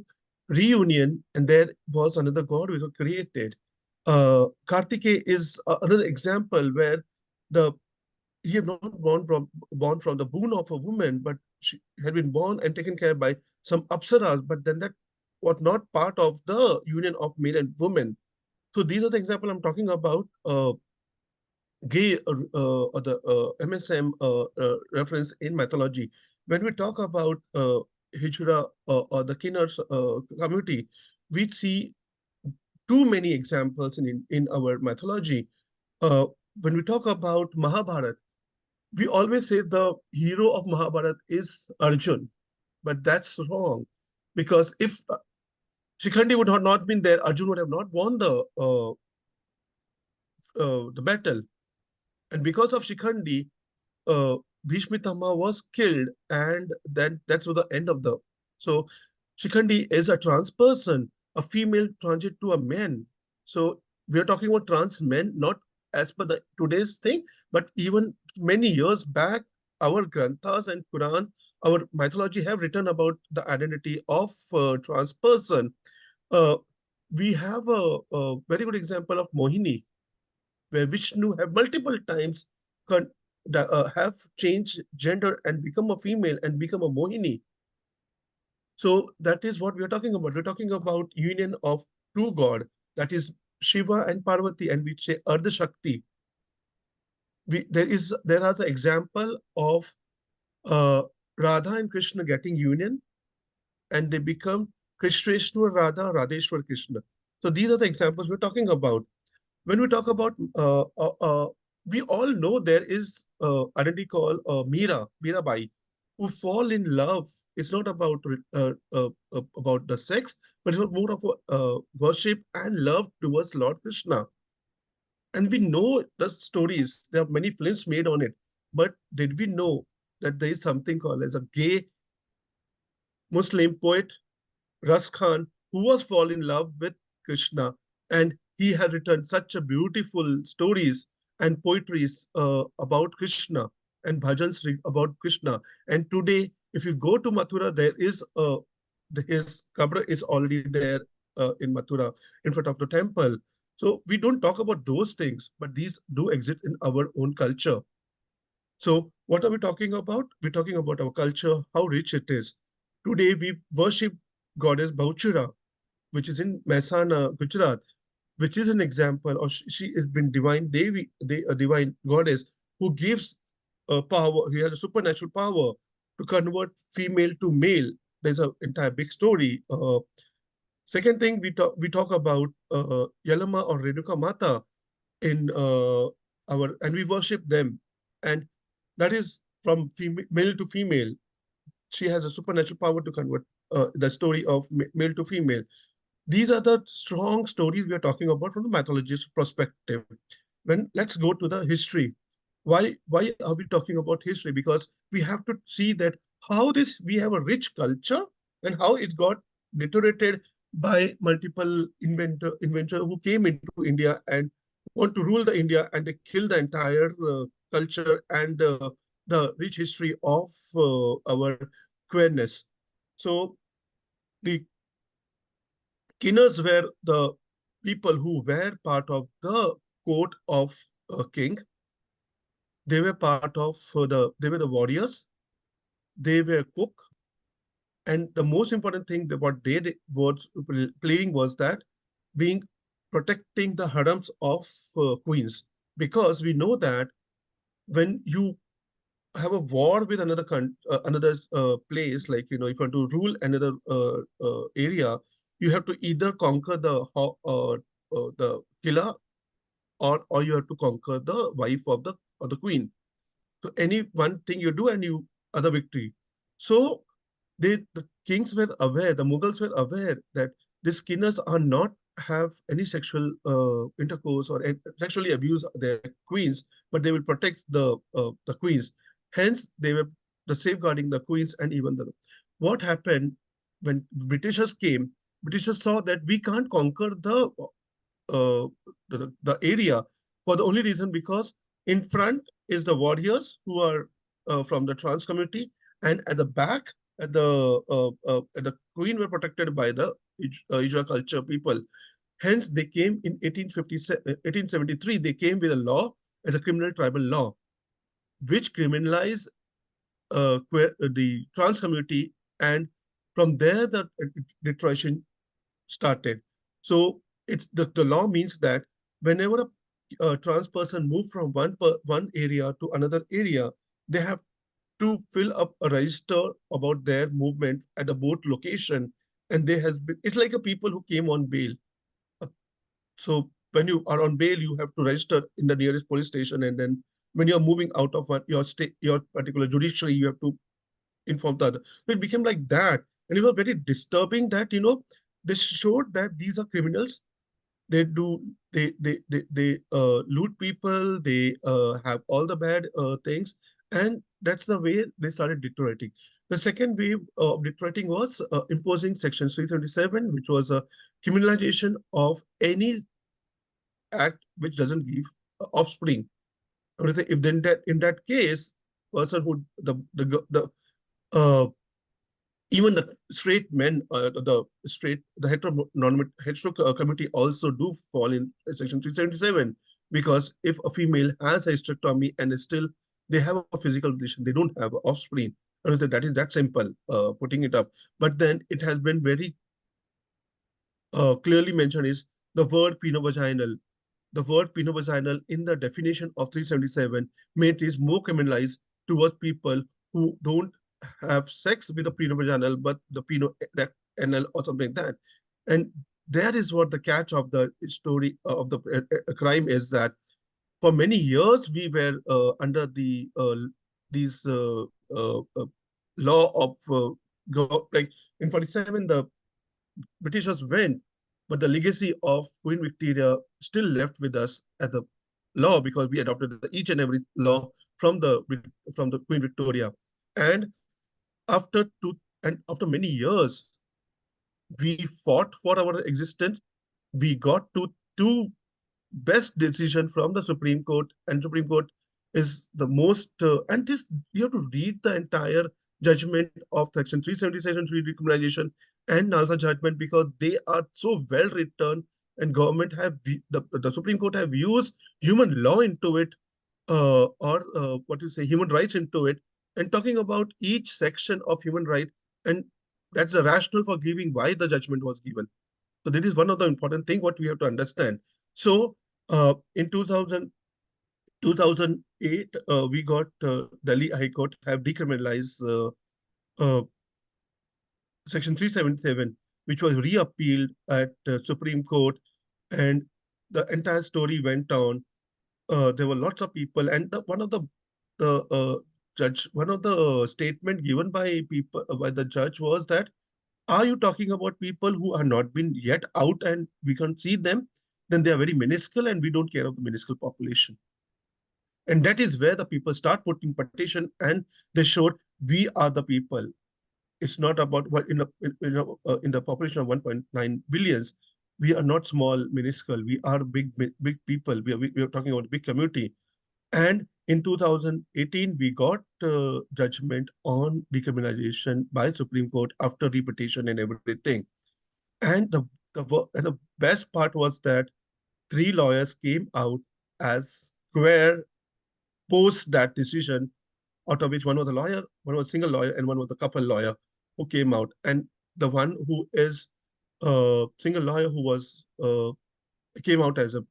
reunion, and there was another god which was created. Kartikeya is another example where the he had not born from the boon of a woman, but she had been born and taken care by some apsaras, but then that was not part of the union of male and woman. So these are the example I'm talking about. Gay or the MSM reference in mythology. When we talk about Hijra or the Kinnars community, we see too many examples in our mythology. When we talk about Mahabharata, we always say the hero of Mahabharata is Arjun, but that's wrong because if Shikhandi would have not been there, Arjun would have not won the battle. And because of Shikhandi, Bhishmitama was killed, and then that's the end of the. So Shikhandi is a trans person, a female transit to a man. So we are talking about trans men, not as per the today's thing, but even many years back, our granthas and Quran, our mythology have written about the identity of trans person. Uh, we have a very good example of Mohini, where Vishnu have multiple times have changed gender and become a female and become a Mohini. So that is what we are talking about. We're talking about union of two God, that is Shiva and Parvati, and we say Ardha Shakti. There is an example of uh, Radha and Krishna getting union, and they become Krishneshwar Radha, Radheshwar Krishna. So these are the examples we're talking about. When we talk about, we all know there is identity called Mirabai, who fall in love. It's not about the sex, but it's more of a worship and love towards Lord Krishna. And we know the stories. There are many films made on it. But did we know that there is something called as a gay Muslim poet, Ras Khan, who was fall in love with Krishna, and he had written such a beautiful stories and poetries about Krishna and bhajans about Krishna. And today, if you go to Mathura, there is his kabra is already there in Mathura in front of the temple. So we don't talk about those things, but these do exist in our own culture. So what are we talking about? We're talking about our culture, how rich it is. Today we worship goddess Bauchura, which is in Mehsana, Gujarat, which is an example, or she has been divine Devi, a divine goddess who gives power. He has a supernatural power to convert female to male. There's an entire big story. Second thing we talk about Yalama or Renuka Mata in and we worship them, and that is from male to female. She has a supernatural power to convert the story of male to female. These are the strong stories we are talking about from the mythologist perspective. Let's go to the history. Why are we talking about history? Because we have to see that how this we have a rich culture and how it got deteriorated by multiple inventor who came into India and want to rule the India, and they kill the entire culture and the rich history of our queerness. So the Kinners were the people who were part of the court of king. They were part of they were the warriors. They were cook, and the most important thing that what they was playing was that being protecting the harems of queens, because we know that when you have a war with another place, like if you want to rule another area, you have to either conquer the killer, or you have to conquer the wife of the queen. So any one thing you do and you other victory. So the kings were aware, the Mughals were aware that the Skinners are not have any sexual intercourse or sexually abuse their queens, but they will protect the queens. Hence, they were the safeguarding the queens and even the. What happened when Britishers came? Britishers saw that we can't conquer uh, the area for the only reason because in front is the warriors who are from the trans community, and at the back at the queen were protected by the Ijra culture people. Hence, they came in 1873. They came with a law as a criminal tribal law, which criminalized the trans community, and from there the detriment started. So the law means that whenever a trans person move from one area to another area, they have to fill up a register about their movement at the both location, and there has been it's like a people who came on bail. Uh, So when you are on bail, you have to register in the nearest police station, and then when you're moving out of your state, your particular judiciary, you have to inform the other. So it became like that, and it was very disturbing that this showed that these are criminals. They do they loot people. They have all the bad things, and that's the way they started deteriorating. The second wave of deteriorating was imposing Section 377, which was a criminalization of any act which doesn't give offspring. If then that in that case, person who the even the straight men, the hetero community also do fall in Section 377, because if a female has a hysterectomy and still they have a physical relation, they don't have offspring. And that is that simple, putting it up. But then it has been very clearly mentioned is the word penovaginal. The word penovaginal in the definition of 377 made it more criminalized towards people who don't have sex with the penovaginal, but the penoanal or something like that. And that is what the catch of the story of the crime is, that for many years we were under these law of like in 47 the Britishers went, but the legacy of Queen Victoria still left with us at the law, because we adopted each and every law from the Queen Victoria. And after many years, we fought for our existence. We got to two best decision from the Supreme Court, and Supreme Court is the most and this you have to read the entire judgment of Section 377 decriminalization and NALSA judgment, because they are so well written, and government have the Supreme Court have used human law into it, or what you say human rights into it, and talking about each section of human right, and that's the rationale for giving why the judgment was given. So this is one of the important thing what we have to understand. So in 2008, we got Delhi High Court have decriminalized uh, Section 377, which was reappealed at Supreme Court, and the entire story went on. There were lots of people, and one of the statement given by people by the judge was that, are you talking about people who are not been yet out and we can't see them? Then they are very minuscule and we don't care of the minuscule population. And that is where the people start putting petition, and they showed we are the people. It's not about what in the population of 1.9 billions. We are not small, minuscule. We are big people. We are talking about a big community. And In 2018, we got judgment on decriminalization by Supreme Court after repetition and everything. And the best part was that three lawyers came out as square post that decision, out of which one was a lawyer, one was a single lawyer, and one was a couple lawyer who came out. And the one who is a single lawyer who was came out as a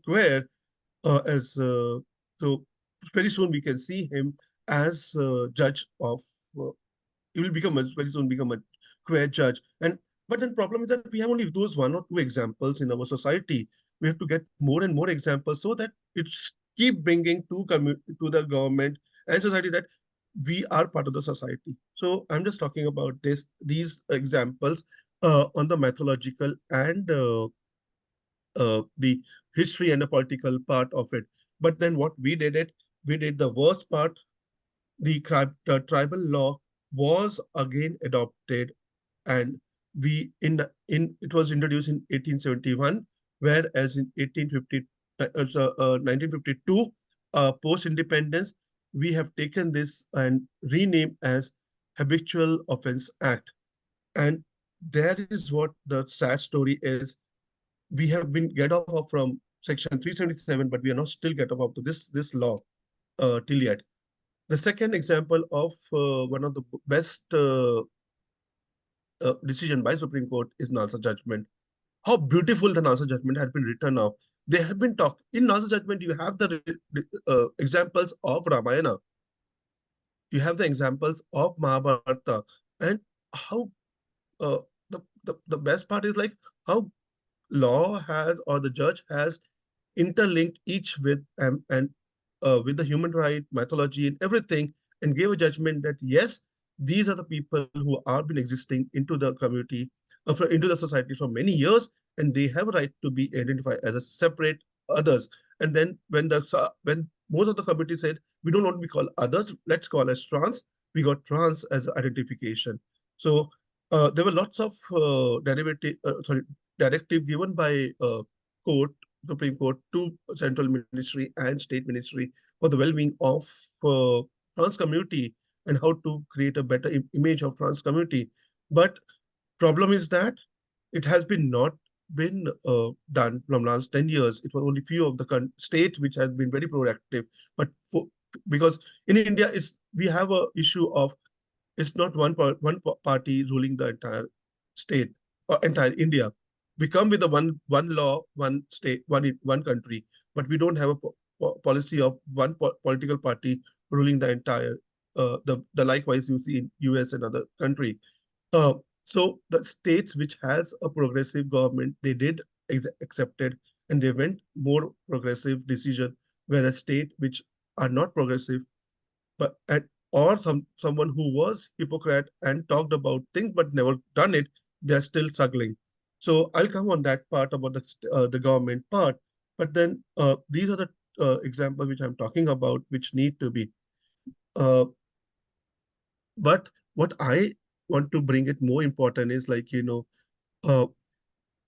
queer as so very soon we can see him as judge of uh, he will become very soon become a queer judge. And but then problem is that we have only those one or two examples in our society. We have to get more and more examples so that it keep bringing to the government and society that we are part of the society. So I'm just talking about these examples on the methodological and the history and the political part of it. But then what we did the worst part. The tribal law was again adopted, and we in it was introduced in 1871, whereas in 1952, post independence, we have taken this and renamed as Habitual Offense Act. And that is what the sad story is. We have been get off of from section 377, but we are not still get off of to this law till yet. The second example of one of the best decision by Supreme Court is Nalsa judgment. How beautiful the Nalsa judgment had been written of. They have been talked in Nalsa judgment. You have the examples of Ramayana. You have the examples of Mahabharata, and how the best part is like how law has or the judge has interlinked each with the human right mythology and everything, and gave a judgment that yes, these are the people who have been existing into the community, into the society for many years, and they have a right to be identified as a separate others. And then when most of the community said we don't want to be called others, let's call us trans, we got trans as identification. So there were lots of directive given by court, Supreme Court, to central ministry and state ministry for the well-being of trans community and how to create a better image of trans community. But problem is that it has been not been done from last 10 years. It was only few of the states which has been very proactive. But because in India is we have a issue of it's not one party ruling the entire state or entire India. We come with a one law, one state, one country, but we don't have a policy of one political party ruling the entire the likewise you see in US and other country. Uh, so the states which has a progressive government, they did accept it, and they went more progressive decision, whereas state which are not progressive, but or someone who was hypocrite and talked about things but never done it, they're still struggling. So I'll come on that part about the government part, but then these are the examples which I'm talking about, which need to be. But what I want to bring it more important is like uh,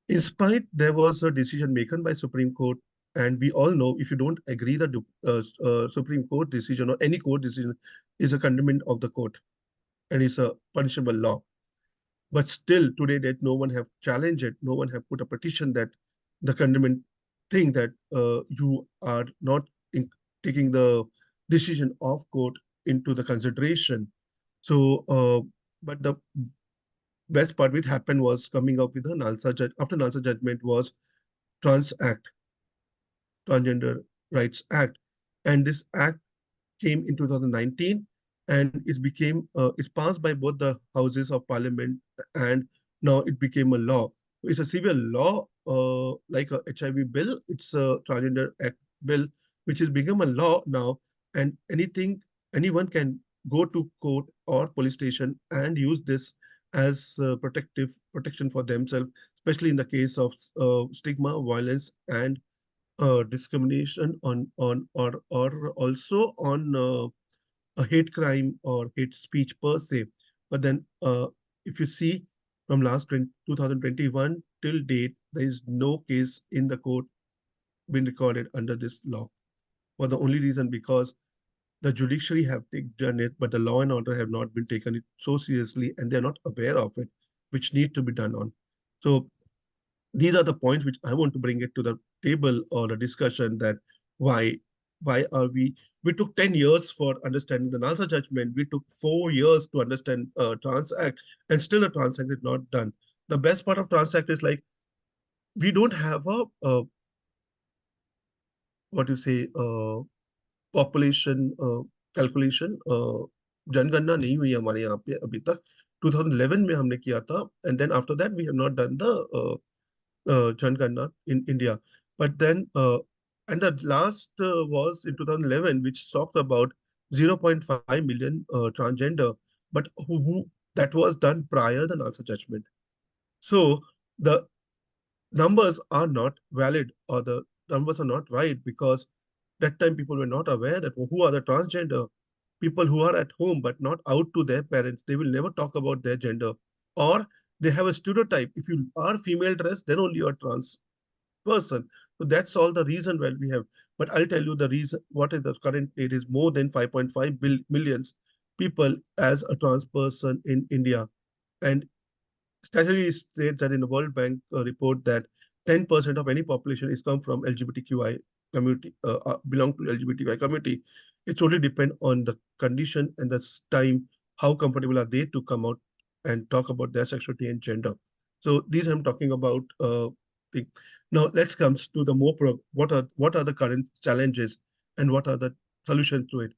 in spite there was a decision maker by Supreme Court, and we all know if you don't agree the Supreme Court decision or any court decision is a condemnation of the court and it's a punishable law. But still today that no one have challenged it, no one have put a petition that the condemnation thing that you are not taking the decision of court into the consideration. So, but the best part which happened was coming up with the Nalsa judge after Nalsa judgment was Trans Act, Transgender Rights Act, and this act came in 2019, and it became it's passed by both the houses of parliament, and now it became a law. It's a civil law, like a HIV bill. It's a transgender act bill, which has become a law now, and anyone can go to court or police station and use this as protection for themselves, especially in the case of stigma, violence, and discrimination or also on a hate crime or hate speech per se. But then if you see from last 2021 till date, there is no case in the court been recorded under this law. for the only reason because the judiciary have done it, but the law and order have not been taken it so seriously, and they're not aware of it, which need to be done on. So these are the points which I want to bring it to the table or the discussion that why are we took 10 years for understanding the NASA judgment. We took 4 years to understand Trans Act, and still a Trans Act is not done. The best part of Trans Act is like we don't have a what you say population calculation जनगणना नहीं हुई हमारे यहाँ पे अभी तक 2011 में हमने किया था and then after that we have not done the जनगणना in India but then and the last was in 2011 which talked about 0.5 million transgender but who that was done prior the NASA judgment. So the numbers are not valid or the numbers are not right because that time people were not aware that who are the transgender people who are at home but not out to their parents. They will never talk about their gender or they have a stereotype. If you are female dress, then only you are trans person. So that's all the reason why we have. But I'll tell you the reason. What is the current date is more than 5.5 millions people as a trans person in India, and statutory states that in the World Bank report that 10% of any population is come from LGBTQI community, belong to LGBTQI community. It's only depend on the condition and the time, how comfortable are they to come out and talk about their sexuality and gender. So these I'm talking about. Now let's come to the more what are the current challenges and what are the solutions to it.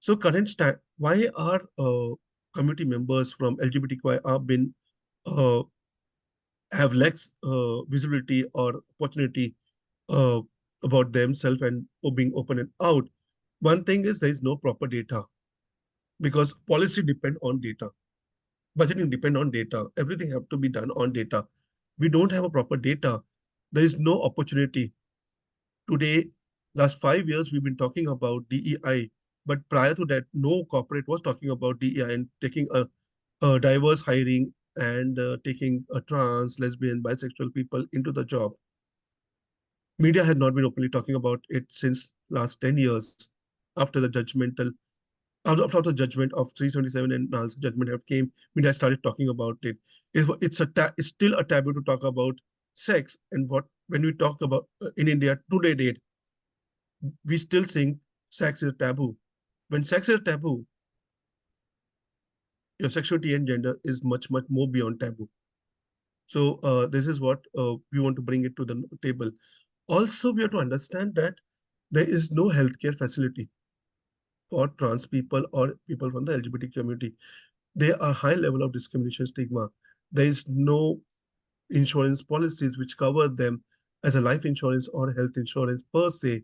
So why are community members from LGBTQI are been uh, have less visibility or opportunity uh, about themselves and being open and out. One thing is there is no proper data because policy depend on data, budgeting depend on data. Everything have to be done on data. We don't have a proper data. There is no opportunity. Today, last 5 years, we've been talking about DEI, but prior to that, no corporate was talking about DEI and taking a diverse hiring and taking a trans, lesbian, bisexual people into the job. Media had not been openly talking about it since last 10 years after the judgmental after the judgment of 377 and now judgment have came, media started talking about it. It's still a taboo to talk about sex and what when we talk about in India today date, we still think sex is taboo. When sex is taboo, your sexuality and gender is much more beyond taboo. So this is what we want to bring it to the table. Also, we have to understand that there is no healthcare facility for trans people or people from the LGBT community. There are high level of discrimination stigma. There is no insurance policies which cover them as a life insurance or health insurance per se.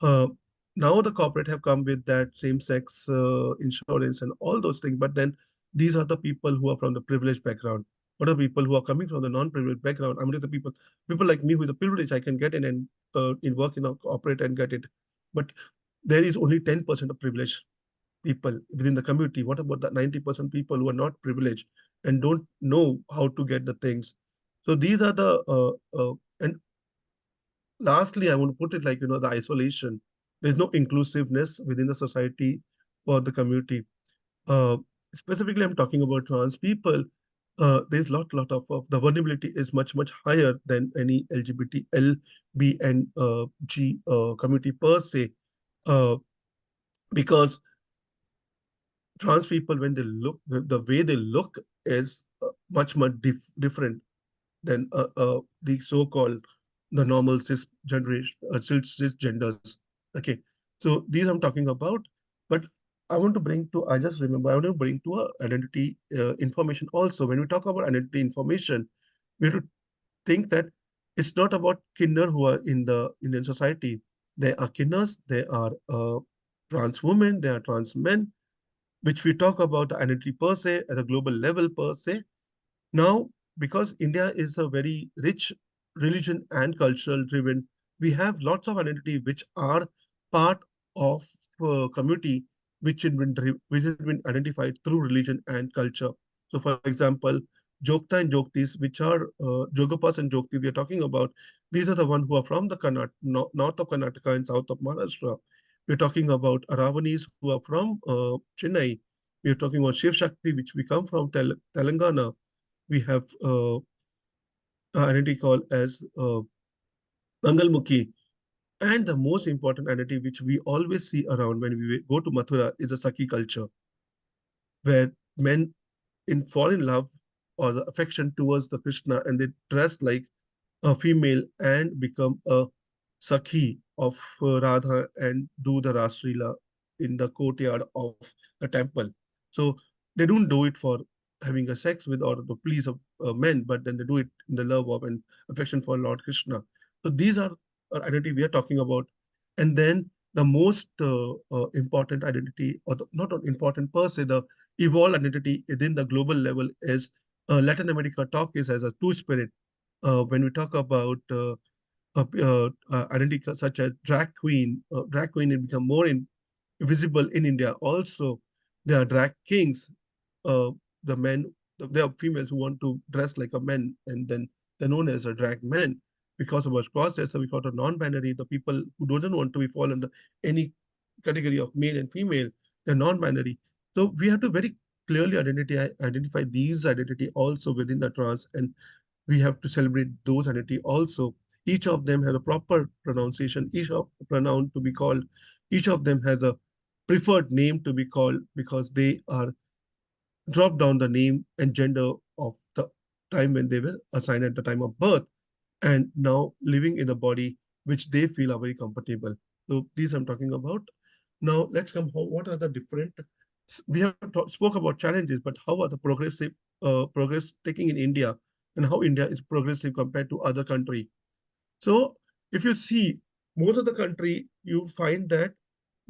Uh, Now the corporate have come with that same-sex insurance and all those things, but then these are the people who are from the privileged background. What are people who are coming from the non-privileged background? I mean, the people like me who is a privilege, I can get in and in work in a corporate and get it. But there is only 10% of privileged people within the community. What about the 90% people who are not privileged and don't know how to get the things? So these are the and lastly, I want to put it like, the isolation. There's no inclusiveness within the society for the community. Uh, Specifically, I'm talking about trans people. There's lot of the vulnerability is much higher than any LGBT, L, B, and G community per se, uh, because trans people when they look the way they look is much different than the so-called the normal cisgenders. Okay, so these I'm talking about, but I just remember I want to bring to a identity information also. When we talk about identity information, we have to think that it's not about kinder who are in the Indian society. There are kinders, there are trans women, there are trans men, which we talk about the identity per se at a global level per se. Now, because India is a very rich religion and cultural driven, we have lots of identity which are part of community which has been identified through religion and culture. So, for example, Jokta and Joktis, which are Jogapas and Jokti we are talking about, these are the ones who are from the north of Karnataka and south of Maharashtra. We're talking about Aravanis who are from Chennai. We're talking about Shiv Shakti, which we come from Telangana. We have identity called as Mangalmukhi. And the most important identity which we always see around when we go to Mathura is a Sakhi culture, where men fall in love or the affection towards the Krishna and they dress like a female and become a Sakhi of Radha and do the Rasrila in the courtyard of the temple. So they don't do it for having a sex with or to please men, but then they do it in the love of and affection for Lord Krishna. So these are identity we are talking about. And then the most important identity, or not important per se, the evolved identity within the global level is Latin America talk is as a two-spirit. When we talk about identity such as drag queen it become more visible in India. Also, there are drag kings, uh, the men, there are females who want to dress like a man, and then they're known as a drag men. Because of our cross-dresser, we got a non-binary, the people who don't want to be fall under any category of male and female, they're non-binary. So we have to very clearly identify these identity also within the trans, and we have to celebrate those identity also. Each of them has a proper pronunciation, each of pronoun to be called, each of them has a preferred name to be called because they are drop down the name and gender of the time when they were assigned at the time of birth and now living in a body which they feel are very comfortable. So these I'm talking about. Now let's come. What are the different? We have spoke about challenges, but how are the progress taking in India, and how India is progressive compared to other country? So if you see most of the country, you find that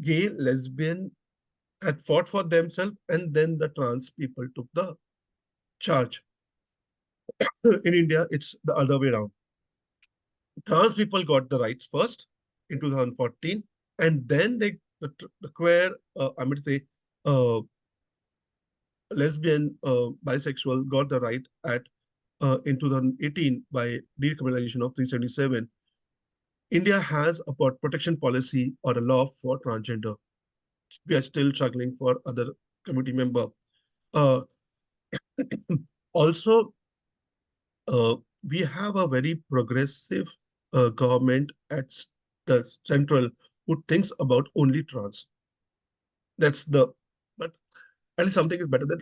gay, lesbian had fought for themselves, and then the trans people took the charge. In India, it's the other way around. Trans people got the rights first in 2014, and then the queer, I mean to say, uh, lesbian, bisexual got the right at in 2018 by decriminalization of 377. India has a protection policy or a law for transgender. We are still struggling for other committee member. Uh, also, uh, we have a very progressive government at the central who thinks about only trans. That's the, but at least something is better than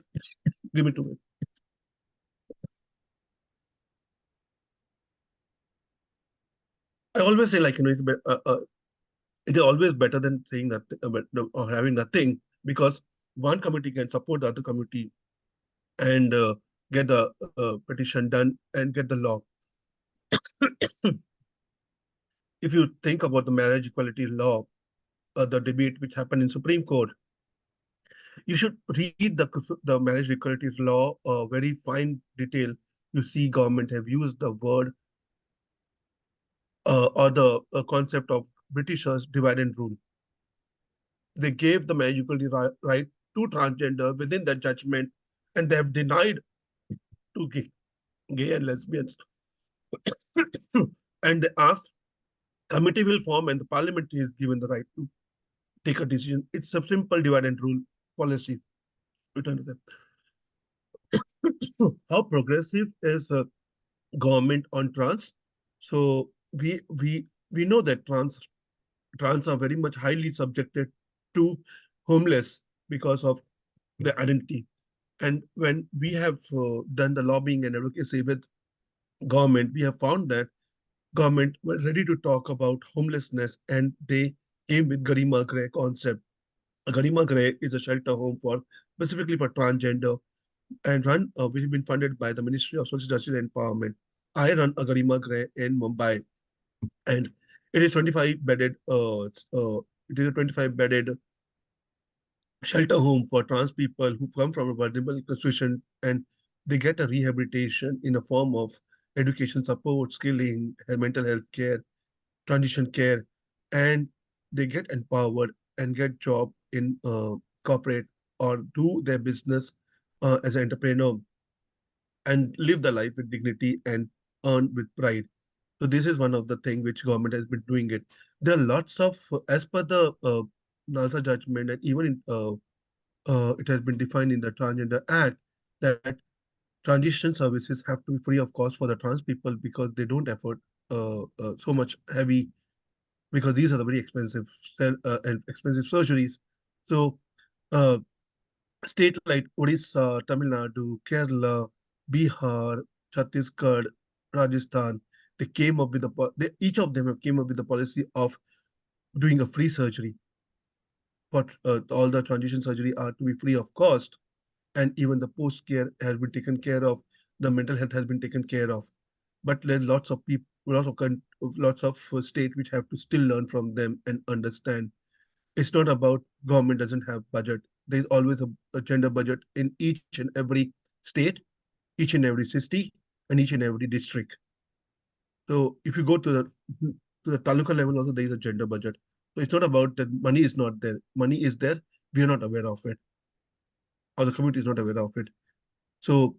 give it to me. I always say like, it is always better than saying nothing or having nothing, because one committee can support the other committee and get the petition done and get the law. If you think about the marriage equality law, the debate which happened in Supreme Court, you should read the marriage equality law very fine detail. You see government have used the word or the concept of Britishers divide and rule. They gave the marriage equality right to transgender within that judgment, and they have denied to gay and lesbians. And they asked, committee will form and the parliament is given the right to take a decision. It's a simple divide and rule policy. Return to them. How progressive is government on trans? So we know that trans are very much highly subjected to homeless because of their identity. And when we have done the lobbying and advocacy with government, we have found that government were ready to talk about homelessness, and they came with Garima Grey concept. Garima Grey is a shelter home for specifically for transgender and which has been funded by the Ministry of Social Justice and Empowerment. I run a Garima Grey in Mumbai, and it is 25 bedded. It is a 25 bedded shelter home for trans people who come from a vulnerable situation, and they get a rehabilitation in a form of education support, skilling, and mental health care, transition care, and they get empowered and get job in corporate or do their business as an entrepreneur and live the life with dignity and earn with pride. So this is one of the things which government has been doing it. There are lots of, as per the NALSA judgment, and even it has been defined in the Transgender Act that transition services have to be free of cost for the trans people because they don't afford so much heavy, because these are the very expensive and expensive surgeries. So state like Odisha, Tamil Nadu, Kerala, Bihar, Chhattisgarh, Rajasthan, they came up with each of them have came up with the policy of doing a free surgery. But all the transition surgery are to be free of cost, and even the post care has been taken care of. The mental health has been taken care of. But there are lots of people, lots of state which have to still learn from them and understand. It's not about government doesn't have budget. There's always a gender budget in each and every state, each and every city, and each and every district. So if you go to the taluka level, also there is a gender budget. So it's not about that money is not there. Money is there. We are not aware of it, or the community is not aware of it. So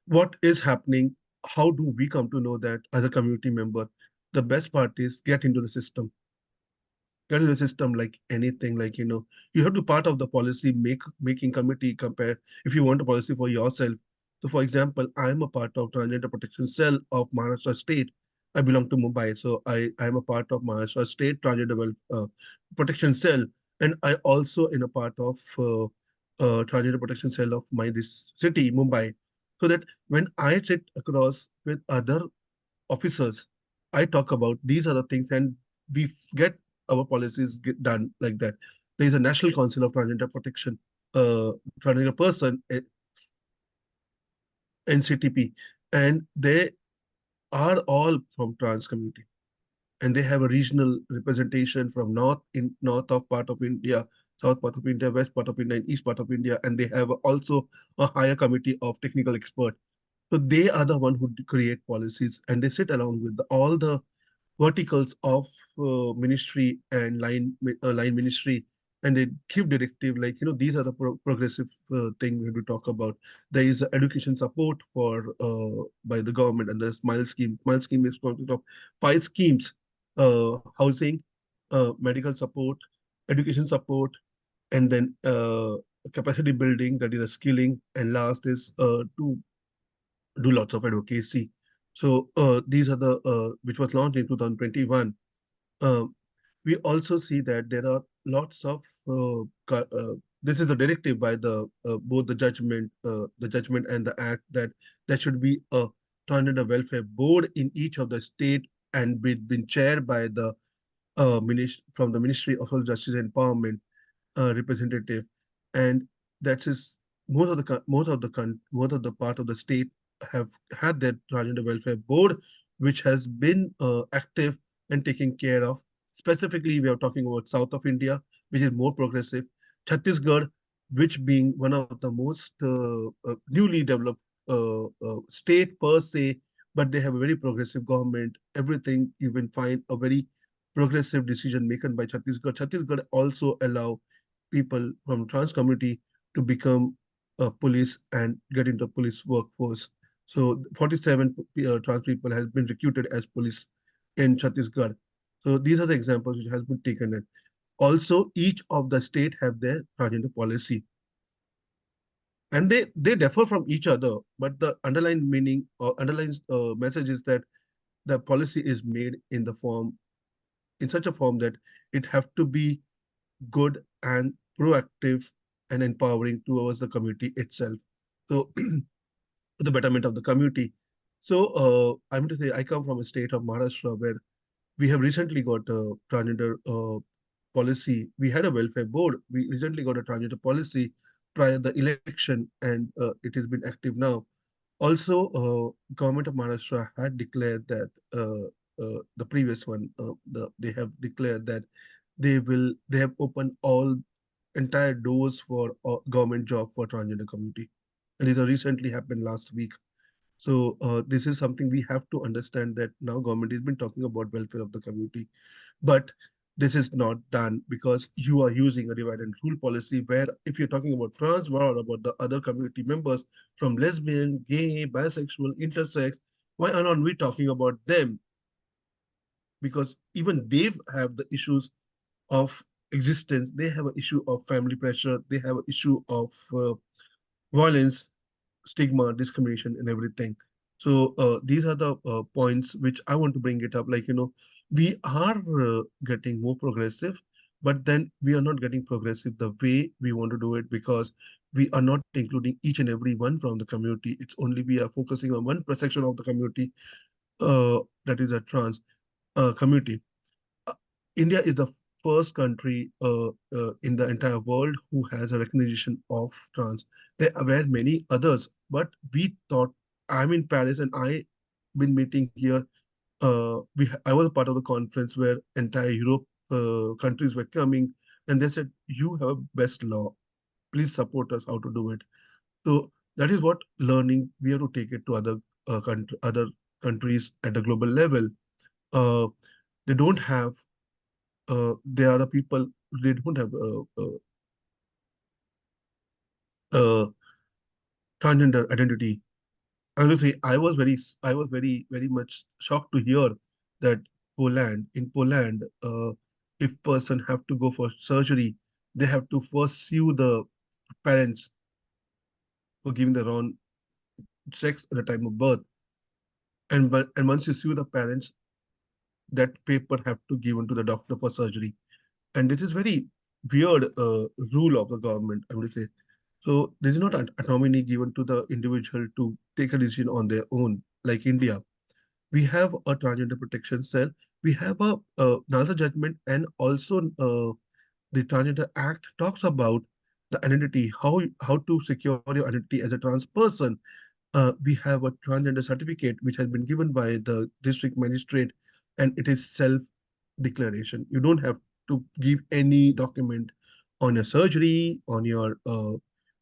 what is happening? How do we come to know that as a community member? The best part is get into the system. Get into the system like anything, like you have to part of the policy making committee. Compare if you want a policy for yourself. So for example, I'm a part of transgender protection cell of Maharashtra state. I belong to Mumbai, so I am a part of Maharashtra state transgender protection cell, and I also in a part of transgender protection cell of my this city Mumbai, so that when I sit across with other officers, I talk about these are the things, and we get our policies get done like that. There is a National Council of Transgender Protection, transgender person, NCTP, and they are all from trans community, and they have a regional representation from north of part of India, south part of India, west part of India, and east part of India, and they have also a higher committee of technical expert. So they are the one who create policies, and they sit along with all the verticals of ministry and line ministry, and they give directive like these are the progressive thing we have to talk about. There is education support for by the government, and the smile scheme is consist of 5 schemes: housing, medical support, education support, and then capacity building, that is a skilling, and last is to do lots of advocacy. So these are the which was launched in 2021. Uh, we also see that there are lots of this is a directive by the both the judgment and the act, that there should be a transgender welfare board in each of the state, and been chaired by the from the Ministry of Social Justice and Empowerment representative, and that is most of the part of the state have had their transgender welfare board, which has been active and taking care of. Specifically, we are talking about south of India, which is more progressive. Chhattisgarh, which being one of the most newly developed state per se, but they have a very progressive government. Everything you can find a very progressive decision making by Chhattisgarh. Chhattisgarh also allow people from trans community to become police and get into police workforce. So 47 trans people has been recruited as police in Chhattisgarh. So these are the examples which has been taken in. Also, each of the state have their transgender policy, and they differ from each other. But the underlying meaning or underlying message is that the policy is made in such a form that it have to be good and proactive and empowering towards the community itself. So the betterment of the community. So I'm to say I come from a state of Maharashtra where we have recently got a transgender policy. We had a welfare board. We recently got a transgender policy prior the election, and it has been active now. Also, government of Maharashtra had declared that the previous one, they have declared that they have opened all entire doors for government job for transgender community, and it recently happened last week. So this is something we have to understand, that now government has been talking about welfare of the community, but this is not done because you are using a divide and rule policy where if you're talking about trans, what about the other community members from lesbian, gay, bisexual, intersex? Why are not we talking about them? Because even they have the issues of existence, they have an issue of family pressure, they have an issue of violence, stigma, discrimination, and everything. So these are the points which I want to bring it up. Like, we are getting more progressive, but then we are not getting progressive the way we want to do it, because we are not including each and every one from the community. It's only we are focusing on one section of the community, that is a trans community. uh, India is the first country in the entire world who has a recognition of trans. There were many others, but we thought, I'm in Paris and I been meeting here. I was a part of the conference where entire Europe countries were coming, and they said, "You have best law. Please support us how to do it." So that is what learning we have to take it to other countries at the global level. Uh, they don't have they are the people, they don't have uh, transgender identity. Honestly, I was very much shocked to hear that in Poland, if person have to go for surgery, they have to first sue the parents for giving the wrong sex at the time of birth, and once you sue the parents, that paper have to given to the doctor for surgery, and it is very weird rule of the government, I would say. So there is not autonomy given to the individual to take a decision on their own. Like India, we have a transgender protection cell, we have a NASA judgment, and also the Transgender Act talks about the identity, how to secure your identity as a trans person. We have a transgender certificate which has been given by the district magistrate, and it is self declaration. You don't have to give any document on your surgery, on your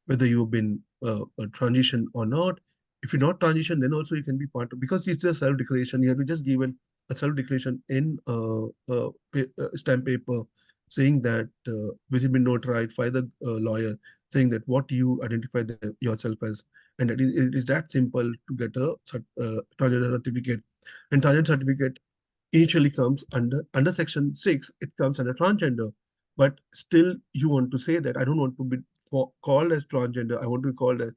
whether you've been a transition or not. If you're not transition, then also you can be part of, because it's a self declaration. You have to just given a self declaration in stamp paper, saying that which has been notarized by the lawyer, saying that what you identify yourself as, and it is that simple to get a transgender certificate. And transgender certificate initially comes under section 6, it comes under transgender, but still you want to say that I don't want to be called as transgender, I want to be called as,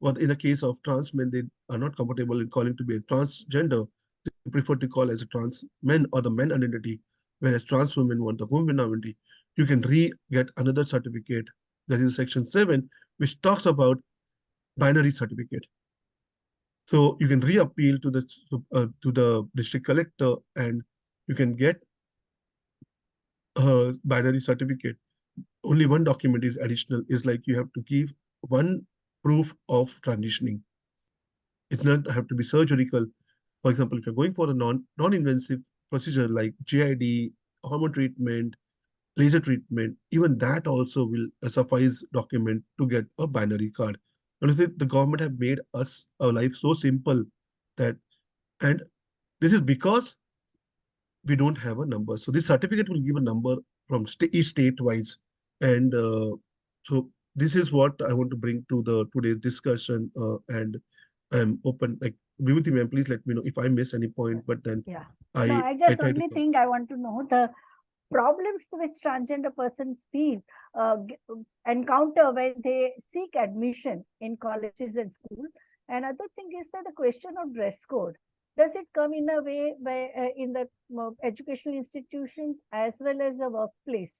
well, in the case of trans men, they are not comfortable in calling to be a transgender. They prefer to call as a trans men or the men identity, whereas trans women want the women identity. You can get another certificate, that is section 7, which talks about binary certificate. So you can reappeal to the district collector, and you can get a binary certificate. Only one document is additional, is like you have to give one proof of transitioning. It's not have to be surgical. For example, if you're going for a non-invasive procedure like GID, hormone treatment, laser treatment, even that also will suffice document to get a binary card. Honestly, the government have made us our life so simple that, and this is because we don't have a number. So this certificate will give a number from each state-wise. And so this is what I want to bring to the today's discussion. And I'm open, like, Vibhuti ma'am, please let me know if I miss any point, but then Yeah. I No, I just try to only think I want to know the problems which transgender persons feel encounter when they seek admission in colleges and school. Another thing is that the question of dress code, does it come in a way in the educational institutions as well as the workplace?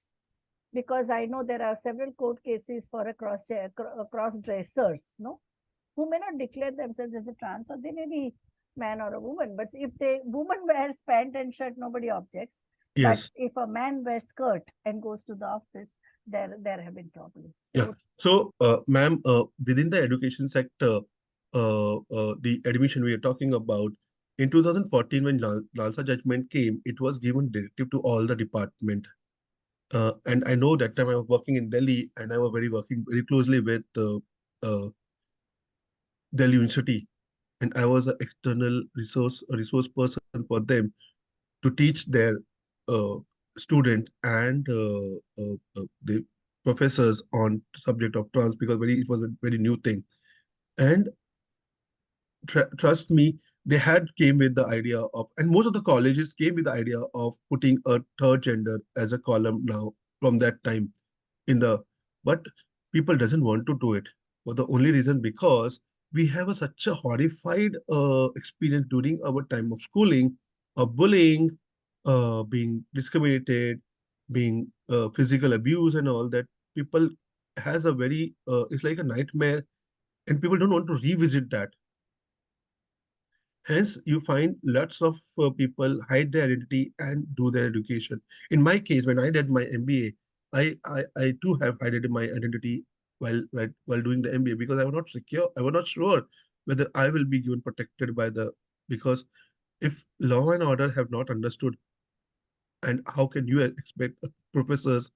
Because I know there are several court cases for a cross dressers, no, who may not declare themselves as a trans, or they may be man or a woman. But if the woman wears pant and shirt, nobody objects. But yes. if a man wears skirt and goes to the office, there have been problems. Yeah. So, ma'am, within the education sector, the admission we are talking about, in 2014, when Lalsa judgment came, it was given directive to all the department. And I know that time I was working in Delhi, and I was working very closely with uh, Delhi University, and I was an external resource person for them to teach their uh, student and the professors on subject of trans, because it was a very new thing. And trust me, they had came with the idea of, and most of the colleges came with the idea of putting a third gender as a column now from that time in the, but people doesn't want to do it for the only reason because we have such a horrified experience during our time of schooling of bullying, being discriminated, being physical abuse and all that. People has a very it's like a nightmare, and people don't want to revisit that. Hence, you find lots of people hide their identity and do their education. In my case, when I did my MBA, I too have hidden my identity while doing the MBA because I was not secure. I was not sure whether I will be given protected by the, because if law and order have not understood, and how can you expect professors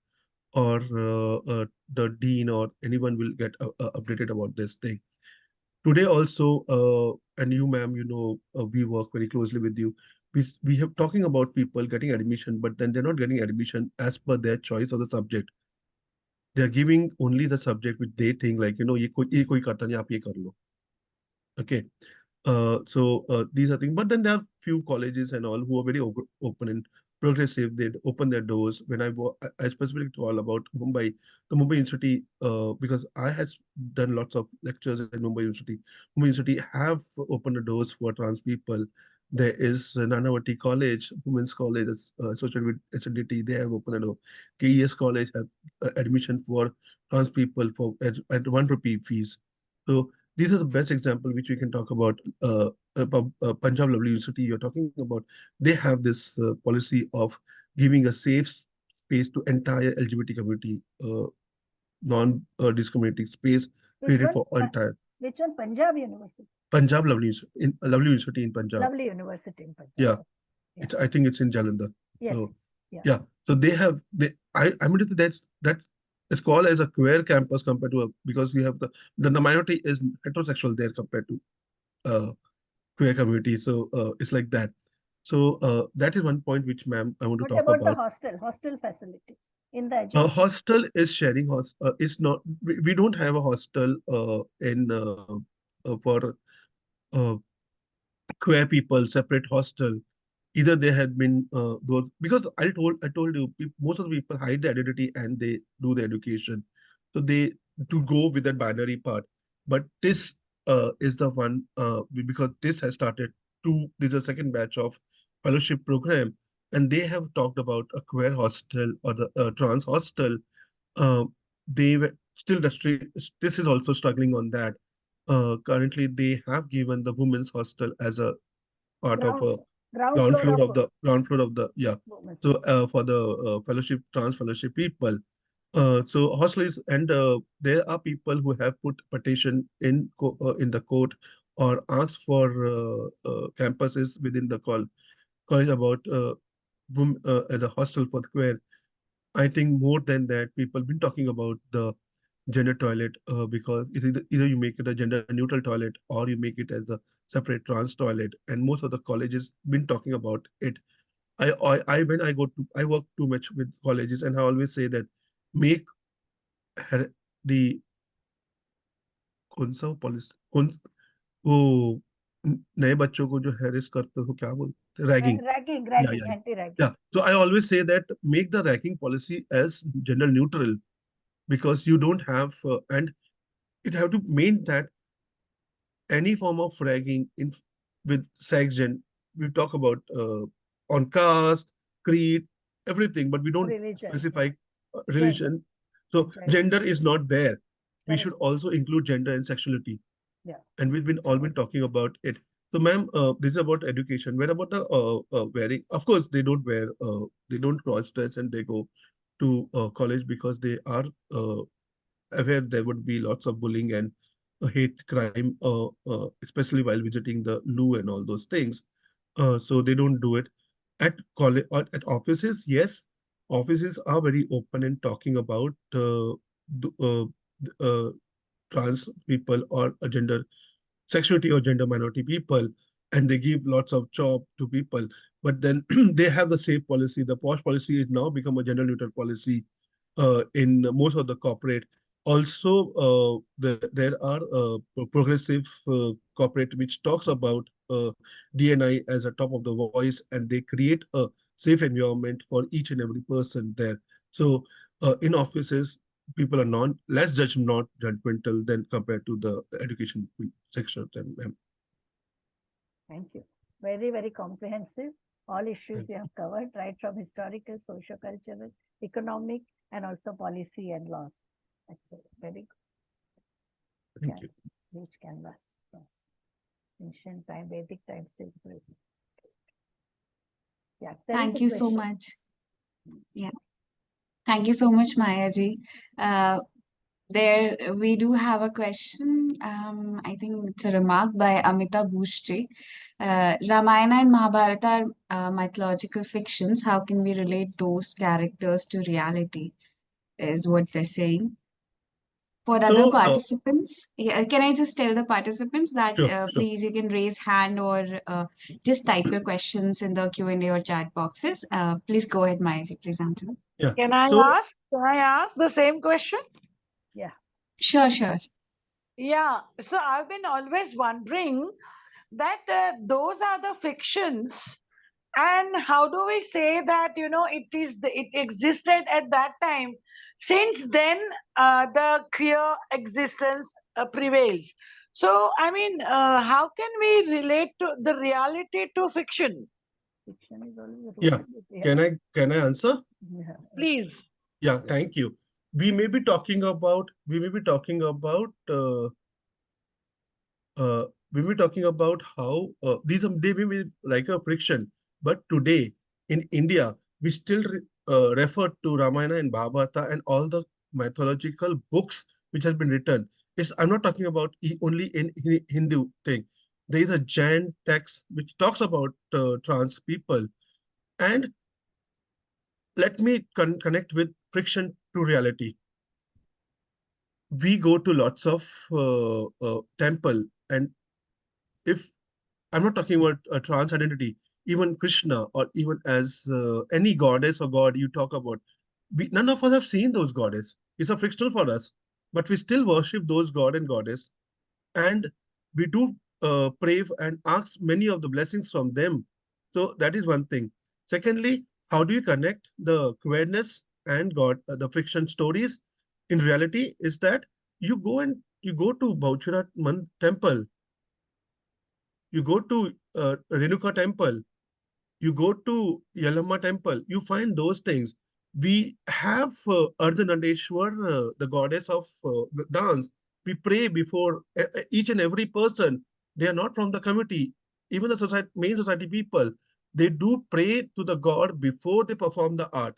or the dean or anyone will get updated about this thing? Today also, and you, ma'am, we work very closely with you. We have talking about people getting admission, but then they're not getting admission as per their choice of the subject. They're giving only the subject which they think like, ye koi karta nahi, aap ye kar lo. Okay. These are things, but then there are few colleges and all who are very open and progressive. They open their doors. When I specifically told about Mumbai, the Mumbai University, because I had done lots of lectures at Mumbai University. Mumbai University have opened the doors for trans people. There is Nanavati College, Women's College, associated with SNDT. They have opened a door. KES College have admission for trans people at 1 rupee fees. So these are the best example which we can talk about. Punjab Lovely University you're talking about, they have this policy of giving a safe space to entire LGBT community, non-discriminating space created for entire. Which one? Punjab University? Punjab Lovely University in Punjab. Lovely University in Punjab. Yeah. I think it's in Jalandhar. Yes. So, yeah. So I mean that's it's called as a queer campus compared to because we have the minority is heterosexual there compared to queer community. So it's like that. So that is one point which, ma'am, I want to talk about. What about the hostel facility in the education? Hostel is sharing it's not, we don't have a hostel in for queer people, separate hostel. Either they had been those, because I told you most of the people hide their identity and they do the education, so they to go with that binary part. But this is the one because this has started to there's a second batch of fellowship program, and they have talked about a queer hostel or the trans hostel. uh, they were still this is also struggling on that. Currently they have given the women's hostel as a part of a ground floor of the so for the trans fellowship people. So hostels, and there are people who have put petition in the court or asked for campuses within the college about the hostel for the queer. I think more than that, people been talking about the gender toilet because either you make it a gender neutral toilet or you make it as a separate trans toilet, and most of the colleges been talking about it. I when I work too much with colleges, and I always say that make the कौन सा policy कौन वो नए बच्चों को जो harass करते हो क्या बोलते हैं ragging yeah so I always say that make the ragging policy as gender neutral because you don't have and it have to mean that any form of ragging in with sex and we talk about on caste, creed, everything, but we don't specify religion. So gender is not there. We should also include gender and sexuality. Yeah. And we've been all been talking about it. So, ma'am, this is about education. Where about the wearing? Of course, they don't wear, they don't cross dress and they go to college because they are aware there would be lots of bullying and hate crime, especially while visiting the loo and all those things. So they don't do it at college or at offices. Yes, offices are very open and talking about trans people or a gender sexuality or gender minority people, and they give lots of job to people. But then they have the safe policy. The posh policy is now become a gender neutral policy in most of the corporate. Also, there are progressive corporate which talks about DNI as a top of the voice, and they create a safe environment for each and every person there. So in offices, people are less judgmental than compared to the education section of them. Thank you. Very, very comprehensive. All issues you have covered, right from historical, socio-cultural, economic, and also policy and laws. That's very good. Thank you. Huge canvas. Yes. Ancient time, Vedic time still present. Yeah. Thank you so much. Yeah. Thank you so much, Maya ji. There we do have a question. I think it's a remark by Amita Bhushji. Ramayana and Mahabharata are mythological fictions. How can we relate those characters to reality? Is what they're saying. For other participants, can I just tell the participants that sure. please you can raise hand or just type your questions in the Q&A or chat boxes. Please go ahead, Maya ji. Please answer. Yeah. Can I ask the same question? Yeah. Sure, sure. Yeah. So I've been always wondering that those are the fictions, and how do we say that it existed at that time? Since then, the queer existence prevails. So I mean, how can we relate to the reality to fiction? Fiction is always Yeah. Can I answer? Yeah. Please. Yeah. Thank you. We may be talking about how they may be like a friction, but today in India we still refer to Ramayana and Mahabharata and all the mythological books which have been written. I'm not talking about only in Hindu thing. There is a Jain text which talks about trans people, and let me connect with friction to reality. We go to lots of temple, and if I'm not talking about a trans identity, even Krishna or even as any goddess or god you talk about, none of us have seen those goddess. It's a fictional for us, but we still worship those god and goddess, and we do pray and ask many of the blessings from them. So that is one thing. Secondly, how do you connect the queerness and God, the fiction stories? In reality, is that you go to Bauchurat temple, you go to Renuka temple, you go to Yalamma temple, you find those things. We have Ardhanareshwar, the goddess of dance. We pray before each and every person. They are not from the community. Even the main society people, they do pray to the god before they perform the art.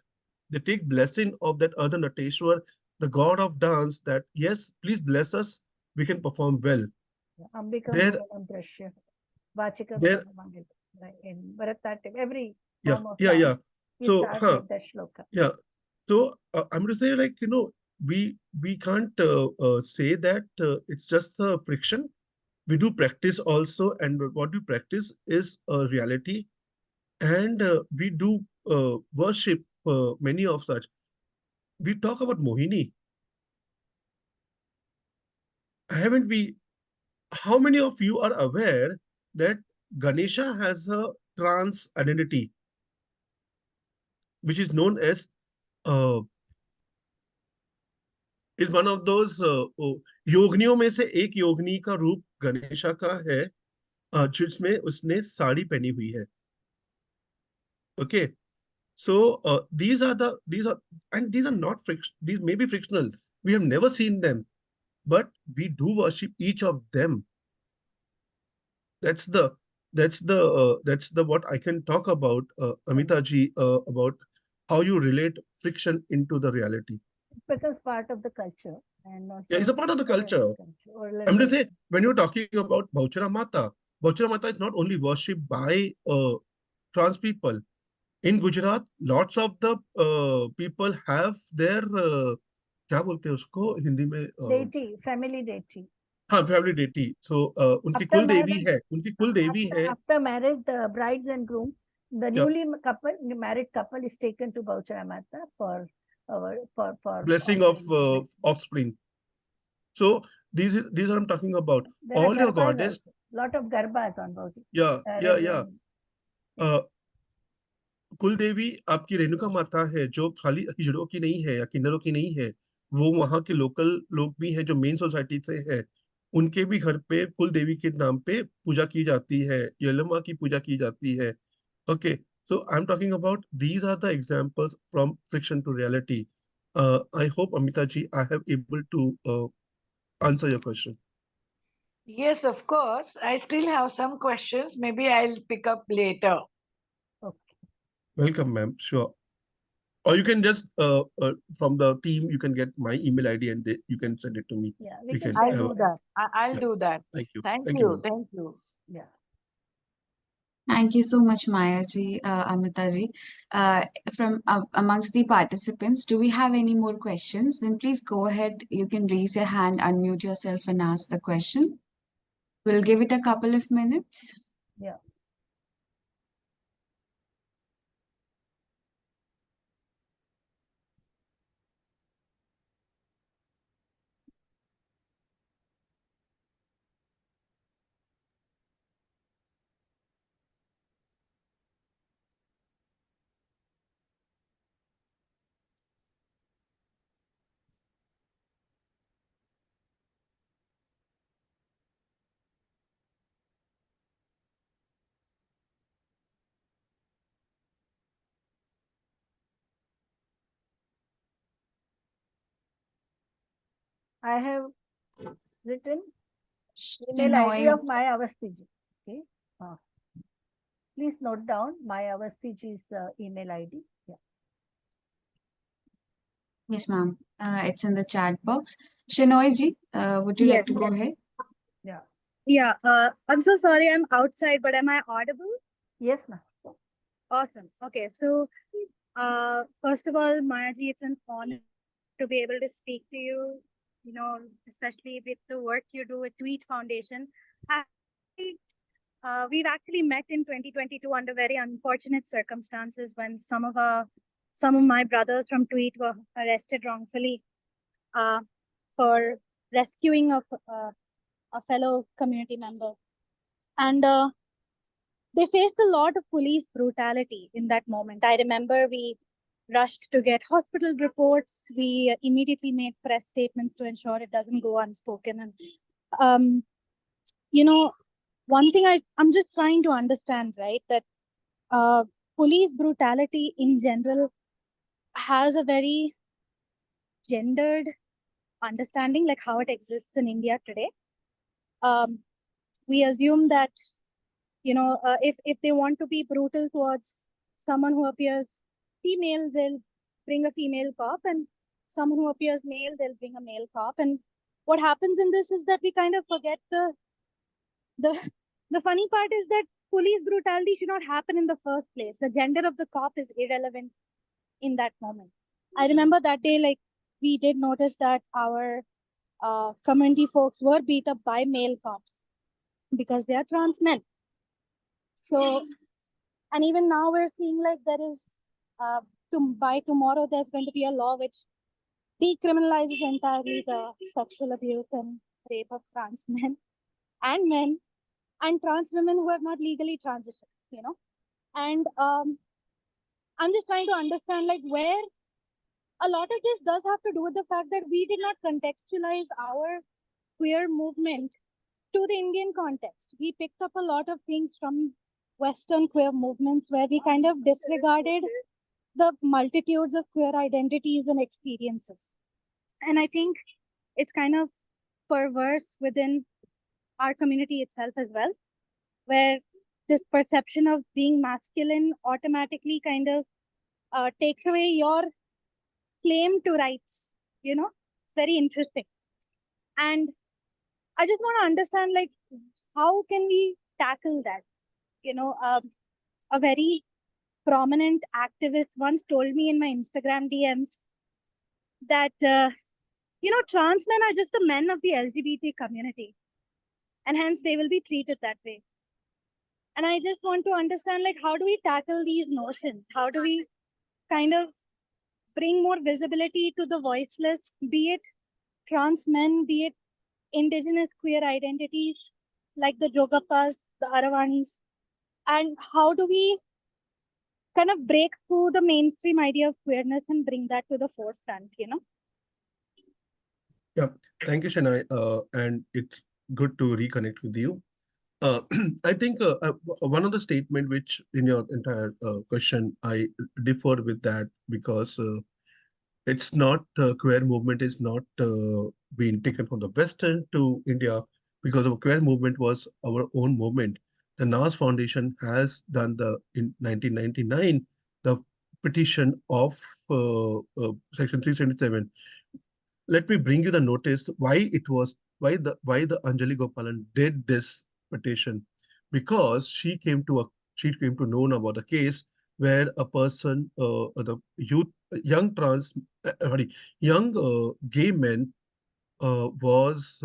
They take blessing of that Ardhanareshwar, the god of dance, that yes, please bless us, we can perform well. There, in Bharatanatyam, every yeah, form of yeah, dance, yeah. So, with that shloka. yeah. So I'm going to say, like, we can't say that it's just a friction. We do practice also, and what we practice is a reality, and we do worship many of such. We talk about Mohini. Haven't we? How many of you are aware that Ganesha has a trans identity, which is known as is one of those योगनियों में से एक योगनी का रूप गणेशा का है जिसमें उसने साड़ी पहनी हुई है. Okay, so these are not these may be frictional. We have never seen them, but we do worship each of them. That's the what I can talk about, Amita ji, about how you relate friction into the reality. It becomes part of the culture, and also yeah, it's a part of the culture. I'm going to say, when you're talking about Bauchara Mata is not only worshipped by trans people. In Gujarat, lots of the people have their क्या बोलते हैं उसको हिंदी में deity, family deity. हाँ, family deity. So उनकी कुल देवी है, उनकी कुल देवी है. After marriage, the brides and groom, the newly married couple is taken to Bauchara Mata for blessing of offspring. So these are I'm talking about. There all your goddess. Lot of garbas on Bauchara. Yeah. कुल देवी आपकी रेणुका माता है, जो खाली हिजड़ों की नहीं है या किन्नरों की नहीं है, वो वहाँ के लोकल लोग भी हैं जो मेन सोसाइटी से है, उनके भी घर पे कुल देवी के नाम पे पूजा की जाती है, यलमा की पूजा की जाती है। Okay, so I'm talking about these are the examples from fiction to reality. I hope Amita ji, I have able to answer your question. Yes, of course. I still have some questions. Maybe I'll pick up later. Welcome, ma'am. Sure. Or you can just from the team, you can get my email ID and you can send it to me. Yeah, We can I'll have do a, that. I'll yeah. do that. Thank you. Thank Thank you, you. ma'am. Thank you. Yeah. Thank you so much, Maya ji, Amita ji. From amongst the participants, do we have any more questions? Then please go ahead. You can raise your hand, unmute yourself, and ask the question. We'll give it a couple of minutes. Yeah. I have written email ID of my Awasthy ji. Okay. Please note down my Awasthy ji's email ID. Yeah. Yes, ma'am. It's in the chat box. Shenoy ji, would you like to go ahead? Yeah. Yeah, I'm so sorry I'm outside, but am I audible? Yes, ma'am. Awesome. Okay, so first of all, Maya ji, it's an honor to be able to speak to you, you know, especially with the work you do at Tweet Foundation. We've actually met in 2022 under very unfortunate circumstances when some of my brothers from Tweet were arrested wrongfully for rescuing a fellow community member. And they faced a lot of police brutality in that moment. I remember we rushed to get hospital reports. We immediately made press statements to ensure it doesn't go unspoken. And, you know, one thing I'm just trying to understand, right, that police brutality in general has a very gendered understanding, like how it exists in India today. We assume that, you know, if they want to be brutal towards someone who appears female, they'll bring a female cop, and someone who appears male, they'll bring a male cop. And what happens in this is that we kind of forget the funny part is that police brutality should not happen in the first place. The gender of the cop is irrelevant in that moment. I remember that day, like, we did notice that our community folks were beat up by male cops because they are trans men. So, and even now we're seeing like there is, by tomorrow, there's going to be a law which decriminalizes entirely the sexual abuse and rape of trans men and trans women who have not legally transitioned, you know. And I'm just trying to understand like where a lot of this does have to do with the fact that we did not contextualize our queer movement to the Indian context. We picked up a lot of things from Western queer movements where we kind of disregarded the multitudes of queer identities and experiences. And I think it's kind of perverse within our community itself as well, where this perception of being masculine automatically kind of takes away your claim to rights, you know. It's very interesting. And I just want to understand, like, how can we tackle that? You know, a very prominent activist once told me in my Instagram DMs that, you know, trans men are just the men of the LGBT community, and hence they will be treated that way. And I just want to understand, like, how do we tackle these notions? How do we kind of bring more visibility to the voiceless, be it trans men, be it indigenous queer identities like the Jogappas, the Aravanis, and how do we kind of break through the mainstream idea of queerness and bring that to the forefront, you know? Yeah, thank you, Shanai. And it's good to reconnect with you. Uh, I think one of the statement which in your entire question, I differ with that because it's not queer movement is not being taken from the Western to India because our queer movement was our own movement. The NAS Foundation has done in 1999 the petition of Section 377. Let me bring you the notice why the Anjali Gopalan did this petition, because she came to know about the case where a person the youth young trans sorry young gay men was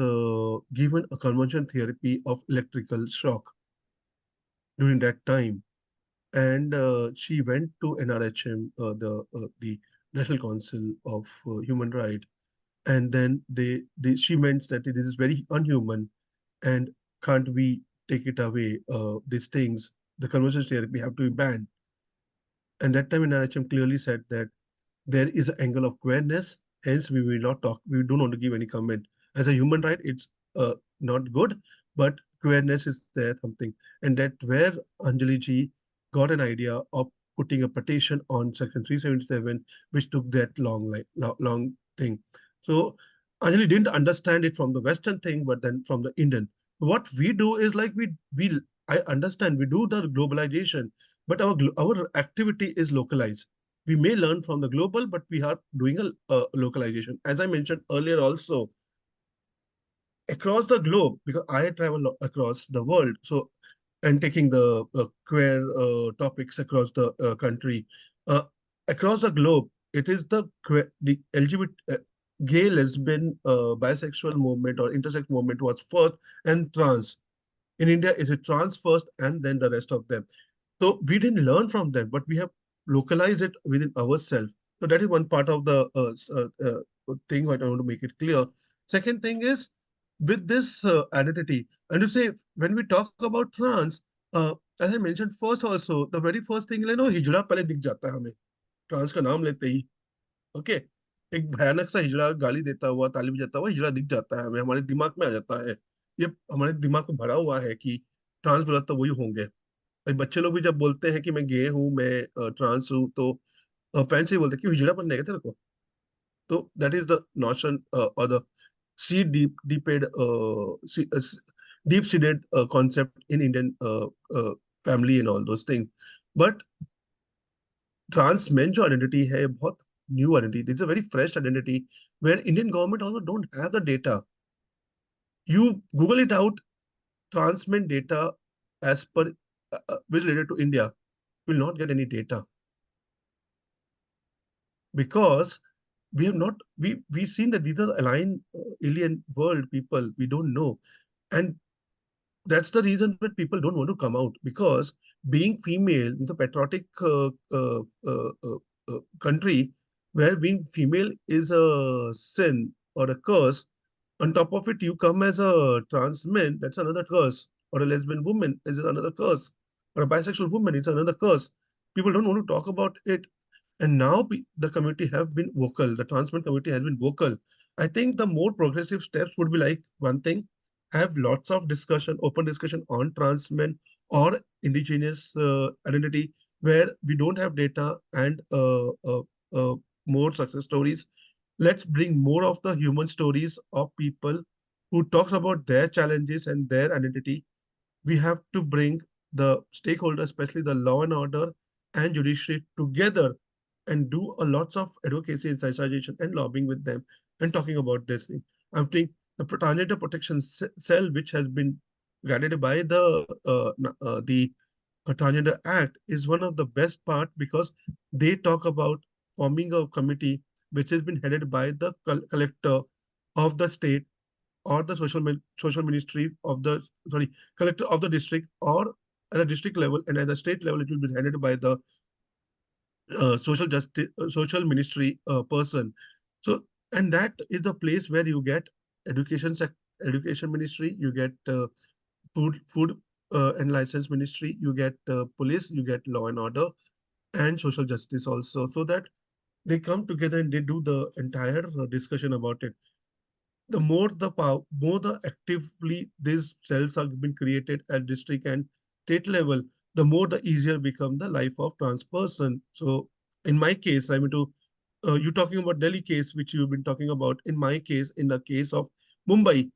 given a conversion therapy of electrical shock during that time, and she went to NRHM, the National Council of Human Rights, and then she meant that it is very unhuman, and can't we take it away, these things, the conversion therapy have to be banned. And that time in NRHM clearly said that there is an angle of queerness, hence we will not talk, we don't want to give any comment. As a human right, it's not good, but queerness is there something. And that where Anjali ji got an idea of putting a petition on Section 377, which took that long thing. So Anjali didn't understand it from the Western thing, but then from the Indian. What we do is like we I understand we do the globalization, but our activity is localized. We may learn from the global, but we are doing a localization. As I mentioned earlier, also across the globe, because I travel across the world, so and taking the queer topics across the country, uh, across the globe, it is the LGBT, gay, lesbian, bisexual movement or intersex movement was first, and trans. In India, is it trans first, and then the rest of them. So we didn't learn from them, but we have localized it within ourselves. So that is one part of the thing what I want to make it clear. Second thing is with this identity, and to say when we talk about trans, as I mentioned first also, the very first thing, हिजड़ा पहले दिख जाता है हमें trans का नाम लेते ही. Okay, एक भयानक सा हिजड़ा गाली देता हुआ, ताली बजाता हुआ हिजड़ा दिख जाता है हमें, हमारे दिमाग में आ जाता है. ये हमारे दिमाग में भरा हुआ है कि ट्रांस बोला तो वही होंगे. भाई बच्चे लोग भी जब बोलते हैं कि मैं गे हूँ, मैं ट्रांस हूँ, तो पेरेंट्स ही बोलते हैं कि हिजड़ा बनने का तेरे को. तो दैट इज द नोशन और द सी deep seated concept in Indian family and all those things. But trans men जो identity है बहुत new identity. It's a very fresh identity where Indian government also don't have the data. You Google it out, trans men data as per related to India, will not get any data because we have not we've seen that these are alien world people we don't know, and that's the reason that people don't want to come out, because being female with a patriotic country where being female is a sin or a curse, on top of it you come as a trans man, that's another curse, or a lesbian woman is another curse, or a bisexual woman is another curse. People don't want to talk about it, and now the community have been vocal, the trans men community has been vocal. I think the more progressive steps would be like, one thing, have lots of discussion, open discussion on trans men or indigenous identity where we don't have data, and more success stories. Let's bring more of the human stories of people who talks about their challenges and their identity. We have to bring the stakeholders, especially the law and order and judiciary, together and do a lots of advocacy and sensitization and lobbying with them and talking about this thing. I think the Transgender Protection Cell, which has been guided by the Transgender Act, is one of the best part because they talk about forming a committee which has been headed by the collector of the state, or the social ministry of the collector of the district, or at the district level, and at the state level it will be headed by the social justice social ministry person. So, and that is the place where you get education ministry, you get food and license ministry, you get police, you get law and order, and social justice also, so that they come together and they do the entire discussion about it. The more the power, more the actively these cells are being created at district and state level, the more the easier become the life of trans person. So in my case, I mean to you talking about Delhi case, which you've been talking about. In my case, in the case of Mumbai,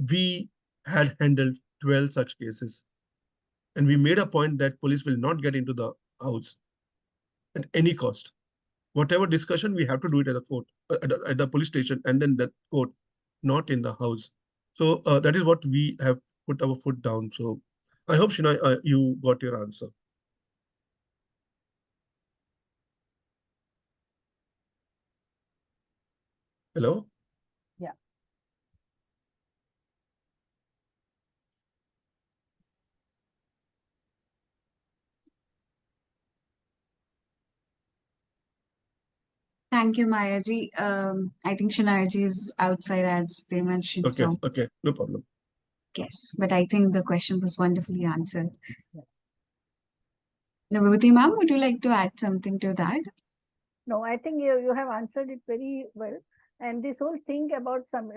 we had handled 12 such cases, and we made a point that police will not get into the house at any cost. Whatever discussion, we have to do it at the court, at the police station, and then the court, not in the house. So that is what we have put our foot down. So I hope, Shina, you got your answer. Hello? Yeah. Thank you, Mayaji. I think Shinayaji is outside as they mentioned. Okay, So okay, no problem. yes, but I think the question was wonderfully answered. Now, Vibhuti ma'am, would you like to add something to that? No, I think you have answered it very well. And this whole thing about some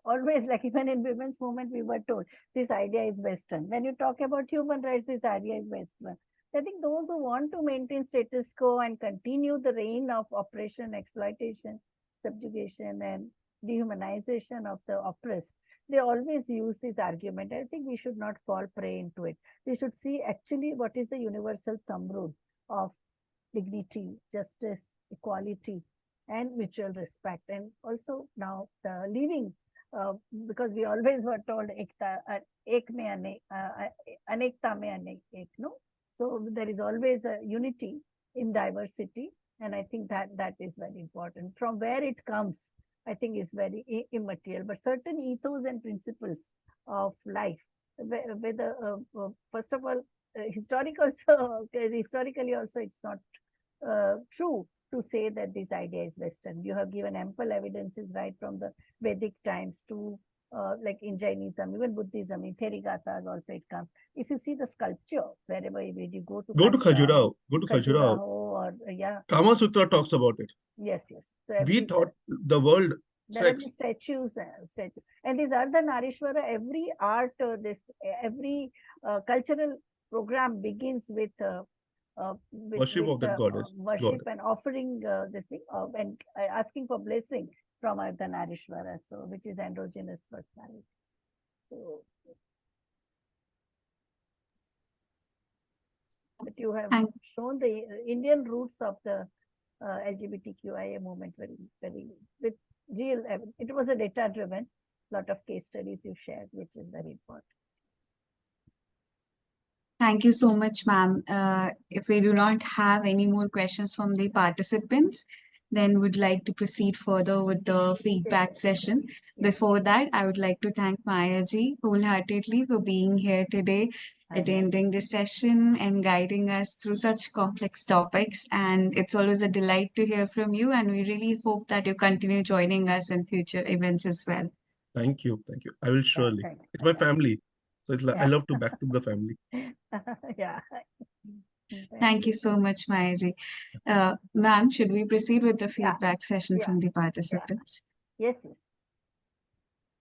always, like even in women's movement, we were told this idea is Western. When you talk about human rights, this idea is Western. I think those who want to maintain status quo and continue the reign of oppression, exploitation, subjugation, and dehumanization of the oppressed, they always use this argument. I think we should not fall prey into it. We should see actually what is the universal thumb rule of dignity, justice, equality, and mutual respect. And also now the living, because we always were told ek mein anekta mein ek, no? So there is always a unity in diversity. And I think that is very important. From where it comes, I think is very immaterial, but certain ethos and principles of life, whether, first of all, historically also, it's not true to say that this idea is Western. You have given ample evidences right from the Vedic times to like in Jainism, even Buddhism, in Therigathas also it comes. If you see the sculpture, wherever you go to Khajuraho, go to Khajuraho Khajuraho. or yeah. Kama Sutra talks about it. Yes, yes. So we taught the world there sex. Are these statues. And these are the Narishwara, every art, every cultural program begins with worship of the goddess. Worship and offering this thing and asking for blessing from Ardhanarishwara, so which is androgynous personality. So, but you have shown the Indian roots of the LGBTQIA movement very, very with real. It was a data-driven. Lot of case studies you shared, which is very important. Thank you so much, ma'am. If we do not have any more questions from the participants, then would like to proceed further with the feedback session. Before that, I would like to thank Mayaji wholeheartedly for being here today, attending this session and guiding us through such complex topics. And it's always a delight to hear from you. And we really hope that you continue joining us in future events as well. Thank you. Thank you. I will surely. It's my family. So it's like, I love to back to the family. Yeah. Thank you so much, Mayaji. Ma'am, should we proceed with the feedback session from the participants? Yes, yes.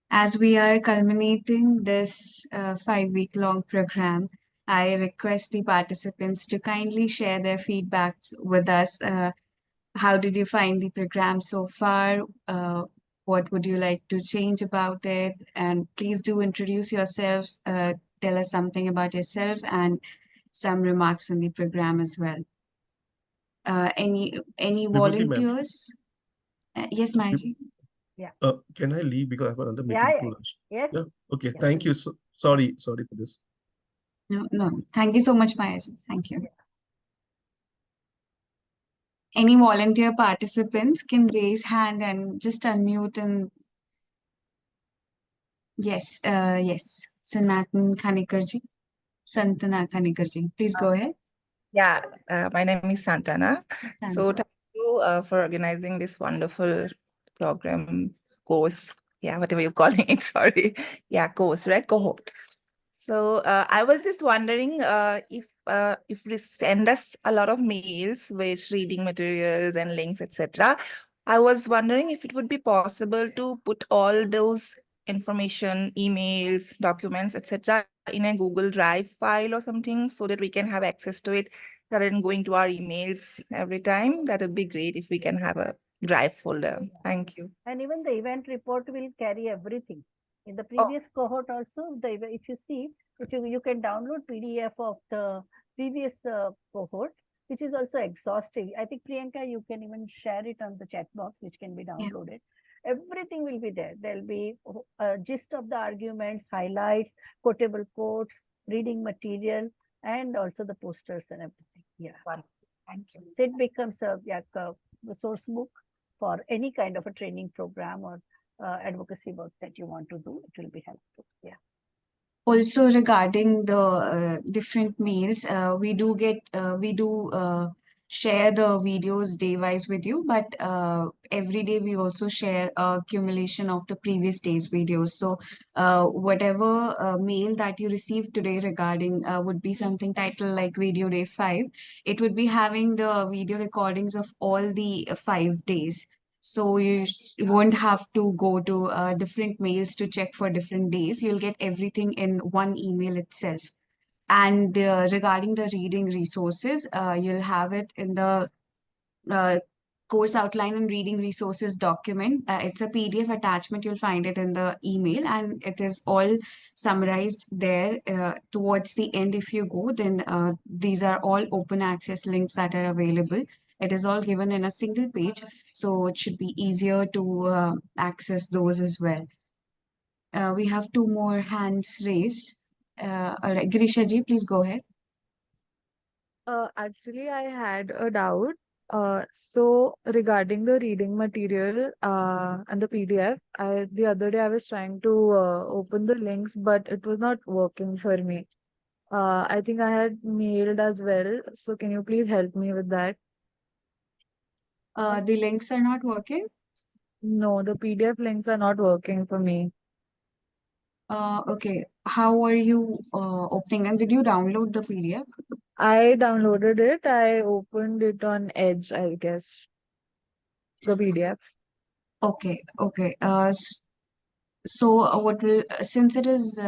As we are culminating this 5-week-long program, I request the participants to kindly share their feedback with us. How did you find the program so far? What would you like to change about it? And please do introduce yourself, tell us something about yourself and some remarks on the program as well. Any volunteers? Yes, Mayaji. Yeah. Can I leave because I have another meeting to rush? Yes. Yeah. Okay. Yes. Thank you. So, sorry for this. No. Thank you so much, Mayaji. Thank you. Yeah. Any volunteer participants can raise hand and just unmute and yes, Santana Khanikarji, please go ahead. Yeah, my name is Santana. So thank you for organizing this wonderful program, course. Yeah, whatever you're calling it, sorry. Yeah, course, right? Cohort. So I was just wondering if if you send us a lot of mails with reading materials and links, etc., I was wondering if it would be possible to put all those information, emails, documents, etc., in a Google Drive file or something so that we can have access to it rather than going to our emails every time. That would be great if we can have a Drive folder. Thank you. And even the event report will carry everything. In the previous cohort also, if you see, you can download PDF of the previous cohort, which is also exhaustive. I think, Priyanka, you can even share it on the chat box, which can be downloaded. Yeah. Everything will be there. There'll be a gist of the arguments, highlights, quotable quotes, reading material, and also the posters and everything. Yeah. Thank you. So it becomes a source book for any kind of a training program or advocacy work that you want to do. It will be helpful. Yeah. Also regarding the different mails, we do share the videos day-wise with you, but every day we also share a accumulation of the previous day's videos. So whatever mail that you received today regarding would be something titled like Video Day 5. It would be having the video recordings of all the 5 days. So you won't have to go to different mails to check for different days. You'll get everything in one email itself. And regarding the reading resources, you'll have it in the course outline and reading resources document. It's a PDF attachment. You'll find it in the email, and it is all summarized there towards the end. If you go, then these are all open access links that are available. It is all given in a single page, so it should be easier to access those as well. We have 2 more hands raised. All right, Grisha ji, please go ahead. Actually, I had a doubt. So regarding the reading material and the PDF, the other day I was trying to open the links, but it was not working for me. I think I had mailed as well. So can you please help me with that? The links are not working? No, the PDF links are not working for me. Okay. How are you opening them? Did you download the PDF? I downloaded it. I opened it on Edge, I guess. The PDF. Okay, okay. So what will since it is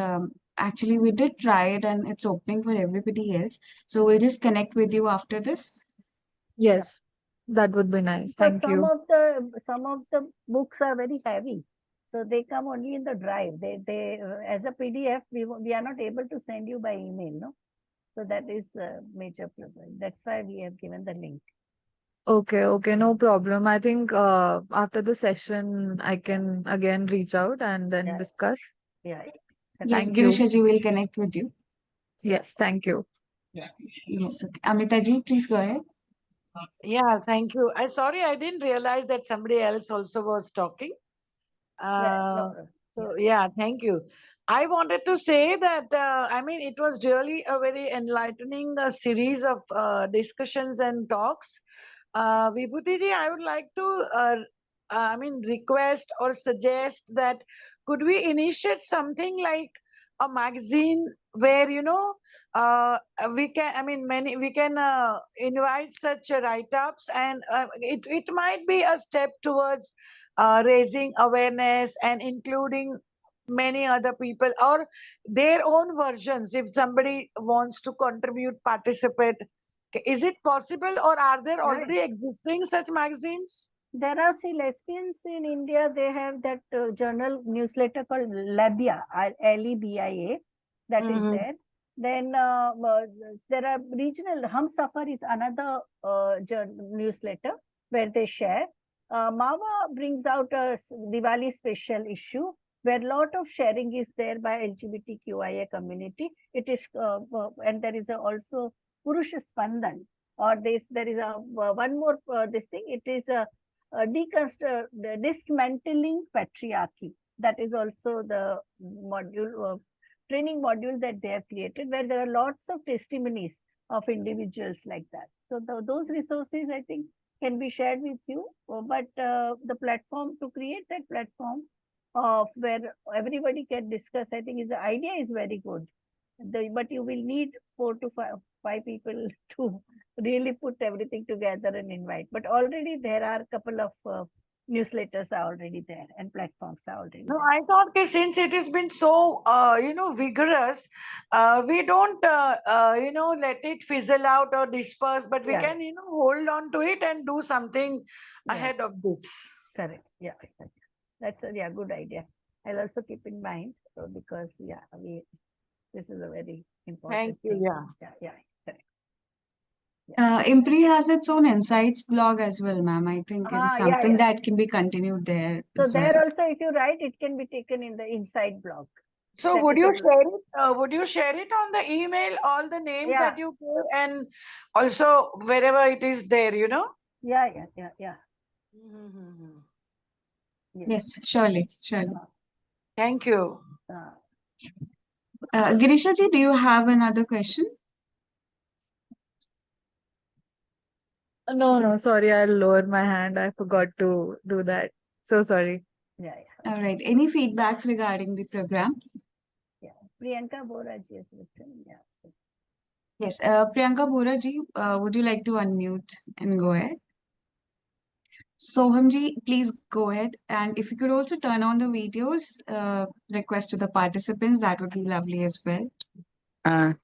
actually we did try it and it's opening for everybody else. So we'll just connect with you after this. Yes, that would be nice. Because Thank you. some of the books are very heavy, so they come only in the drive. They as a PDF we are not able to send you by email, no. So that is a major problem. That's why we have given the link. Okay, okay, no problem. I think after the session, I can again reach out and then discuss. Yeah. Yes, Thank you. Girisha ji will connect with you. Yes, thank you. Yes, okay. Amita ji, please go ahead. Yeah, thank you. I'm sorry, I didn't realize that somebody else also was talking. So yeah, thank you. I wanted to say that I mean it was really a very enlightening series of discussions and talks. Vibhuti ji, I would like to I mean request or suggest that could we initiate something like a magazine where we can we can invite such write-ups, and it might be a step towards raising awareness and including many other people or their own versions. If somebody wants to contribute, participate, is it possible, or are there already existing such magazines? There are lesbians in India. They have that journal newsletter called Labia, Lebia, that is there. Then there are regional. Humsafar is another newsletter where they share. Mawa brings out a Diwali special issue where a lot of sharing is there by LGBTQIA community. It is and there is also Purush Spandan, or there is a one more this thing. It is a dismantling patriarchy. That is also the module training module that they have created, where there are lots of testimonies of individuals like that. So those resources, I think, can be shared with you. But the platform, to create that platform of where everybody can discuss, I think the idea is very good. But you will need 4 to 5 people to really put everything together and invite. But already there are a couple of newsletters are already there and platforms are already No, there. I thought okay, since it has been so vigorous, we don't let it fizzle out or disperse, but we Yeah. can hold on to it and do something Yeah. ahead of this. Correct. Yeah. That's a good idea. I'll also keep in mind because this is a very important Thank you. thing. Yeah. Yeah. Correct. IMPRI has its own insights blog as well, ma'am. I think it is something Yeah. that can be continued there So as there well. also, if you write, it can be taken in the inside blog. So That would is a you blog. share it? Would you share it on the email, all the names Yeah. that you gave, and also wherever it is there, Yeah. Mhm. Yes, surely. Thank you. Girisha ji, do you have another question? No, sorry, I'll lower my hand. I forgot to do that. So sorry. Yeah. All right. Any feedbacks regarding the program? Yeah. Priyanka Boraji has written. Yeah. Yes. Priyanka Bora ji, would you like to unmute and go ahead? Soham ji, please go ahead. And if you could also turn on the videos, request to the participants, that would be lovely as well.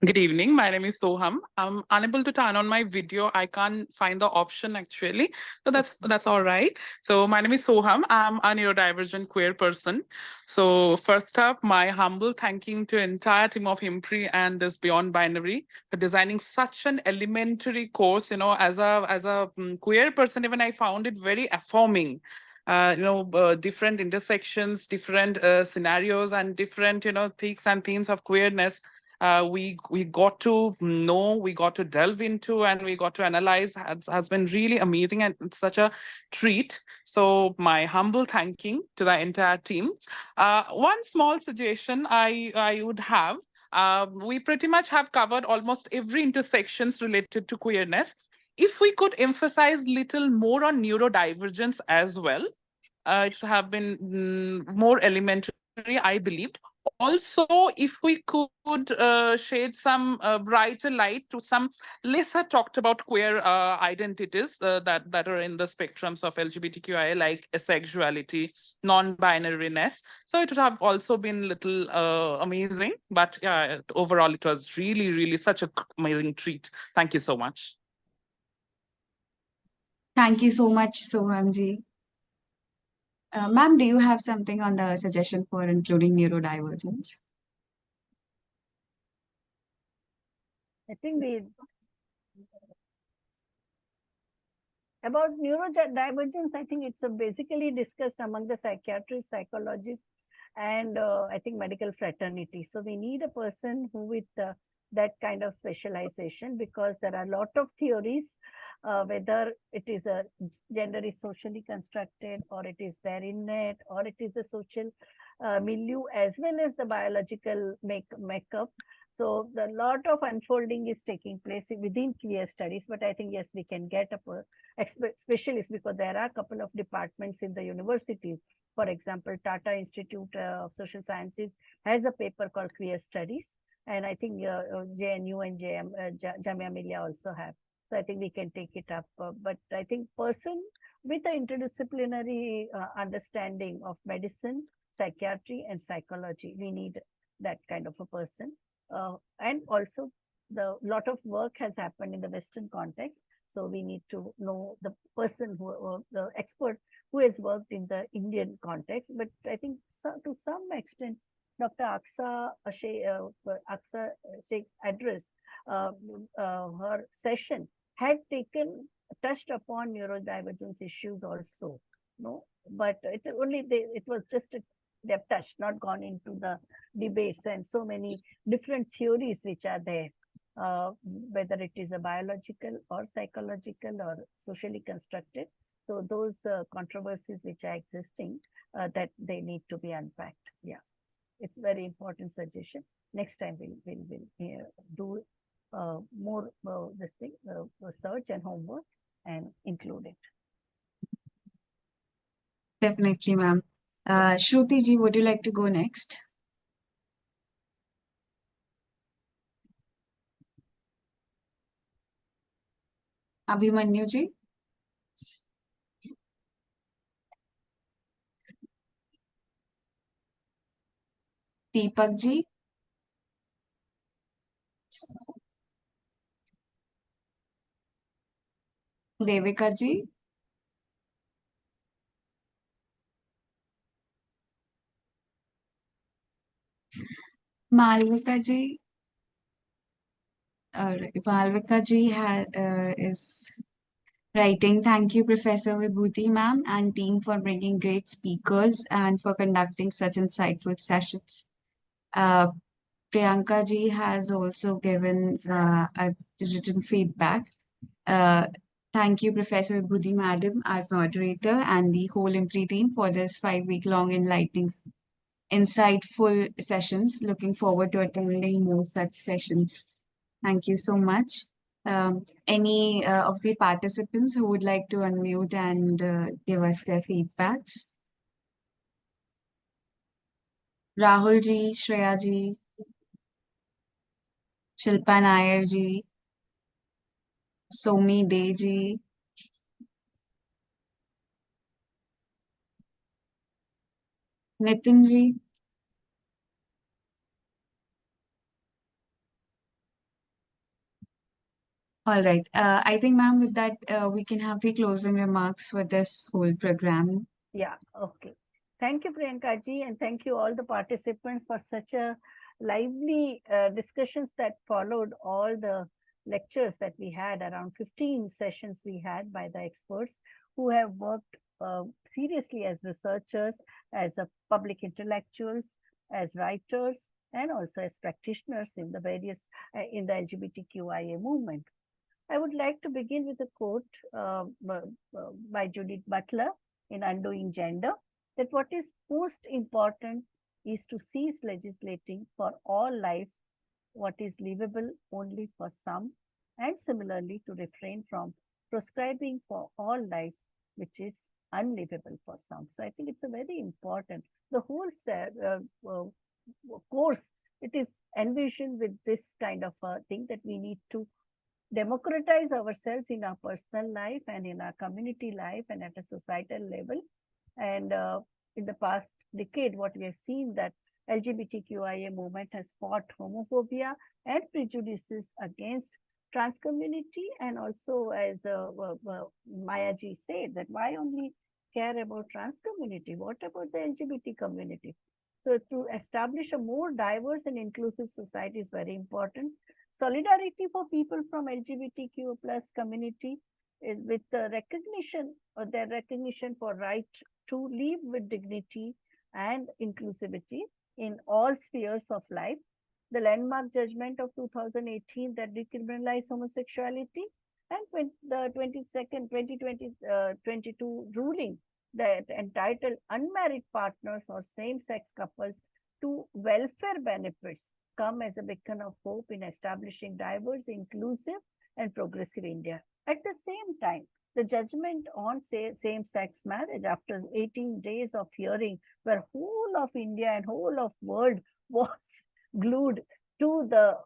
Good evening. My name is Soham. I'm unable to turn on my video. I can't find the option actually. So that's all right. So my name is Soham. I'm a neurodivergent queer person. So first up, my humble thanking to entire team of IMPRI and this Beyond Binary for designing such an elementary course. As a queer person, even I found it very affirming. Different intersections, different scenarios, and different things and themes of queerness we got to know, we got to delve into, and we got to analyze has been really amazing, and it's such a treat. So my humble thanking to the entire team. One small suggestion I would have. We pretty much have covered almost every intersections related to queerness. If we could emphasize little more on neurodivergence as well, it should have been more elementary, I believed. Also, if we could shed some brighter light to some lesser talked about queer identities that are in the spectrums of LGBTQIA, like asexuality, non-binariness. So it would have also been little amazing. But yeah, overall, it was really, really such an amazing treat. Thank you so much. Thank you so much, Soham ji. Ma'am, do you have something on the suggestion for including neurodivergence? I think about neurodivergence, I think it's basically discussed among the psychiatrists, psychologists, and I think medical fraternity. So we need a person who with that kind of specialization, because there are a lot of theories, whether it is a gender is socially constructed, or it is there innate, or it is the social milieu, as well as the biological makeup. So the lot of unfolding is taking place within queer studies, but I think, yes, we can get a specialist, because there are a couple of departments in the universities. For example, Tata Institute of Social Sciences has a paper called Queer Studies, and I think JNU and Jamia Millia also have. So I think we can take it up. But I think person with an interdisciplinary understanding of medicine, psychiatry, and psychology, we need that kind of a person. And also, the lot of work has happened in the Western context. So we need to know the person the expert who has worked in the Indian context. But I think to some extent, Dr. Aksa Sheikh's address, her session had touched upon neurodivergence issues also. No, but it was just they've touched, not gone into the debates, and so many different theories which are there, whether it is a biological or psychological or socially constructed. So those controversies which are existing, that they need to be unpacked. Yeah, it's very important suggestion. Next time we'll do more research and homework and include it. Definitely, ma'am. Shruti ji, would you like to go next? Abhimanyu ji, Deepak ji, Devika ji, Malvika ji, Malvika ji is writing. Thank you, Professor Vibhuti ma'am and team for bringing great speakers and for conducting such insightful sessions. Priyanka ji has also given a written feedback. Thank you, Professor Vibhuti madam, our moderator, and the whole IMPRI team for this 5-week-long enlightening, insightful sessions. Looking forward to attending more such sessions. Thank you so much. Any of the participants who would like to unmute and give us their feedbacks? Rahul ji, Shreya ji, Shilpa Nair ji, Somi Dey ji, Nitin ji. All right. I think, ma'am, with that, we can have the closing remarks for this whole program. Yeah, okay. Thank you, Priyanka ji, and thank you all the participants for such a lively discussions that followed all the lectures that we had. Around 15 sessions we had by the experts who have worked seriously as researchers, as a public intellectuals, as writers, and also as practitioners in the various in the LGBTQIA movement. I would like to begin with a quote by Judith Butler in Undoing Gender, that what is most important is to cease legislating for all lives what is livable only for some, and similarly to refrain from prescribing for all lives which is unlivable for some. So I think it's a very important, the whole course, it is envisioned with this kind of a thing that we need to democratize ourselves in our personal life and in our community life and at a societal level. And in the past decade, what we have seen that LGBTQIA movement has fought homophobia and prejudices against trans community, and also as Maya ji said, that why only care about trans community? What about the LGBT community? So to establish a more diverse and inclusive society is very important. Solidarity for people from LGBTQ plus community is with the recognition or their recognition for right to live with dignity and inclusivity in all spheres of life. The landmark judgment of 2018 that decriminalized homosexuality, and the 2022 ruling that entitled unmarried partners or same-sex couples to welfare benefits come as a beacon of hope in establishing diverse, inclusive, and progressive India. At the same time, the judgment on same-sex marriage after 18 days of hearing, where whole of India and whole of world was glued to the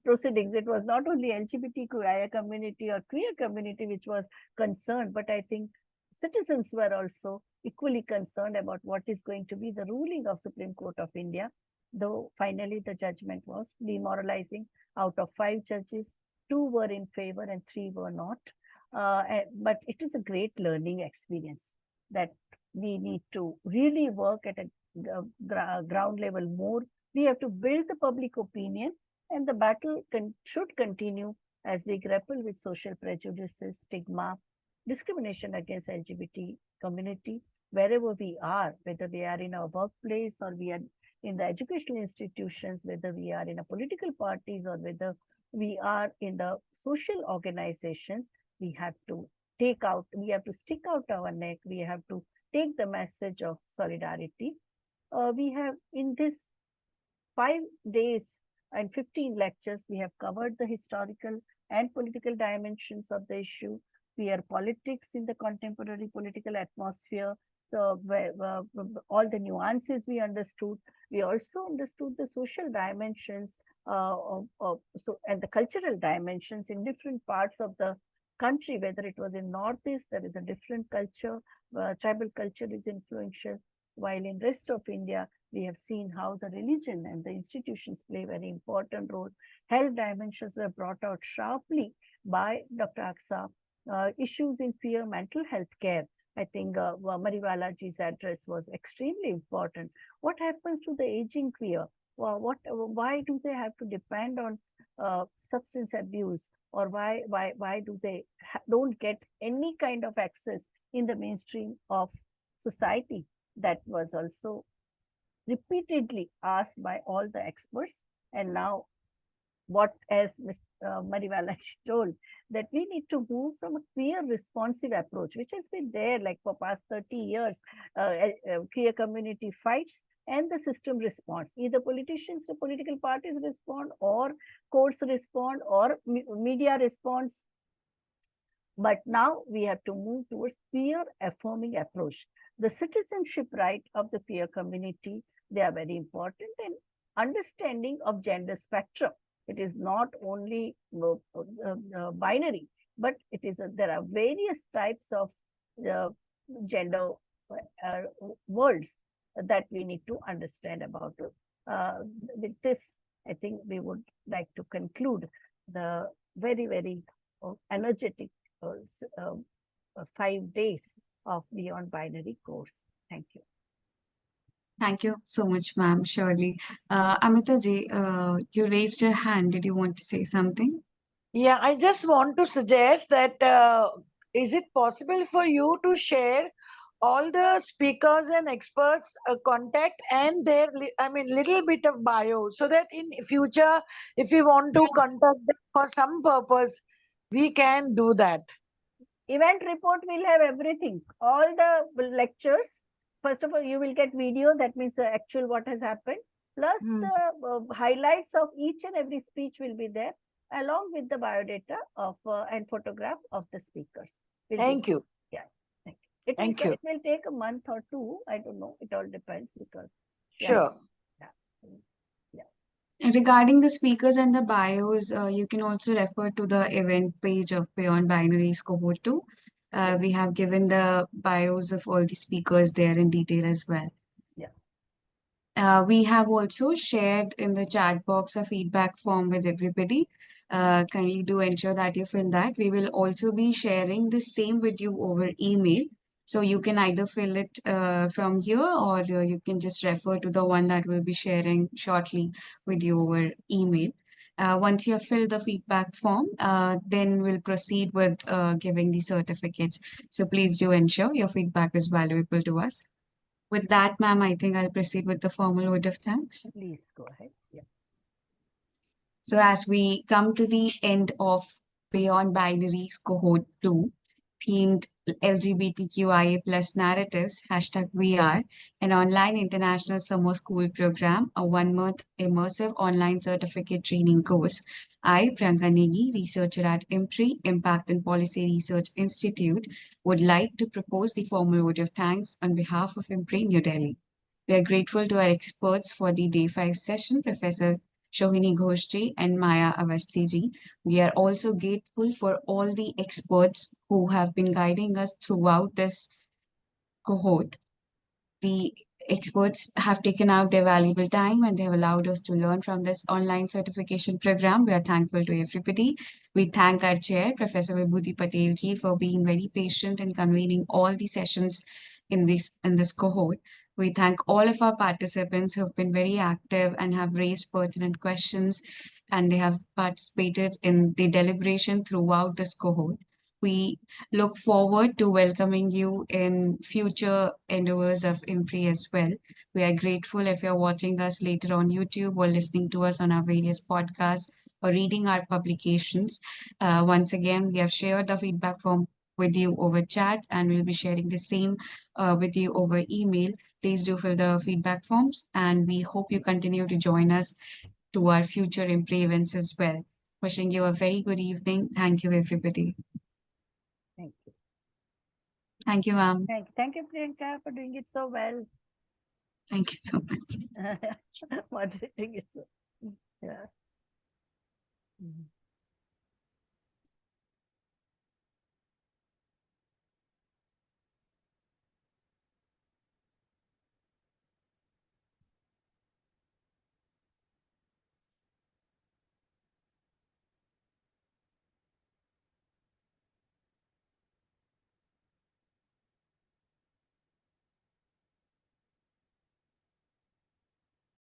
proceedings. It was not only LGBTQIA community or queer community which was concerned, but I think citizens were also equally concerned about what is going to be the ruling of Supreme Court of India. Though finally the judgment was demoralizing. Out of 5 judges, 2 were in favor and 3 were not. But it is a great learning experience that we need to really work at a ground level more. We have to build the public opinion, and the battle should continue as we grapple with social prejudices, stigma, discrimination against LGBT community, wherever we are, whether we are in our workplace or we are in the educational institutions, whether we are in a political parties or whether we are in the social organizations, we have to we have to stick out our neck, we have to take the message of solidarity. We have in this 5 days and 15 lectures, we have covered the historical and political dimensions of the issue. queer politics in the contemporary political atmosphere. So all the nuances we understood. We also understood the social dimensions and the cultural dimensions in different parts of the country, whether it was in Northeast, there is a different culture, tribal culture is influential, while in rest of India, we have seen how the religion and the institutions play a very important role. Health dimensions were brought out sharply by Dr. Aksa. Issues in peer mental health care. I think Mariwalaji's address was extremely important. What happens to the aging queer? Why do they have to depend on substance abuse, or why do they don't get any kind of access in the mainstream of society? That was also repeatedly asked by all the experts. And now, what as Ms. Mariwalaji told, that we need to move from a queer responsive approach, which has been there like for past 30 years. Queer community fights and the system responds. Either politicians, the political parties respond, or courts respond, or media responds. But now we have to move towards peer affirming approach. The citizenship right of the peer community, they are very important, and understanding of gender spectrum. It is not only binary, but it is there are various types of gender worlds that we need to understand about it. With this, I think we would like to conclude the very, very energetic 5 days of Beyond Binary course. Thank you. Thank you so much, ma'am. Surely. Amita ji, you raised your hand. Did you want to say something? Yeah, I just want to suggest that is it possible for you to share all the speakers and experts contact and their little bit of bio, so that in future, if we want to contact them for some purpose, we can do that. Event report will have everything, all the lectures. First of all, you will get video, that means actual what has happened, plus the highlights of each and every speech will be there, along with the biodata of and photograph of the speakers. Thank you. Yeah, thank you. It will take a month or two. I don't know. It all depends because. Sure. Regarding the speakers and the bios, you can also refer to the event page of Beyond Binaries Cohort 2. We have given the bios of all the speakers there in detail as well. We have also shared in the chat box a feedback form with everybody. Kindly do ensure that you fill that. We will also be sharing the same with you over email. So you can either fill it from here, or you can just refer to the one that we'll be sharing shortly with you over email. Once you have filled the feedback form, then we'll proceed with giving the certificates. So please do ensure your feedback is valuable to us. With that, ma'am, I think I'll proceed with the formal vote of thanks. Please go ahead. Yeah. So as we come to the end of Beyond Binaries Cohort 2, themed LGBTQIA plus narratives, #VR, an online international summer school program, a 1-month immersive online certificate training course, I, Priyanka Negi, researcher at IMPRI, Impact and Policy Research Institute, would like to propose the formal vote of thanks on behalf of IMPRI New Delhi. We are grateful to our experts for the Day 5 session, Professor Shohini Ghosh and Maya Awasthy. We are also grateful for all the experts who have been guiding us throughout this cohort. The experts have taken out their valuable time and they have allowed us to learn from this online certification program. We are thankful to everybody. We thank our chair, Professor Vibhuti Patel, for being very patient and convening all the sessions in this cohort. We thank all of our participants who have been very active and have raised pertinent questions, and they have participated in the deliberation throughout this cohort. We look forward to welcoming you in future endeavors of IMPRI as well. We are grateful if you're watching us later on YouTube or listening to us on our various podcasts or reading our publications. Once again, we have shared the feedback form with you over chat, and we'll be sharing the same with you over email. Please do fill the feedback forms, and we hope you continue to join us to our future IMPRI events as well. Wishing you a very good evening. Thank you, everybody. Thank you. Thank you, ma'am. Thank you, Priyanka, for doing it so well. Thank you so much. Moderating it so. Yeah.